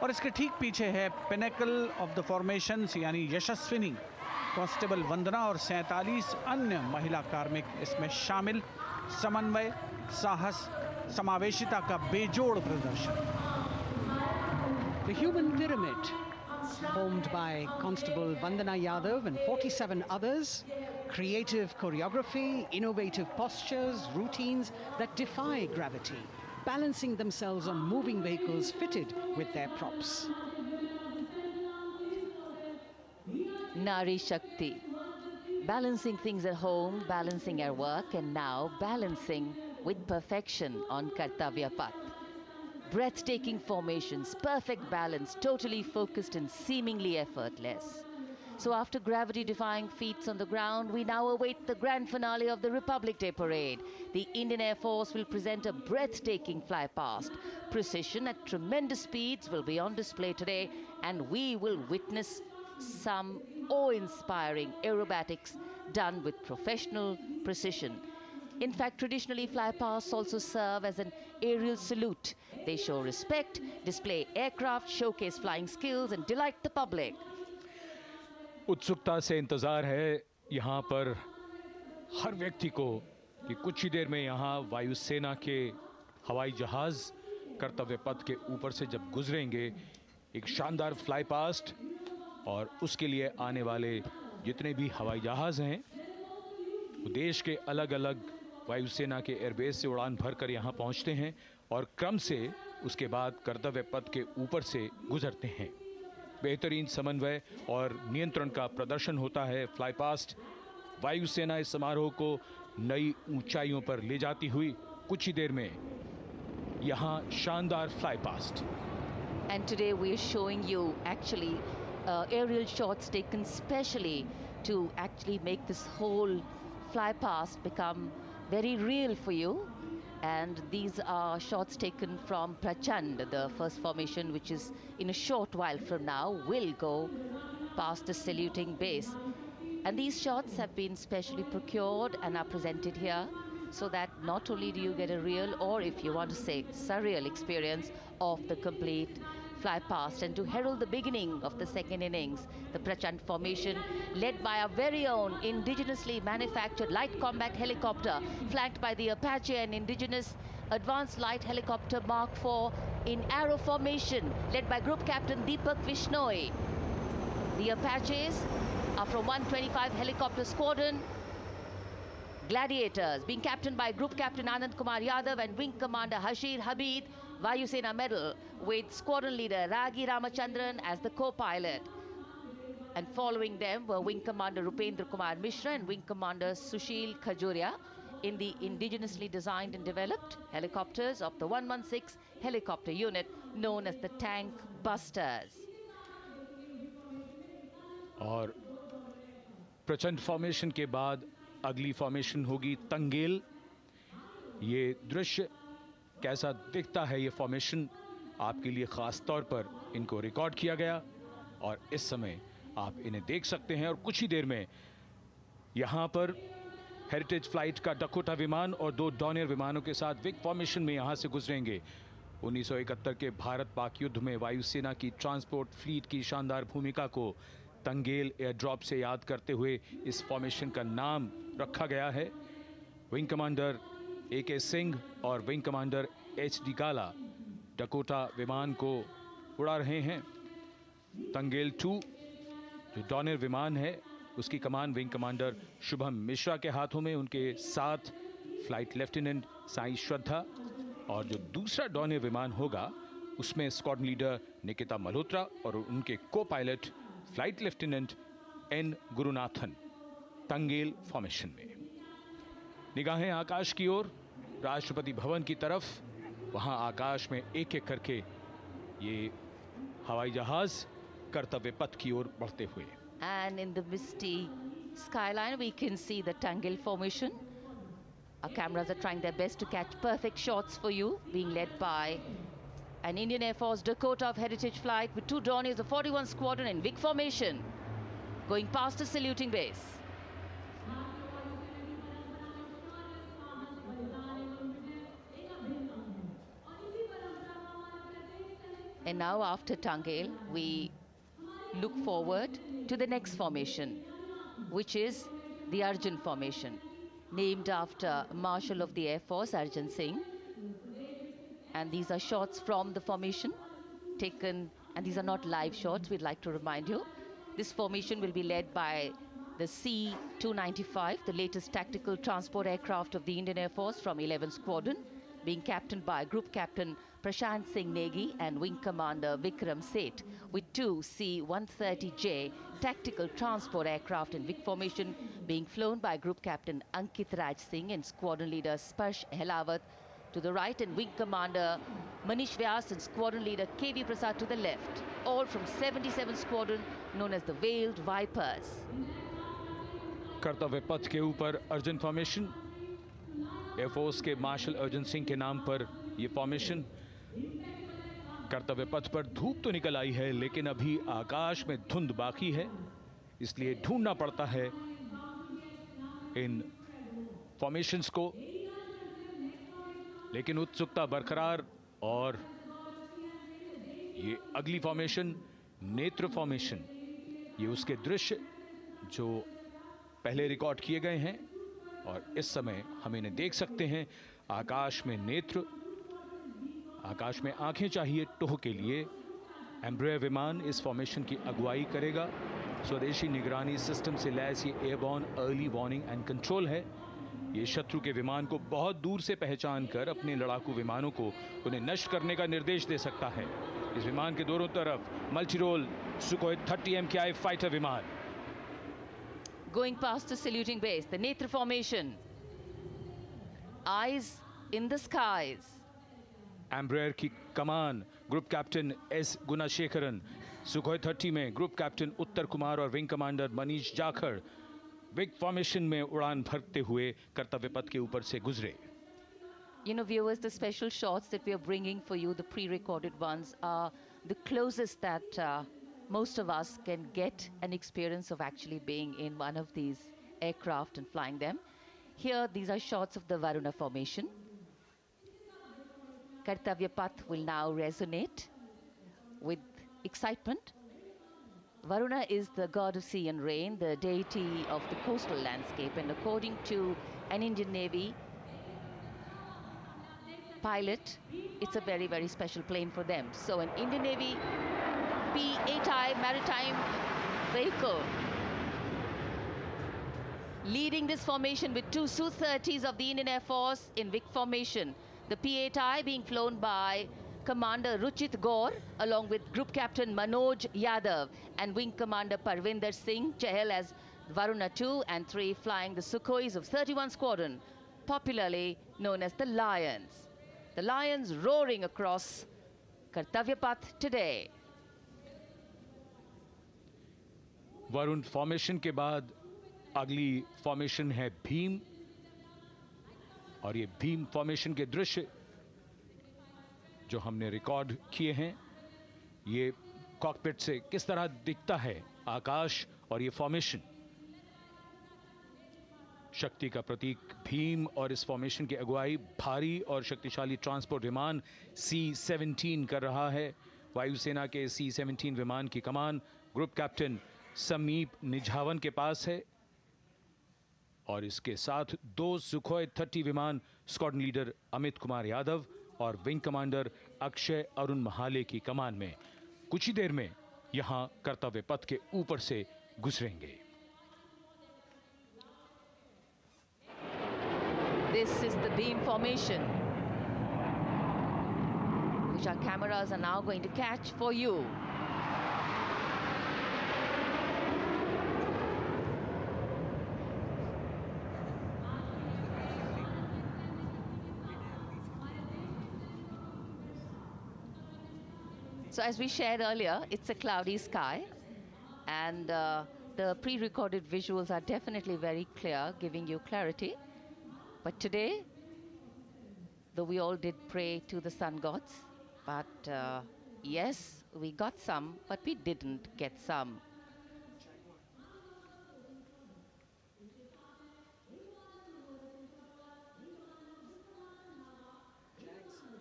और इसके ठीक पीछे है पिनेकल ऑफ द फॉर्मेशंस यानी यशस्विनी कांस्टेबल वंदना और 47 अन्य महिला कार्मिक इसमें शामिल। समन्वय, साहस, समावेशिता का बेजोड़ प्रदर्शन। The human pyramid, formed by Constable Vandana Yadav and 47 others, creative choreography, innovative postures, routines that defy gravity, balancing themselves on moving vehicles fitted with their props. Nari Shakti, balancing things at home, balancing our work, and now balancing with perfection on Kartavya Path. Breathtaking formations, perfect balance, totally focused and seemingly effortless. So after gravity-defying feats on the ground, we now await the grand finale of the Republic Day Parade. The Indian Air Force will present a breathtaking flypast. Precision at tremendous speeds will be on display today, and we will witness some awe-inspiring aerobatics done with professional precision. In fact, traditionally, flypasts also serve as an aerial salute. They show respect, display aircraft, showcase flying skills, and delight the public. उत्सुकता से इंतजार है यहाँ पर हर व्यक्ति को कि कुछ ही देर में यहाँ वायुसेना के हवाई जहाज कर्तव्य पथ के ऊपर से जब गुजरेंगे, एक शानदार फ्लाईपास्ट और उसके लिए आने वाले जितने भी हवाई जहाज हैं वो देश के अलग-अलग वायुसेना के एयरबेस से उड़ान भरकर यहाँ पहुँचते हैं और क्रम से उसके बाद कर्तव्य पथ के ऊपर से गुजरते हैं। बेहतरीन समन्वय और नियंत्रण का प्रदर्शन होता है। फ्लाईपास्ट वायुसेना इस समारोह को नई ऊंचाइयों पर ले जाती हुई कुछ ही देर में यहाँ शानदार flypast. And today we are showing you actually aerial shots taken specially to actually make this whole flypast become very real for you. And these are shots taken from Prachand, the first formation, which is in a short while from now will go past the saluting base. And these shots have been specially procured and are presented here so that not only do you get a real, or if you want to say surreal experience of the complete fly past, and to herald the beginning of the second innings, the Prachand formation led by our very own indigenously manufactured light combat helicopter, flanked by the Apache and indigenous advanced light helicopter Mark IV in arrow formation, led by Group Captain Deepak Vishnoi. The Apaches are from 125 Helicopter Squadron. Gladiators, being captained by Group Captain Anand Kumar Yadav and Wing Commander Hashir Habib, Vayu Sena Medal, with Squadron Leader Ragi Ramachandran as the co-pilot. And following them were Wing Commander Rupendra Kumar Mishra and Wing Commander Sushil Khajuria in the indigenously designed and developed helicopters of the 116 helicopter unit known as the Tank Busters. और प्रचंड formation के बाद अगली formation होगी तंगेल। ये दृश्य कैसा दिखता है, ये फॉर्मेशन आपके लिए खास तौर पर इनको रिकॉर्ड किया गया और इस समय आप इन्हें देख सकते हैं। और कुछ ही देर में यहाँ पर हेरिटेज फ्लाइट का डकोटा विमान और 2 डॉनियर विमानों के साथ विग फॉर्मेशन में यहाँ से गुजरेंगे। 1971 के भारत पाक युद्ध में वायुसेना की ट्रांसपोर्ट फ्लीट की शानदार भूमिका को तंगेल एयर ड्रॉप से याद करते हुए इस फॉर्मेशन का नाम रखा गया है। विंग कमांडर AK सिंह और विंग कमांडर HD काला डकोटा विमान को उड़ा रहे हैं। तंगेल 2 जो डॉनियर विमान है उसकी कमान विंग कमांडर शुभम मिश्रा के हाथों में, उनके साथ फ्लाइट लेफ्टिनेंट साई श्रद्धा, और जो दूसरा डॉनियर विमान होगा उसमें स्क्वाड्रन लीडर निकिता मल्होत्रा और उनके को pilot flight lieutenant N Gurunathan. Tangail formation में निगाहें आकाश की ओर, राष्ट्रपति भवन की तरफ। वहां आकाश में एक एक करके ये हवाई जहाज कर्तव्य पथ की ओर बढ़ते हुए। And in the misty skyline we can see the Tangel formation. Our cameras are trying their best to catch perfect shots for you, being led by an Indian Air Force Dakota of Heritage Flight with 2 Dorniers of 41 Squadron in big formation, going past the saluting base. And now after Tangel, we look forward to the next formation, which is the Arjun formation, named after Marshal of the Air Force Arjun Singh. And these are shots from the formation taken, and these are not live shots, we'd like to remind you. This formation will be led by the C-295, the latest tactical transport aircraft of the Indian Air Force from 11 Squadron, being captained by Group Captain Prashant Singh Negi and Wing Commander Vikram Seth, with 2 C-130J tactical transport aircraft in big formation being flown by Group Captain Ankit Raj Singh and Squadron Leader Sparsh Helawat to the right, and Wing Commander Manish Vyas and Squadron Leader KV Prasad to the left, all from 77 Squadron known as the Veiled Vipers. कर्तव्य पथ के ऊपर Arjun formation, air force के martial Arjun Singh के नाम पर यह formation. कर्तव्य पथ पर धूप तो निकल आई है लेकिन अभी आकाश में धुंध बाकी है, इसलिए ढूंढना पड़ता है इन फॉर्मेशंस को, लेकिन उत्सुकता बरकरार। और ये अगली फॉर्मेशन नेत्र फॉर्मेशन, ये उसके दृश्य जो पहले रिकॉर्ड किए गए हैं और इस समय हम इन्हें देख सकते हैं। आकाश में नेत्र, आकाश में आंखें चाहिए टोह के लिए। एम्ब्रेयर विमान इस फॉर्मेशन की अगुवाई करेगा। स्वदेशी निगरानी सिस्टम से लैस ये airborne early warning and control है। ये शत्रु के विमान को बहुत दूर से पहचान कर अपने लड़ाकू विमानों को उन्हें नष्ट करने का निर्देश दे सकता है। इस विमान के दोनों तरफ multi role Sukhoi 30 MKI fighter विमान। Going past the saluting base, the Netra formation, eyes in the skies. Embraer की कमान ग्रुप कैप्टन S गुणाशेखरन, सुखोई 30 में ग्रुप कैप्टन उत्तर कुमार और wing commander Manish Jakhar big formation में उड़ान भरते हुए कर्तव्य पथ के ऊपर से गुजरे। You know, viewers, the special shots that we are bringing for you, the pre-recorded ones, are the closest that most of us can get an experience of actually being in one of these aircraft and flying them. Here, these are shots of the Varuna formation. Kartavya Path will now resonate with excitement. Varuna is the god of sea and rain, the deity of the coastal landscape, and according to an Indian Navy pilot, it's a very, very special plane for them. So an Indian Navy P-8I maritime vehicle leading this formation with two Su-30s of the Indian Air Force in Vic formation. The P-8I being flown by Commander Ruchit Gaur along with Group Captain Manoj Yadav and Wing Commander Parvinder Singh Chahal as Varuna 2 and 3 flying the Sukhois of 31 Squadron, popularly known as the Lions. The Lions roaring across Kartavya Path today. Varun formation के बाद अगली formation है भीम, और ये Bhim formation के दृश्य जो हमने रिकॉर्ड किए हैं, ये कॉकपिट से किस तरह दिखता है आकाश और ये फॉर्मेशन। शक्ति का प्रतीक भीम और इस फॉर्मेशन की अगुवाई भारी और शक्तिशाली ट्रांसपोर्ट विमान C-17 कर रहा है। वायुसेना के C-17 विमान की कमान ग्रुप कैप्टन समीप निझावन के पास है, और इसके साथ दो सुखोई 30 विमान स्क्वाड्रन लीडर अमित कुमार यादव और विंग कमांडर अक्षय अरुण महाले की कमान में कुछ ही देर में यहां कर्तव्य पथ के ऊपर से गुजरेंगे। This is the beam formation, which our cameras are now going to catch for you. So as we shared earlier, it's a cloudy sky, and the pre-recorded visuals are definitely very clear, giving you clarity. But today, though we all did pray to the sun gods, but yes, we got some, but we didn't get some.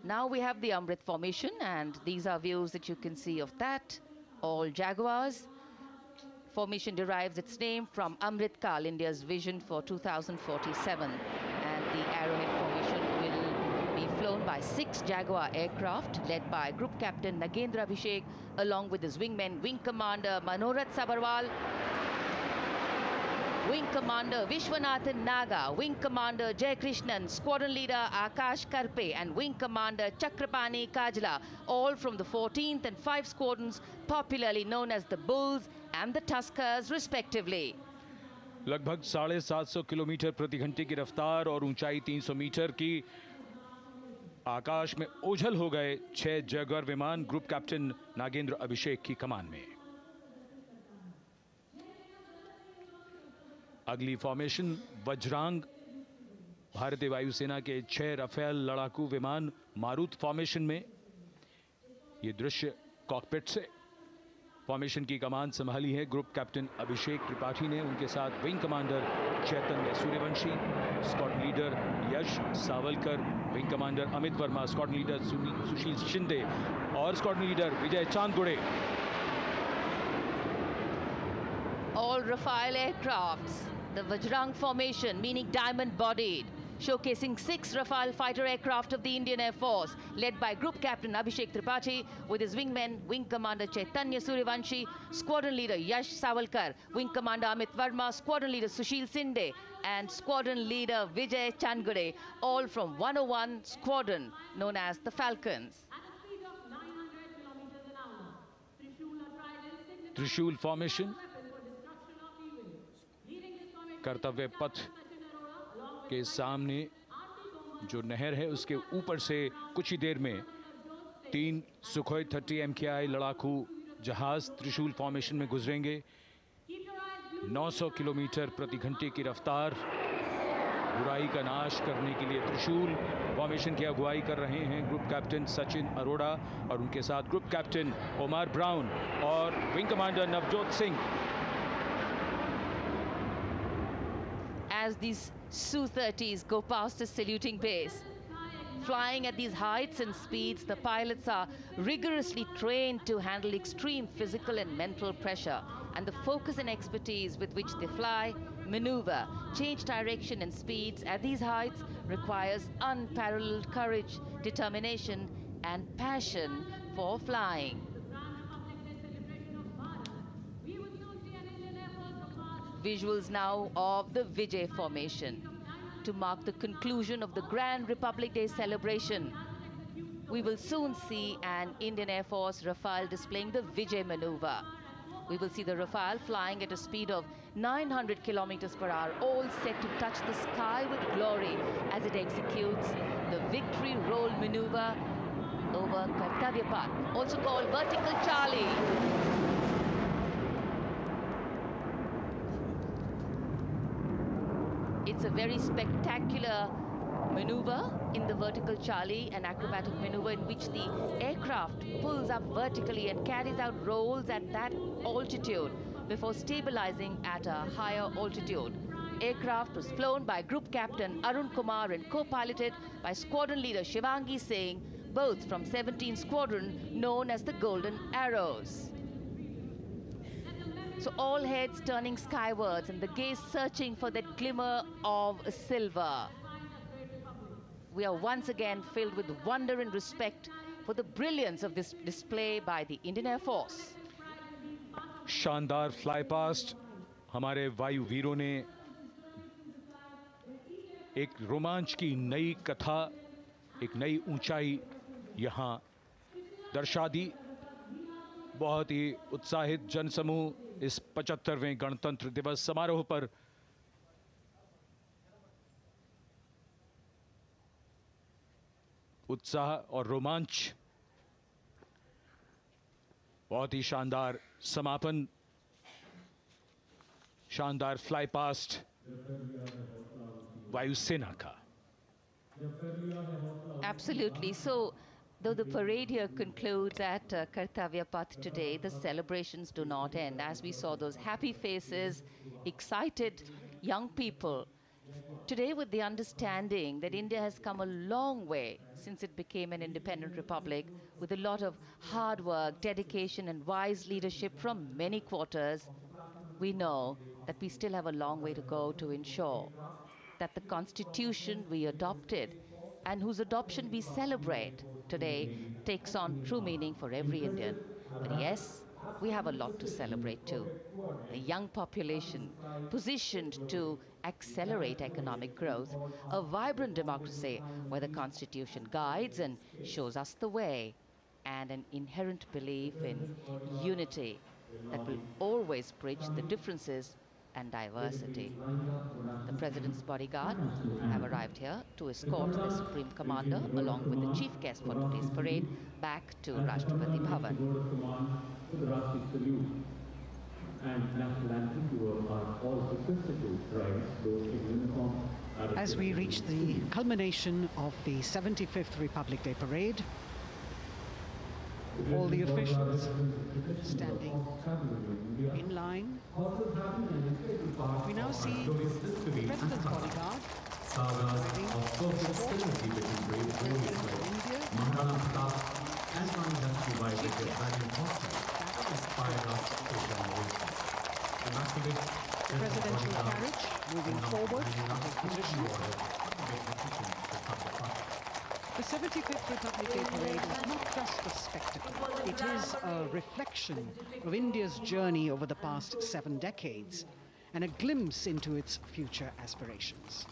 Now we have the Amrit formation, and these are views that you can see of that. All Jaguars. Formation derives its name from Amrit Kal, India's vision for 2047. And the Arrowhead formation will be flown by 6 Jaguar aircraft led by Group Captain Nagendra Abhishek along with his wingmen, Wing Commander Manorat Sabarwal, Wing Commander Vishwanathan Naga, Wing Commander Jay Krishnan, Squadron Leader Akash Karpe and Wing Commander Chakrapani Kajla, all from the 14th and 5 squadrons popularly known as the Bulls and the Tuskers respectively. लगभग 750 kilometre प्रति घंटे की रफ्तार और ऊंचाई 300 metre की, आकाश में ओझल हो गए 6 जैगुआर विमान ग्रुप कैप्टन नागेंद्र अभिषेक की कमान में। अगली फॉर्मेशन वज्रांग, भारतीय वायुसेना के 6 राफेल लड़ाकू विमान मारुत फॉर्मेशन में। ये दृश्य कॉकपिट से। फॉर्मेशन की कमान संभाली है ग्रुप कैप्टन अभिषेक त्रिपाठी ने, उनके साथ wing commander Chaitanya Suryavanshi, squadron leader Yash Savalkar, wing commander Amit Verma, squadron leader Sushil Shinde और squadron leader Vijay Chandgude. All Rafale aircrafts, the Vajrang formation, meaning diamond-bodied, showcasing 6 Rafale fighter aircraft of the Indian Air Force, led by Group Captain Abhishek Tripathi, with his wingmen, Wing Commander Chaitanya Suryavanshi, Squadron Leader Yash Savalkar, Wing Commander Amit Verma, Squadron Leader Sushil Sinde, and Squadron Leader Vijay Chandgade, all from 101 Squadron, known as the Falcons. त्रिशूल formation, कर्तव्य पथ के सामने जो नहर है उसके ऊपर से कुछ ही देर में 3 सुखोई 30 MKI लड़ाकू जहाज त्रिशूल फॉर्मेशन में गुजरेंगे। 900 किलोमीटर प्रति घंटे की रफ्तार बुराई का नाश करने के लिए त्रिशूल फॉर्मेशन की अगुवाई कर रहे हैं ग्रुप कैप्टन सचिन अरोड़ा और उनके साथ ग्रुप कैप्टन ओमार ब्राउन और wing commander Navjot Singh. As these Su-30s go past the saluting base, flying at these heights and speeds, the pilots are rigorously trained to handle extreme physical and mental pressure, and the focus and expertise with which they fly, maneuver, change direction and speeds at these heights requires unparalleled courage, determination and passion for flying. Visuals now of the Vijay formation to mark the conclusion of the Grand Republic Day celebration. We will soon see an Indian Air Force Rafale displaying the Vijay maneuver. We will see the Rafale flying at a speed of 900 kilometers per hour, all set to touch the sky with glory as it executes the victory roll maneuver over Kartavya Path, also called vertical Charlie. It's a very spectacular maneuver in the vertical Charlie, an acrobatic maneuver in which the aircraft pulls up vertically and carries out rolls at that altitude before stabilizing at a higher altitude. Aircraft was flown by Group Captain Arun Kumar and co-piloted by Squadron Leader Shivangi Singh, both from 17th Squadron, known as the Golden Arrows. So all heads turning skywards and the gaze searching for that glimmer of silver. We are once again filled with wonder and respect for the brilliance of this display by the Indian Air Force. शानदार flypast हमारे वायु वीरों ने एक रोमांच की नई कथा, एक नई ऊंचाई यहां दर्शा दी. बहुत ही उत्साहित जनसमूह इस 75वें गणतंत्र दिवस समारोह पर उत्साह और रोमांच. बहुत ही शानदार समापन, शानदार फ्लाईपास्ट वायुसेना का. Absolutely. So, though the parade here concludes at Kartavya Path today, the celebrations do not end. As we saw those happy faces, excited young people, today with the understanding that India has come a long way since it became an independent republic, with a lot of hard work, dedication and wise leadership from many quarters, we know that we still have a long way to go to ensure that the constitution we adopted and whose adoption we celebrate today takes on true meaning for every Indian. But yes, we have a lot to celebrate too. A young population positioned to accelerate economic growth, a vibrant democracy where the constitution guides and shows us the way, and an inherent belief in unity that will always bridge the differences and diversity. The President's bodyguard have arrived here to escort the Supreme Commander along with the chief guest for today's parade back to Rashtrapati Bhavan. As we reach the culmination of the 75th Republic Day parade, all the officials standing in line. We now see the President's bodyguard arriving to escort the President of India, and Chief the presidential carriage moving forward to his position. The 75th Republic Day parade is not just a spectacle. It is a reflection of India's journey over the past 7 decades and a glimpse into its future aspirations.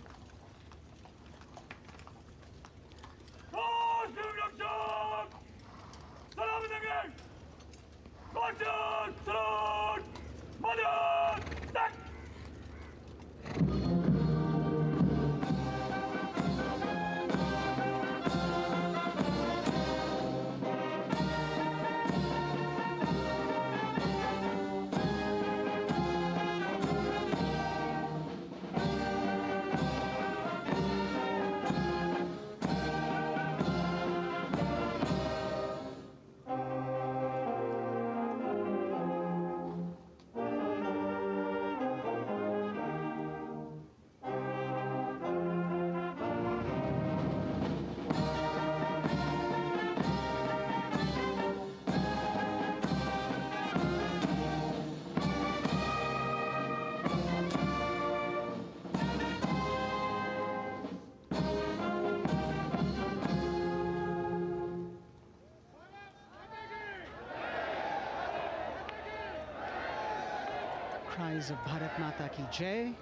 cries of Bharat Mata Ki Jai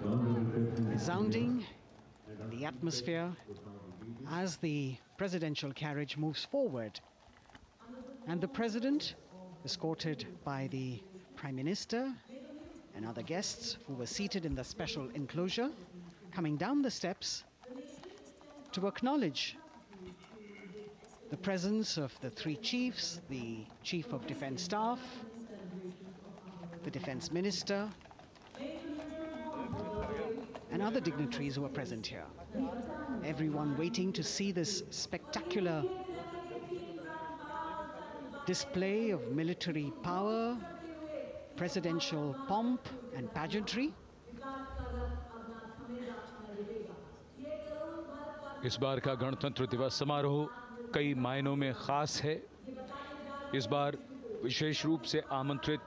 resounding in the atmosphere as the presidential carriage moves forward. And the president, escorted by the Prime Minister and other guests who were seated in the special enclosure, coming down the steps to acknowledge the presence of the three chiefs, the Chief of Defence Staff, the Defence Minister, and other dignitaries who are present here. Everyone waiting to see this spectacular display of military power, presidential pomp and pageantry. इस बार का गणतंत्र दिवस समारोह कई मायनों में खास है। इस बार विशेष रूप से आमंत्रित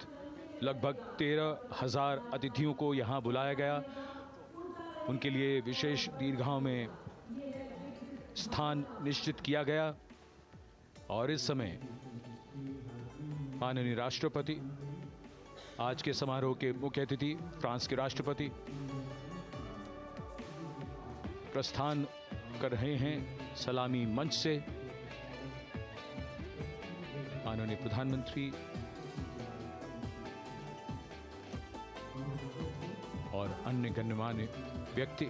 लगभग 13,000 अतिथियों को यहां बुलाया गया। उनके लिए विशेष दीर्घाओं में स्थान निश्चित किया गया और इस समय माननीय राष्ट्रपति, आज के समारोह के मुख्य अतिथि फ्रांस के राष्ट्रपति, प्रस्थान कर रहे हैं सलामी मंच से। माननीय प्रधानमंत्री और अन्य गण्यमान्य व्यक्ति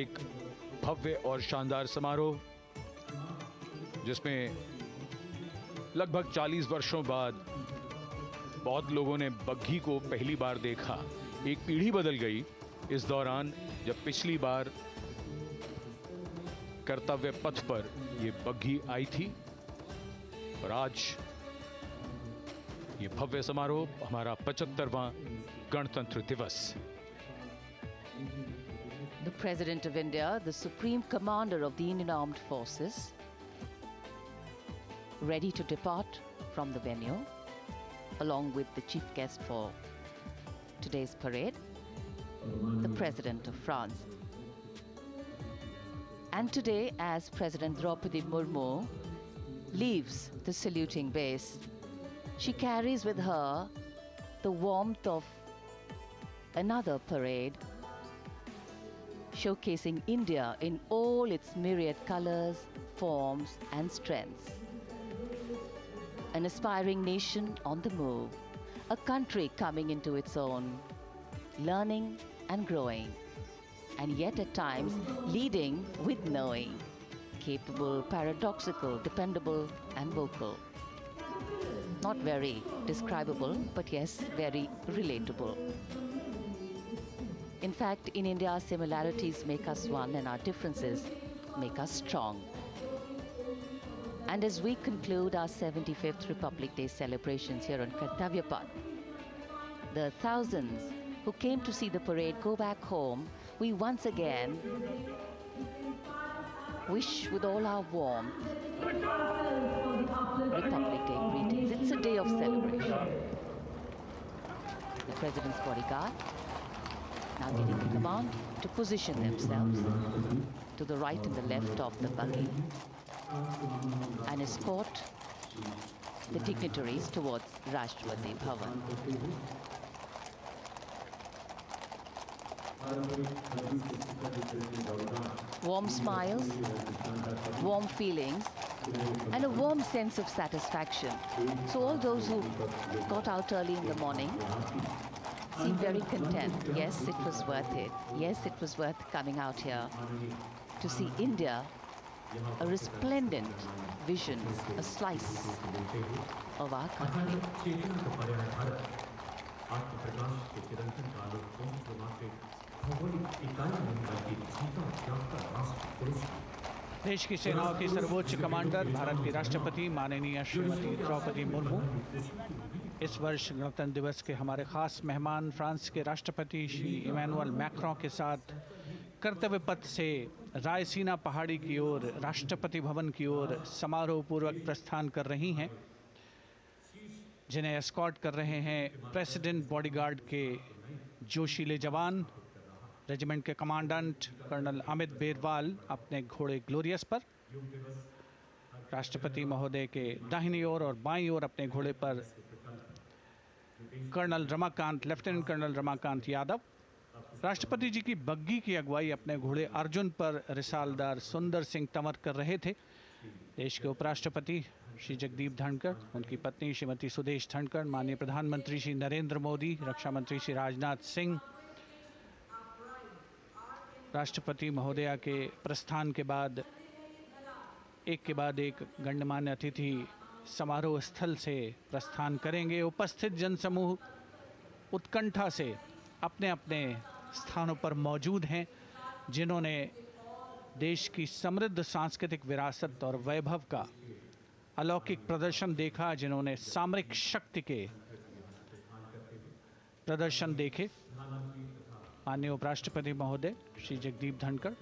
एक भव्य और शानदार समारोह जिसमें लगभग 40 वर्षों बाद बहुत लोगों ने बग्घी को पहली बार देखा। एक पीढ़ी बदल गई इस दौरान, जब पिछली बार कर्तव्य पथ पर ये बग्घी आई थी और आज ये भव्य समारोह हमारा 75वां गणतंत्र दिवस। The President of India, the Supreme Commander of the Indian Armed Forces, ready to depart from the venue, along with the chief guest for today's parade, the President of France. And today, as President Draupadi Murmu leaves the saluting base, she carries with her the warmth of another parade, showcasing India in all its myriad colors, forms, and strengths. An aspiring nation on the move, a country coming into its own, learning and growing, and yet at times leading with knowing, capable, paradoxical, dependable, and vocal. Not very describable, but yes, very relatable. In fact, in India, similarities make us one and our differences make us strong. And as we conclude our 75th Republic Day celebrations here on Kartavya Path, the thousands who came to see the parade go back home, we once again wish with all our warmth Republic Day greetings. It's a day of celebration. The President's bodyguard now getting the command to position themselves to the right and the left of the buggy and escort the dignitaries towards Rashtrapati Bhavan. Warm smiles, warm feelings, and a warm sense of satisfaction. So all those who got out early in the morning seem very content. Yes, it was worth it. Yes, it was worth coming out here to see India, a resplendent vision, a slice of our country. देश की सेनाओं की सर्वोच्च commander Bharat की राष्ट्रपति माननीय श्रीमती द्रौपदी मुर्मू इस वर्ष गणतंत्र दिवस के हमारे खास मेहमान फ्रांस के राष्ट्रपति श्री इमैनुअल मैक्रों के साथ कर्तव्य पथ से रायसीना पहाड़ी की ओर राष्ट्रपति भवन की ओर समारोह पूर्वक प्रस्थान कर रही हैं, जिन्हें एस्कॉर्ट कर रहे हैं प्रेसिडेंट बॉडीगार्ड के जोशीले जवान, रेजिमेंट के कमांडेंट कर्नल अमित बेरवाल अपने घोड़े ग्लोरियस पर, राष्ट्रपति महोदय के दाहिनी ओर और बाईं ओर अपने घोड़े पर colonel Ramakant, lieutenant colonel Ramakant Yadav. राष्ट्रपति जी की बग्गी की अगुवाई अपने घोड़े अर्जुन पर रिसालदार सुंदर सिंह तंवर कर रहे थे। देश के उपराष्ट्रपति श्री जगदीप धनखड़, उनकी पत्नी श्रीमती सुदेश धनखड़, माननीय प्रधानमंत्री श्री नरेंद्र मोदी, रक्षा मंत्री श्री राजनाथ सिंह, राष्ट्रपति महोदया के प्रस्थान के बाद एक के बाद एक गण्यमान्य अतिथि समारोह स्थल से प्रस्थान करेंगे। उपस्थित जनसमूह उत्कंठा से अपने अपने स्थानों पर मौजूद हैं, जिन्होंने देश की समृद्ध सांस्कृतिक विरासत और वैभव का अलौकिक प्रदर्शन देखा, जिन्होंने सामरिक शक्ति के प्रदर्शन देखे। माननीय उपराष्ट्रपति महोदय श्री जगदीप धनखड़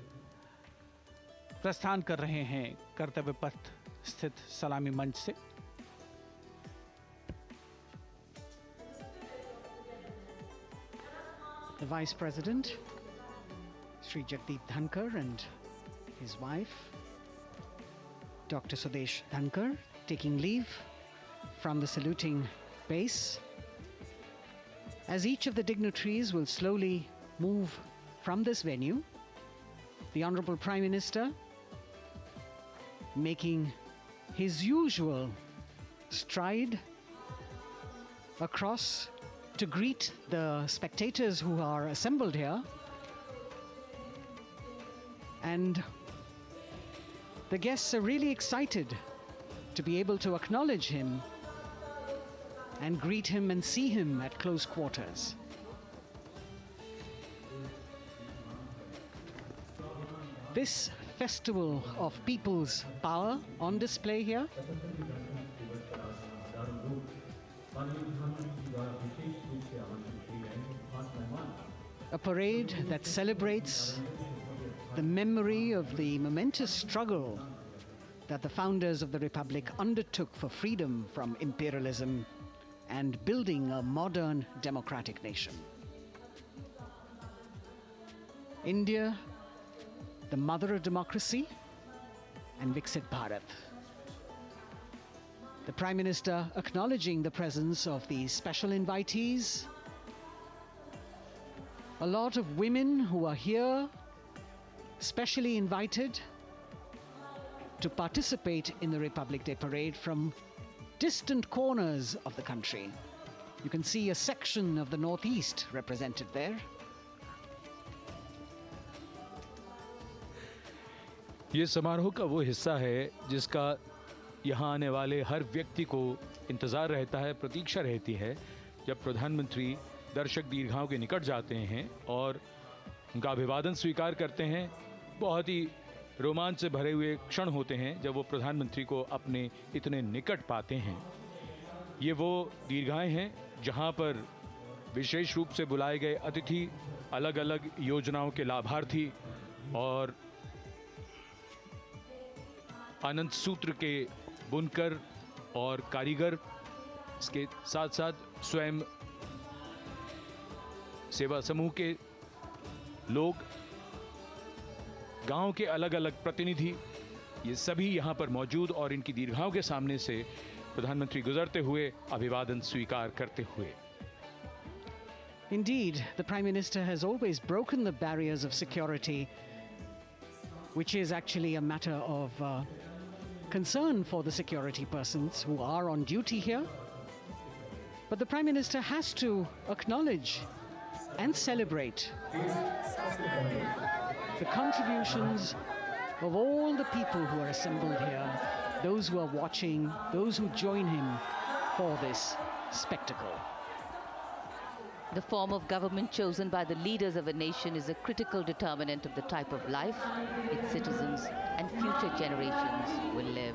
प्रस्थान कर रहे हैं कर्तव्य पथ स्थित सलामी मंच से। The Vice President, Sri Jagdeep Dhankar, and his wife, Dr. Sudesh Dhankar, taking leave from the saluting base. As each of the dignitaries will slowly move from this venue, the Honorable Prime Minister making his usual stride across to greet the spectators who are assembled here. And the guests are really excited to be able to acknowledge him and greet him and see him at close quarters. This festival of people's power on display here, a parade that celebrates the memory of the momentous struggle that the founders of the Republic undertook for freedom from imperialism and building a modern democratic nation. India, the mother of democracy, and Viksit Bharat. The Prime Minister acknowledging the presence of these special invitees, a lot of women who are here, specially invited to participate in the Republic Day Parade from distant corners of the country. You can see a section of the Northeast represented there. ये समारोह का वो हिस्सा है जिसका यहाँ आने वाले हर व्यक्ति को इंतज़ार रहता है, प्रतीक्षा रहती है, जब प्रधानमंत्री दर्शक दीर्घाओं के निकट जाते हैं और उनका अभिवादन स्वीकार करते हैं। बहुत ही रोमांच से भरे हुए क्षण होते हैं जब वो प्रधानमंत्री को अपने इतने निकट पाते हैं। ये वो दीर्घाएं हैं जहाँ पर विशेष रूप से बुलाए गए अतिथि, अलग अलग योजनाओं के लाभार्थी और आनंद सूत्र के बुनकर और कारीगर, इसके साथ साथ स्वयं सेवा समूह के लोग, गांव के अलग अलग प्रतिनिधि, ये सभी यहां पर मौजूद और इनकी दीर्घाओं के सामने से प्रधानमंत्री गुजरते हुए अभिवादन स्वीकार करते हुए। Indeed, the Prime Minister has always broken the barriers of security, which is actually a matter of concern for the security persons who are on duty here. But the Prime Minister has to acknowledge and celebrate the contributions of all the people who are assembled here, those who are watching, those who join him for this spectacle. The form of government chosen by the leaders of a nation is a critical determinant of the type of life its citizens and future generations will live.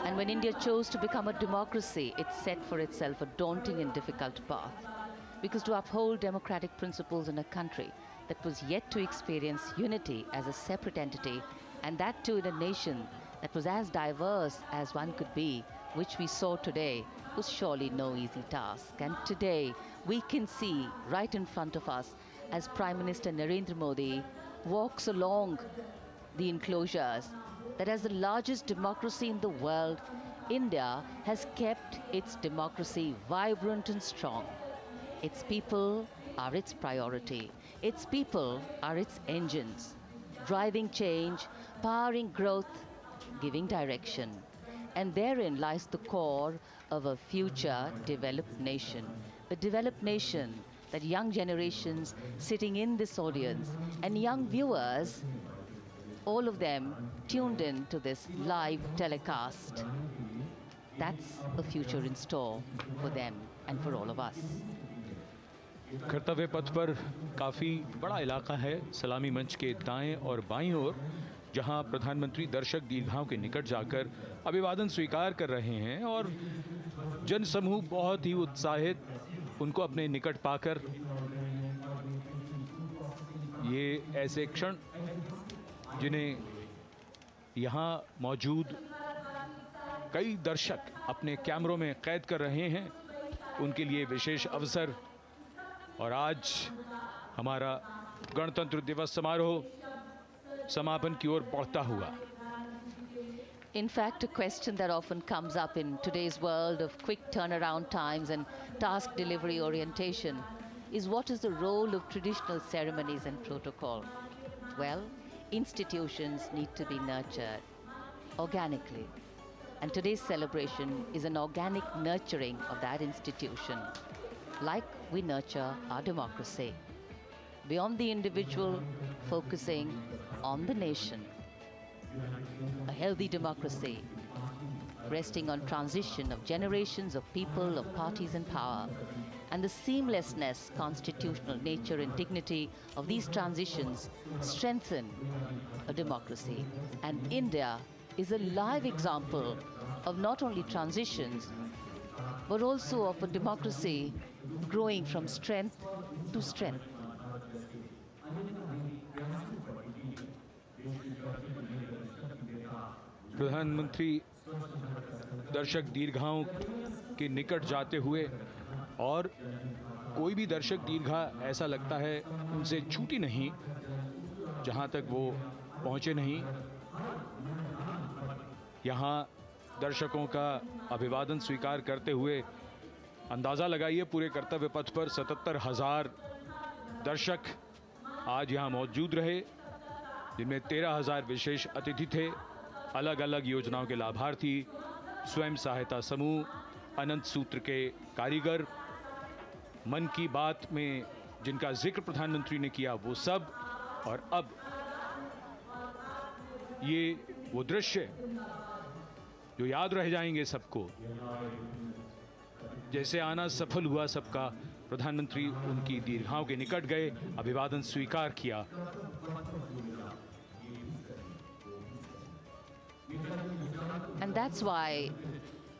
And when India chose to become a democracy, it set for itself a daunting and difficult path. Because to uphold democratic principles in a country that was yet to experience unity as a separate entity, and that too in a nation that was as diverse as one could be, which we saw today, was surely no easy task. And today, we can see right in front of us as Prime Minister Narendra Modi walks along the enclosures that as the largest democracy in the world, India has kept its democracy vibrant and strong. Its people are its priority. Its people are its engines, driving change, powering growth, giving direction. And therein lies the core of a future developed nation. A developed nation that young generations sitting in this audience and young viewers, all of them tuned in to this live telecast. That's a future in store for them and for all of us. कर्तव्य पथ पर काफ़ी बड़ा इलाका है, सलामी मंच के दाएं और बाईं ओर, जहां प्रधानमंत्री दर्शक दीर्घाओं के निकट जाकर अभिवादन स्वीकार कर रहे हैं और जनसमूह बहुत ही उत्साहित उनको अपने निकट पाकर ये ऐसे क्षण जिन्हें यहाँ मौजूद कई दर्शक अपने कैमरों में कैद कर रहे हैं, उनके लिए विशेष अवसर। और आज हमारा गणतंत्र दिवस समारोह समापन की ओर बढ़ता हुआ। In fact, a question that often comes up in today's world of quick turnaround times and task delivery orientation is what is the role of traditional ceremonies and protocol? Well, institutions need to be nurtured organically. And today's celebration is an organic nurturing of that institution, like we nurture our democracy. Beyond the individual, focusing on the nation. A healthy democracy, resting on transition of generations of people, of parties and power, and the seamlessness, constitutional nature and dignity of these transitions strengthen a democracy. And India is a live example of not only transitions, but also of a democracy growing from strength to strength. प्रधानमंत्री दर्शक दीर्घाओं के निकट जाते हुए, और कोई भी दर्शक दीर्घा ऐसा लगता है उनसे छूटी नहीं जहां तक वो पहुंचे नहीं। यहाँ दर्शकों का अभिवादन स्वीकार करते हुए अंदाज़ा लगाइए, पूरे कर्तव्य पथ पर 77,000 दर्शक आज यहाँ मौजूद रहे, जिनमें 13,000 विशेष अतिथि थे, अलग अलग योजनाओं के लाभार्थी, स्वयं सहायता समूह, अनंत सूत्र के कारीगर, मन की बात में जिनका जिक्र प्रधानमंत्री ने किया वो सब। और अब ये वो दृश्य जो याद रह जाएंगे सबको, जैसे आना सफल हुआ सबका, प्रधानमंत्री उनकी दीर्घाओं के निकट गए, अभिवादन स्वीकार किया। And that's why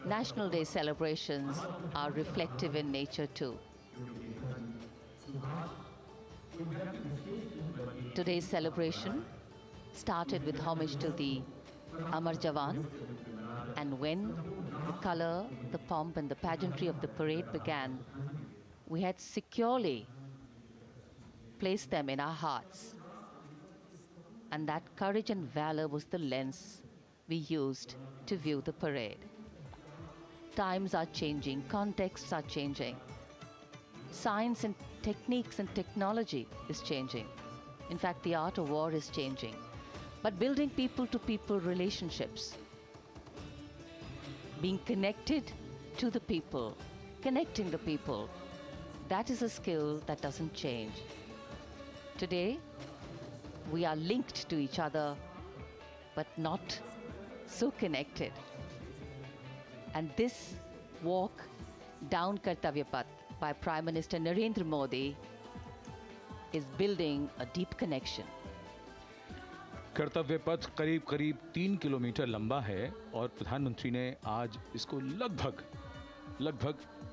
National Day celebrations are reflective in nature too. Today's celebration started with homage to the Amar Jawan, and when the color, the pomp and the pageantry of the parade began, we had securely placed them in our hearts. And that courage and valor was the lens we used to view the parade. Times are changing, contexts are changing. Science and techniques and technology is changing. In fact, the art of war is changing. But building people-to-people relationships, being connected to the people, connecting the people, that is a skill that doesn't change. Today, we are linked to each other, but not so connected. And this walk down Kartavya Path by Prime Minister Narendra Modi is building a deep connection. कर्तव्य पथ करीब करीब 3 kilometre लंबा है और प्रधानमंत्री ने आज इसको लगभग